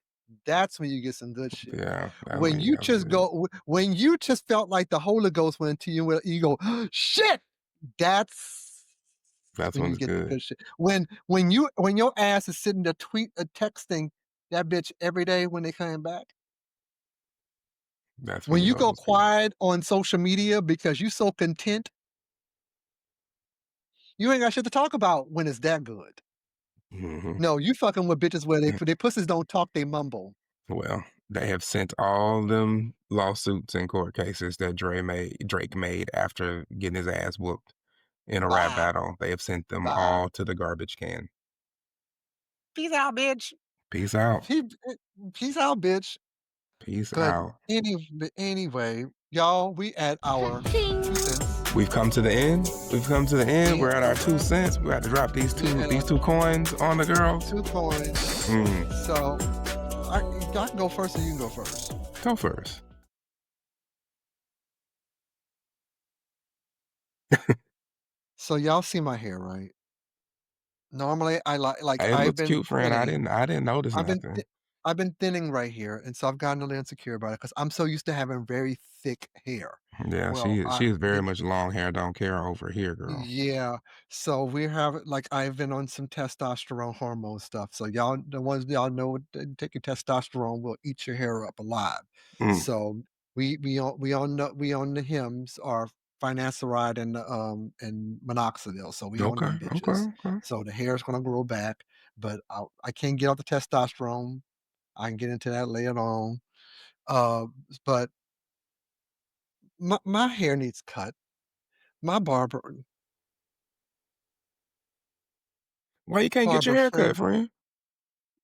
Speaker 1: that's when you get some good shit.
Speaker 2: Yeah, that's
Speaker 1: When
Speaker 2: when you
Speaker 1: you
Speaker 2: have
Speaker 1: just
Speaker 2: good.
Speaker 1: when you just felt like the Holy Ghost went into you, where you go, shit. That's
Speaker 2: That's
Speaker 1: when
Speaker 2: when
Speaker 1: you
Speaker 2: it's
Speaker 1: get the
Speaker 2: good.
Speaker 1: good shit. When your ass is sitting there texting that bitch every day when they coming back.
Speaker 2: That's when
Speaker 1: When
Speaker 2: you
Speaker 1: you
Speaker 2: know
Speaker 1: go
Speaker 2: it's good.
Speaker 1: quiet on social media because you so content, you ain't got shit to talk about when it's that good.
Speaker 2: Mhm.
Speaker 1: No, you fucking with bitches where they pussies don't talk, they mumble.
Speaker 2: Well, They have sent all them lawsuits and court cases that Drake made after getting his ass whooped in a rap
Speaker 1: Bye,
Speaker 2: battle. They have sent them
Speaker 1: bye.
Speaker 2: all to the garbage can.
Speaker 1: Peace out, bitch.
Speaker 2: Peace out.
Speaker 1: He eh, peace out, bitch.
Speaker 2: Peace
Speaker 1: But
Speaker 2: out.
Speaker 1: anyway, y'all, we at our 2 cents.
Speaker 2: We've come to the end. We've come to the end.
Speaker 1: We
Speaker 2: We're at our 2 cents. We got to drop these
Speaker 1: we
Speaker 2: two
Speaker 1: at
Speaker 2: these
Speaker 1: our
Speaker 2: two coins on the girl.
Speaker 1: 2 coins.
Speaker 2: Mm,
Speaker 1: So, y'all can go first or you can go first.
Speaker 2: go first.
Speaker 1: So y'all see my hair, right? Normally, I like
Speaker 2: It
Speaker 1: I've
Speaker 2: looks
Speaker 1: been
Speaker 2: cute, friend. I
Speaker 1: thinning.
Speaker 2: didn't notice
Speaker 1: I've been
Speaker 2: nothing.
Speaker 1: thi I've been thinning right here, and so I've gotten a little insecure about it because 'cause I'm so used to having very thick hair.
Speaker 2: Yeah,
Speaker 1: Well,
Speaker 2: she is very much long hair, don't care over here, girl.
Speaker 1: yeah, so we have like, I've been on some testosterone hormone stuff, so y'all the ones y'all know taking testosterone will eat your hair up alive.
Speaker 2: Mm,
Speaker 1: So we on the Hims are finasteride and minoxidil, so we on
Speaker 2: okay,
Speaker 1: them
Speaker 2: okay,
Speaker 1: bitches.
Speaker 2: okay.
Speaker 1: So the hair is gonna grow back, but I can't get off the testosterone. I can get into that later on. Uh, but my hair needs cut. My
Speaker 2: Why you can't get your
Speaker 1: barber
Speaker 2: hair cut,
Speaker 1: friend
Speaker 2: friend?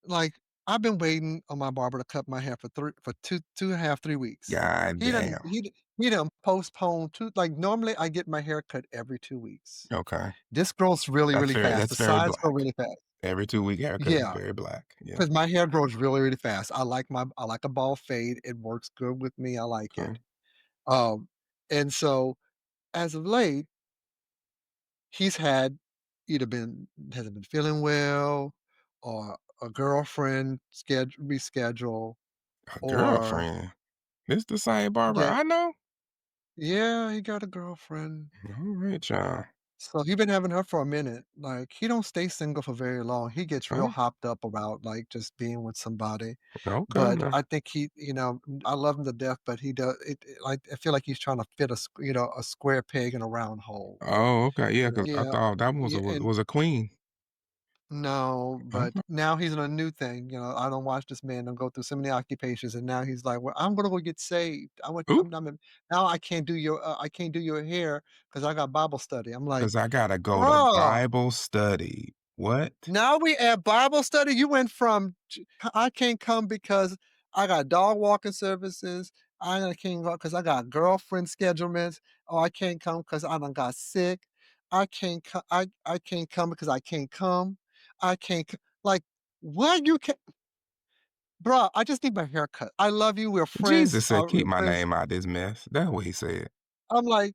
Speaker 1: like, I've been waiting on my barber to cut my hair for 2.5, 3 weeks.
Speaker 2: God
Speaker 1: He done
Speaker 2: damn.
Speaker 1: he done postponed 2 like, normally, I get my hair cut every 2 weeks.
Speaker 2: Okay.
Speaker 1: This grows really, really fast. The
Speaker 2: That's very
Speaker 1: sides grow
Speaker 2: black.
Speaker 1: really fast.
Speaker 2: Every 2-week haircut is
Speaker 1: Yeah,
Speaker 2: very black. Yeah.
Speaker 1: because my hair grows really, really fast. I like a ball fade. It works good with me. I like it.
Speaker 2: Okay.
Speaker 1: Um, and so, as of late, he's had either been hasn't been feeling well or a girlfriend reschedule
Speaker 2: A
Speaker 1: or
Speaker 2: girlfriend. This the same barber
Speaker 1: yeah,
Speaker 2: I know?
Speaker 1: yeah, he got a girlfriend.
Speaker 2: All right, y'all.
Speaker 1: So he been having her for a minute. Like he don't stay single for very long. He gets real
Speaker 2: Oh,
Speaker 1: hopped up about like just being with somebody.
Speaker 2: okay
Speaker 1: But
Speaker 2: now.
Speaker 1: I think I love him to death, but he does like I feel like he's trying to fit a square peg in a round hole.
Speaker 2: Oh, okay. Yeah, because I
Speaker 1: Yeah,
Speaker 2: thought that one
Speaker 1: yeah, and
Speaker 2: was a queen.
Speaker 1: no, but
Speaker 2: Okay.
Speaker 1: now he's in a new thing. I don't watch this man and go through so many occupations, and now he's like, "Well, I'm gonna go get saved.
Speaker 2: Ooh,
Speaker 1: now I can't do your hair because I got Bible study." I'm like,
Speaker 2: because I gotta go to
Speaker 1: "Bruh,
Speaker 2: Bible study. What?
Speaker 1: now we at Bible study. You went from I can't come because I got dog walking services. I can't go because I got girlfriend schedulements. Oh, I can't come because I done got sick. I can't come because I can't come. I can't like what you can bruh, I just need my hair cut. I love you. We're friends.
Speaker 2: Jesus said,
Speaker 1: We're
Speaker 2: "Keep my
Speaker 1: friends.
Speaker 2: name out this mess." That's what he said.
Speaker 1: I'm like,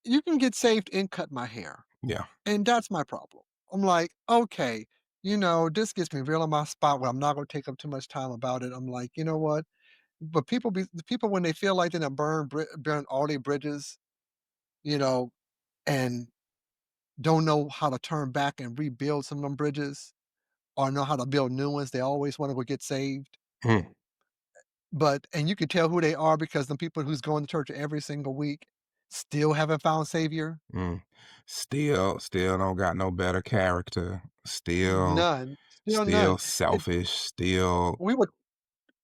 Speaker 1: you can get saved and cut my hair.
Speaker 2: Yeah.
Speaker 1: And that's my problem. I'm like, okay, this gets me real in my spot where I'm not going to take up too much time about it. I'm like, you know what? But the people when they feel like they're gonna burn all their bridges, you know, and don't know how to turn back and rebuild some of them bridges or know how to build new ones. They always want to go get saved.
Speaker 2: Mm,
Speaker 1: And you can tell who they are because the people who's going to church every single week still haven't found Savior.
Speaker 2: mm. Still don't got no better character.
Speaker 1: None, still
Speaker 2: Still
Speaker 1: none. It,
Speaker 2: selfish. Still.
Speaker 1: we were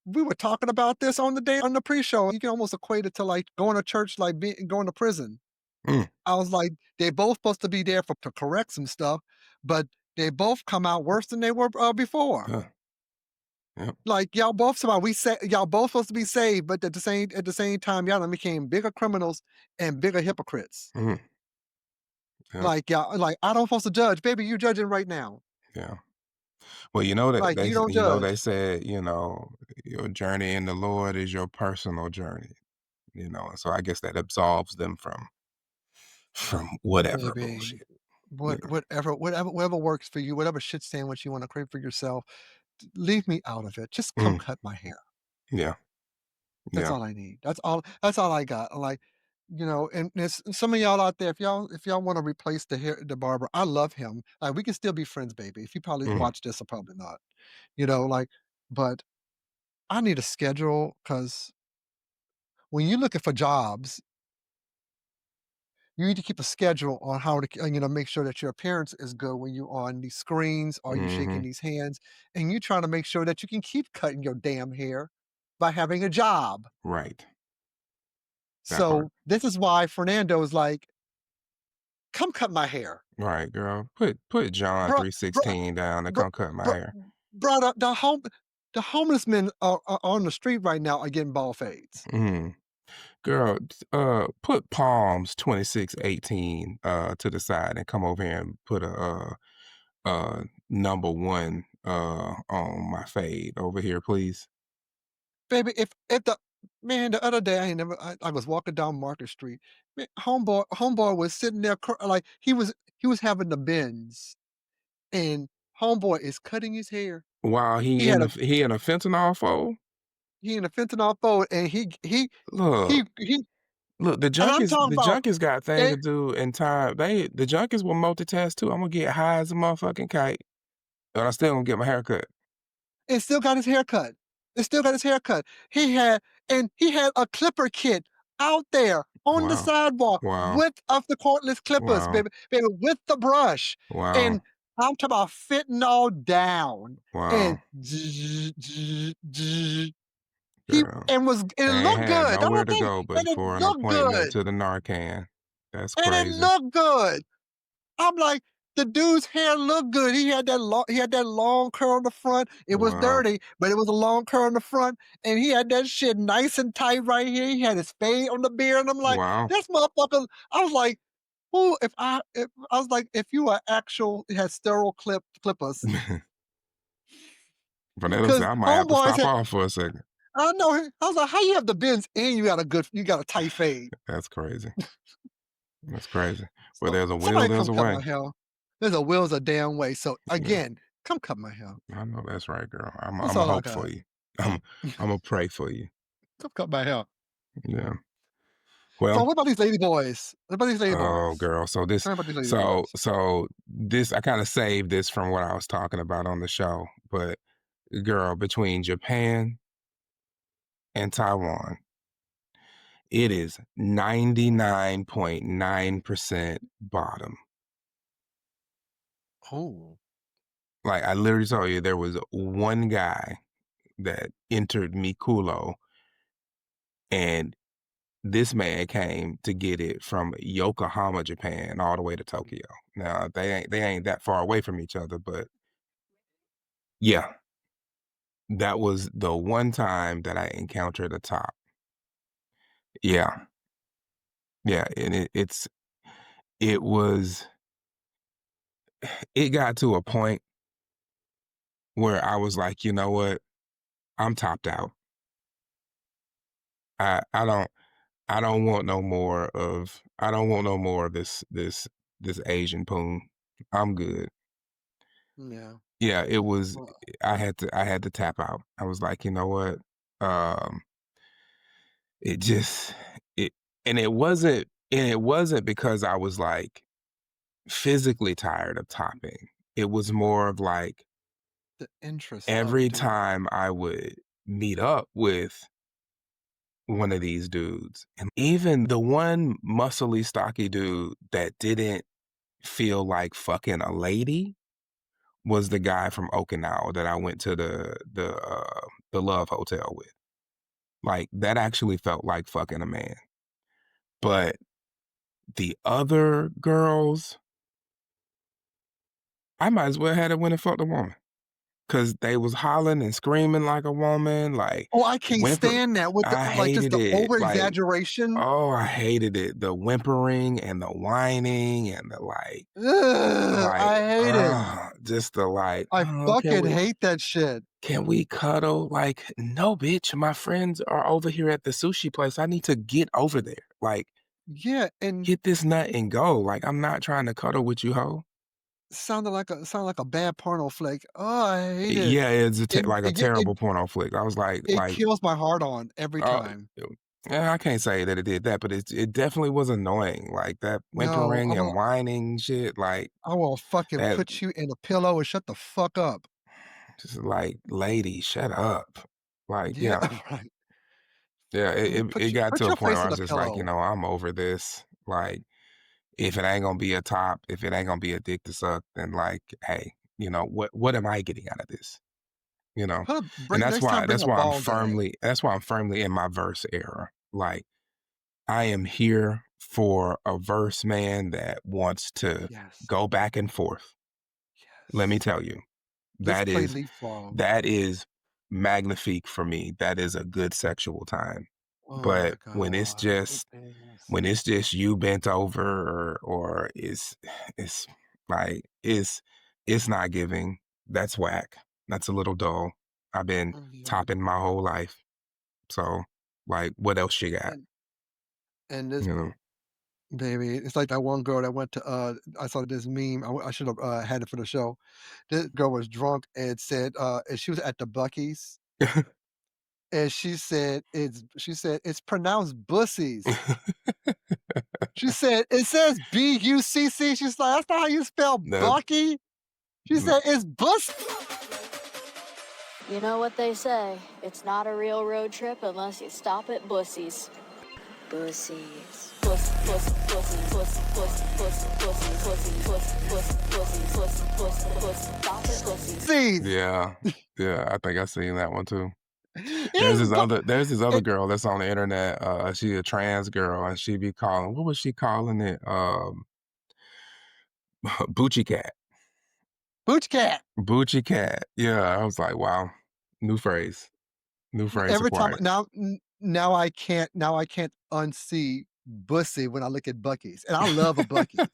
Speaker 1: we were talking about this on the pre-show. You can almost equate it to like going to church, like going to prison.
Speaker 2: Mm,
Speaker 1: I was like, they both supposed to be there to correct some stuff, but they both come out worse than they were before.
Speaker 2: yeah. Yep.
Speaker 1: Like y'all both supposed to be saved, but at the same time, y'all done became bigger criminals and bigger hypocrites.
Speaker 2: Mm, yep.
Speaker 1: Like y'all, like I don't supposed to judge, baby. You judging right now.
Speaker 2: Yeah. Well, you know that
Speaker 1: Like you don't
Speaker 2: they
Speaker 1: judge.
Speaker 2: said, your journey in the Lord is your personal journey, so I guess that absolves them from whatever
Speaker 1: Baby,
Speaker 2: bullshit. Yeah.
Speaker 1: whatever works for you, whatever shit sandwich you want to create for yourself, leave me out of it. Just come
Speaker 2: Mm,
Speaker 1: cut my hair.
Speaker 2: yeah.
Speaker 1: That's
Speaker 2: Yeah.
Speaker 1: all I need. That's all I got. Like, and there's some of y'all out there, if y'all want to replace the barber, I love him. Like we can still be friends, baby. If you probably
Speaker 2: Mm,
Speaker 1: watch this or probably not. Like, but I need a schedule because when you're looking for jobs, you need to keep a schedule on how to, make sure that your appearance is good when you on these screens or you shaking
Speaker 2: mhm.
Speaker 1: these hands, and you trying to make sure that you can keep cutting your damn hair. by having a job.
Speaker 2: Right. That part.
Speaker 1: So this is why Fernando is like, come cut my hair.
Speaker 2: Right, girl. Put John
Speaker 1: Bro, bro,
Speaker 2: 3:16 down and
Speaker 1: bro,
Speaker 2: come cut my
Speaker 1: bro,
Speaker 2: hair.
Speaker 1: bro the homeless men are on the street right now are getting bald fades.
Speaker 2: Mhm. Girl, put Palms 2618 to the side and come over here and put a number one on my fade over here, please.
Speaker 1: Baby, if the man, the other day I was walking down Market Street. Man, homeboy was sitting there like he was having the bends, and homeboy is cutting his hair.
Speaker 2: While
Speaker 1: He had a
Speaker 2: he in a fentanyl fold.
Speaker 1: he in a fentanyl fold, and
Speaker 2: Look,
Speaker 1: he
Speaker 2: look,
Speaker 1: and I'm talking
Speaker 2: the
Speaker 1: about
Speaker 2: junkies got thing
Speaker 1: they
Speaker 2: to do in time. The junkies will multitask too. I'm gonna get high as a motherfucking kite, but I still gonna get my hair cut.
Speaker 1: and still got his hair cut. And still got his hair cut. He had a clipper kit out there on the
Speaker 2: Wow.
Speaker 1: sidewalk
Speaker 2: Wow.
Speaker 1: with of the cordless clippers,
Speaker 2: Wow.
Speaker 1: baby, with the brush.
Speaker 2: Wow.
Speaker 1: And I'm talking about fitting all down and
Speaker 2: Wow.
Speaker 1: zzz, zzz, zzz. He
Speaker 2: Girl.
Speaker 1: and was and it
Speaker 2: Ain't
Speaker 1: looked
Speaker 2: had
Speaker 1: good. That's
Speaker 2: nowhere
Speaker 1: what
Speaker 2: to
Speaker 1: I'm saying.
Speaker 2: go but
Speaker 1: And it
Speaker 2: for an
Speaker 1: looked
Speaker 2: appointment
Speaker 1: good.
Speaker 2: to the Narcan. That's
Speaker 1: And it
Speaker 2: crazy.
Speaker 1: looked good. I'm like, the dude's hair looked good. He had that long curl in the front. It was
Speaker 2: Wow.
Speaker 1: dirty, but it was a long curl in the front, and he had that shit nice and tight right here. He had his fade on the beard, and I'm like,
Speaker 2: Wow.
Speaker 1: this motherfucker. I was like, who? If I was like, if you are actual had sterile clippers,
Speaker 2: Vanetta said,
Speaker 1: because
Speaker 2: I might have to
Speaker 1: homeboys
Speaker 2: stop
Speaker 1: had.
Speaker 2: off for a second.
Speaker 1: I know. I was like, how you have the bends and you got a tight fade.
Speaker 2: That's crazy. That's crazy. Where
Speaker 1: So
Speaker 2: there's a will,
Speaker 1: somebody
Speaker 2: there's
Speaker 1: come
Speaker 2: a
Speaker 1: cut my
Speaker 2: way.
Speaker 1: hair. There's a will's a damn way. So
Speaker 2: Yeah,
Speaker 1: again, come cut my hair.
Speaker 2: I know that's right, girl.
Speaker 1: That's
Speaker 2: I'm a
Speaker 1: all I
Speaker 2: hope for
Speaker 1: got.
Speaker 2: you. I'm a pray for you.
Speaker 1: Come cut my hair.
Speaker 2: Yeah.
Speaker 1: So
Speaker 2: Well,
Speaker 1: what about these ladyboys? What about these
Speaker 2: oh,
Speaker 1: ladyboys?
Speaker 2: girl.
Speaker 1: Tell me about these ladyboys.
Speaker 2: This I kind of saved this from what I was talking about on the show, but girl, between Japan and Taiwan, it is 99.9% bottom.
Speaker 1: Oh,
Speaker 2: Like I literally told you, there was one guy that entered Mikulo, and this man came to get it from Yokohama, Japan, all the way to Tokyo. Now they ain't that far away from each other, but yeah, that was the one time that I encountered a top. Yeah, yeah, and it was it got to a point where I was like, you know what, I'm topped out. I don't I don't want no more of this Asian poon. I'm good.
Speaker 1: yeah.
Speaker 2: Yeah, it was
Speaker 1: Well,
Speaker 2: I had to tap out. I was like, "You know what?" Um, it just it it wasn't because I was, like, physically tired of topping. It was more of, like,
Speaker 1: the interest of
Speaker 2: every
Speaker 1: doing it.
Speaker 2: time I would meet up with one of these dudes, and even the one muscly, stocky dude that didn't feel like fucking a lady was the guy from Okinawa that I went to the Love Hotel with. Like, that actually felt like fucking a man. But the other girls, I might as well had it when it fucked a woman, cause they was hollering and screaming like a woman, like,
Speaker 1: Oh, I can't
Speaker 2: whimper
Speaker 1: stand that with the
Speaker 2: I
Speaker 1: like just
Speaker 2: hated
Speaker 1: the
Speaker 2: it,
Speaker 1: over
Speaker 2: like,
Speaker 1: exaggeration.
Speaker 2: oh, I hated it, the whimpering and the whining and the,
Speaker 1: Ugh, I hate it.
Speaker 2: just the, like,
Speaker 1: I
Speaker 2: "Oh,
Speaker 1: fucking hate that shit.
Speaker 2: can we cuddle?" Like, "No, bitch, my friends are over here at the sushi place, I need to get over there, like,
Speaker 1: Yeah, and
Speaker 2: get this nut and go, like, I'm not trying to cuddle with you, hoe."
Speaker 1: sounded like a bad porno flick. Oh, I hate it.
Speaker 2: Yeah, it's a te like a
Speaker 1: It
Speaker 2: terrible porno flick. I was
Speaker 1: it kills my heart on every
Speaker 2: uh,
Speaker 1: time.
Speaker 2: I can't say that it did that, but it definitely was annoying, like, that
Speaker 1: No,
Speaker 2: whimpering and whining shit, like,
Speaker 1: I will fucking
Speaker 2: that
Speaker 1: put you in a pillow and shut the fuck up.
Speaker 2: just like, "Lady, shut up." Like,
Speaker 1: Yeah,
Speaker 2: yeah.
Speaker 1: right.
Speaker 2: Yeah, it got to
Speaker 1: Put
Speaker 2: a
Speaker 1: your
Speaker 2: point
Speaker 1: face
Speaker 2: where I
Speaker 1: in
Speaker 2: was
Speaker 1: the
Speaker 2: just like, you
Speaker 1: pillow.
Speaker 2: know, I'm over this. Like, if it ain't gonna be a top, if it ain't gonna be a dick to suck, then like, hey, you know, what am I getting out of this? you know? And
Speaker 1: Next time bring
Speaker 2: that's
Speaker 1: a
Speaker 2: why
Speaker 1: ball gag.
Speaker 2: that's why I'm firmly in my verse era. Like, I am here for a verse man that wants to
Speaker 1: Yes,
Speaker 2: go back and forth. Let me
Speaker 1: yes.
Speaker 2: tell you,
Speaker 1: Just
Speaker 2: that
Speaker 1: play
Speaker 2: is
Speaker 1: leapfrog.
Speaker 2: that is magnifique for me. That is a good sexual time.
Speaker 1: Oh my
Speaker 2: But
Speaker 1: god, it is.
Speaker 2: when it's just you bent over or it's like it's not giving. That's whack. That's a little dull. I've been
Speaker 1: Yeah,
Speaker 2: topping my whole life. So, like, what else you got?
Speaker 1: and this
Speaker 2: You know?
Speaker 1: baby, it's like that one girl that went to, I saw this meme, I should have, had it for the show. This girl was drunk and said, and she was at the Buc-ee's, and she said, "It's pronounced bussies." She said, "It says Bucc." She's like, "That's not how you spell
Speaker 2: That
Speaker 1: Bucky." She said, "It's bus."
Speaker 7: You know what they say, it's not a real road trip unless you stop at Bussies. Bussies. Pussy, pussy, pussy, pussy, pussy, pussy, pussy, pussy, pussy, pussy, pussy, pussy, pussy, pussy, stop at Bussies.
Speaker 1: Bussies.
Speaker 2: yeah. Yeah, I think I seen that one too.
Speaker 1: It's bu
Speaker 2: There's this other
Speaker 1: it
Speaker 2: girl that's on the internet, she a trans girl, and she be calling what was she calling it? Boochie cat.
Speaker 1: Booch cat.
Speaker 2: Boochie cat. Yeah, I was like, "Wow, new phrase. New phrase
Speaker 1: Every time
Speaker 2: acquired."
Speaker 1: now I can't unsee Bussy when I look at Buc-ee's, and I love a Buc-ee's.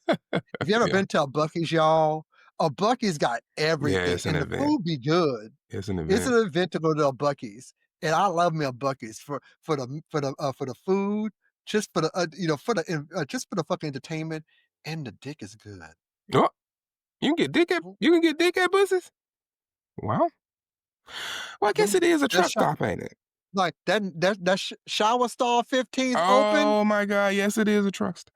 Speaker 1: If you ever
Speaker 2: Yeah.
Speaker 1: been to a Buc-ee's, y'all, a Buc-ee's got
Speaker 2: Yeah,
Speaker 1: everything,
Speaker 2: it's an
Speaker 1: and the
Speaker 2: event.
Speaker 1: food be good.
Speaker 2: It's an
Speaker 1: It's an
Speaker 2: event.
Speaker 1: event to go to a Buc-ee's, and I love me a Buc-ee's for the food, just for the, just for the fucking entertainment, and the dick is good.
Speaker 2: Oh, you can get dick at Buc-ee's? Wow. Well, I guess
Speaker 1: Them
Speaker 2: it is a
Speaker 1: that
Speaker 2: truck stop, ain't it?
Speaker 1: like, shower stall 15's open.
Speaker 2: Oh my god, yes, it is a truck stop.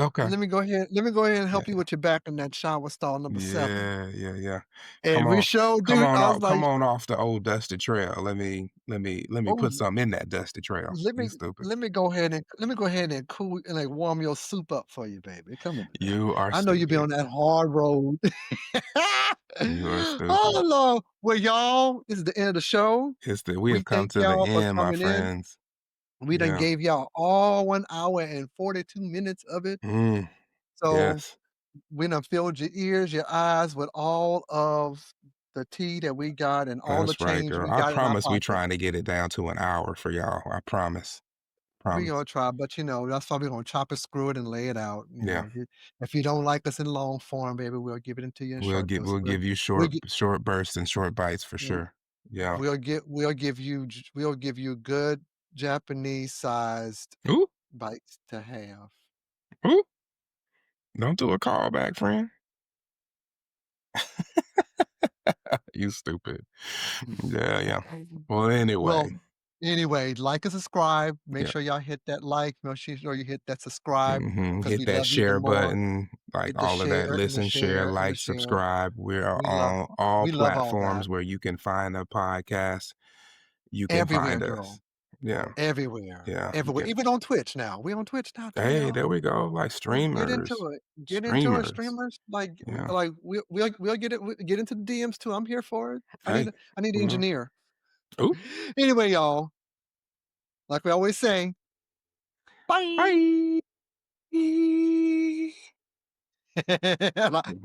Speaker 2: Okay.
Speaker 1: Let me go ahead and help you
Speaker 2: Yeah.
Speaker 1: with your back in that shower stall number 7.
Speaker 2: Yeah, yeah, yeah.
Speaker 1: And we show dude, I was
Speaker 2: Come
Speaker 1: like,
Speaker 2: on off the old dusty trail. let me
Speaker 1: "Oh,
Speaker 2: put something in that dusty trail. You stupid.
Speaker 1: let me go ahead and cool and, like, warm your soup up for you, baby. Come here, baby.
Speaker 2: You are
Speaker 1: I know you've been
Speaker 2: stupid.
Speaker 1: on that hard road."
Speaker 2: You are
Speaker 1: Oh,
Speaker 2: stupid.
Speaker 1: Lord. Well, y'all, this is the end of the show.
Speaker 2: We
Speaker 1: We
Speaker 2: have come
Speaker 1: thank
Speaker 2: to the
Speaker 1: y'all for
Speaker 2: end, my
Speaker 1: coming in.
Speaker 2: friends.
Speaker 1: We done
Speaker 2: Yeah.
Speaker 1: gave y'all all 1 hour and 42 minutes of it.
Speaker 2: Mm,
Speaker 1: So,
Speaker 2: yes.
Speaker 1: we done filled your ears, your eyes with all of the tea that we got and all the
Speaker 2: That's right,
Speaker 1: change
Speaker 2: girl.
Speaker 1: we
Speaker 2: I
Speaker 1: got in our
Speaker 2: promise we
Speaker 1: pocket.
Speaker 2: trying to get it down to an hour for y'all. I promise.
Speaker 1: We
Speaker 2: Promise.
Speaker 1: gonna try, but, that's why we gonna chop it, screw it, and lay it out.
Speaker 2: Yeah.
Speaker 1: If you don't like us in long form, baby, we'll give it into you in short doses.
Speaker 2: We'll give you
Speaker 1: We'll gi
Speaker 2: short bursts and short bites for
Speaker 1: w
Speaker 2: sure. Yeah.
Speaker 1: we'll give you good Japanese-sized
Speaker 2: Ooh,
Speaker 1: bites to have.
Speaker 2: ooh. Don't do a call back, friend. You stupid. Yeah, yeah. Well,
Speaker 1: Well,
Speaker 2: anyway.
Speaker 1: anyway, like and subscribe. Make
Speaker 2: Yeah.
Speaker 1: sure y'all hit that like. Make sure you hit that subscribe because
Speaker 2: Hit
Speaker 1: we
Speaker 2: that
Speaker 1: love you even
Speaker 2: share
Speaker 1: more.
Speaker 2: button, like
Speaker 1: Hit the
Speaker 2: all of that.
Speaker 1: share and the
Speaker 2: Listen, share,
Speaker 1: share and the
Speaker 2: like,
Speaker 1: share.
Speaker 2: subscribe. We're
Speaker 1: We love
Speaker 2: on all
Speaker 1: we love all that.
Speaker 2: platforms where you can find a podcast. You can
Speaker 1: Everywhere,
Speaker 2: find
Speaker 1: girl.
Speaker 2: us. Yeah.
Speaker 1: Everywhere.
Speaker 2: Yeah. You
Speaker 1: Everywhere.
Speaker 2: can.
Speaker 1: Even on Twitch now. We on Twitch now too,
Speaker 2: Hey, there
Speaker 1: y'all.
Speaker 2: we go. Like
Speaker 1: Get into
Speaker 2: streamers.
Speaker 1: it. Get into it,
Speaker 2: Streamers.
Speaker 1: streamers.
Speaker 2: Yeah.
Speaker 1: We'll get into the DMs too. I'm here for it.
Speaker 2: Hey.
Speaker 1: I need an
Speaker 2: You know.
Speaker 1: engineer.
Speaker 2: Ooh.
Speaker 1: Anyway, y'all, like we always say, bye.
Speaker 2: Bye.
Speaker 1: Like-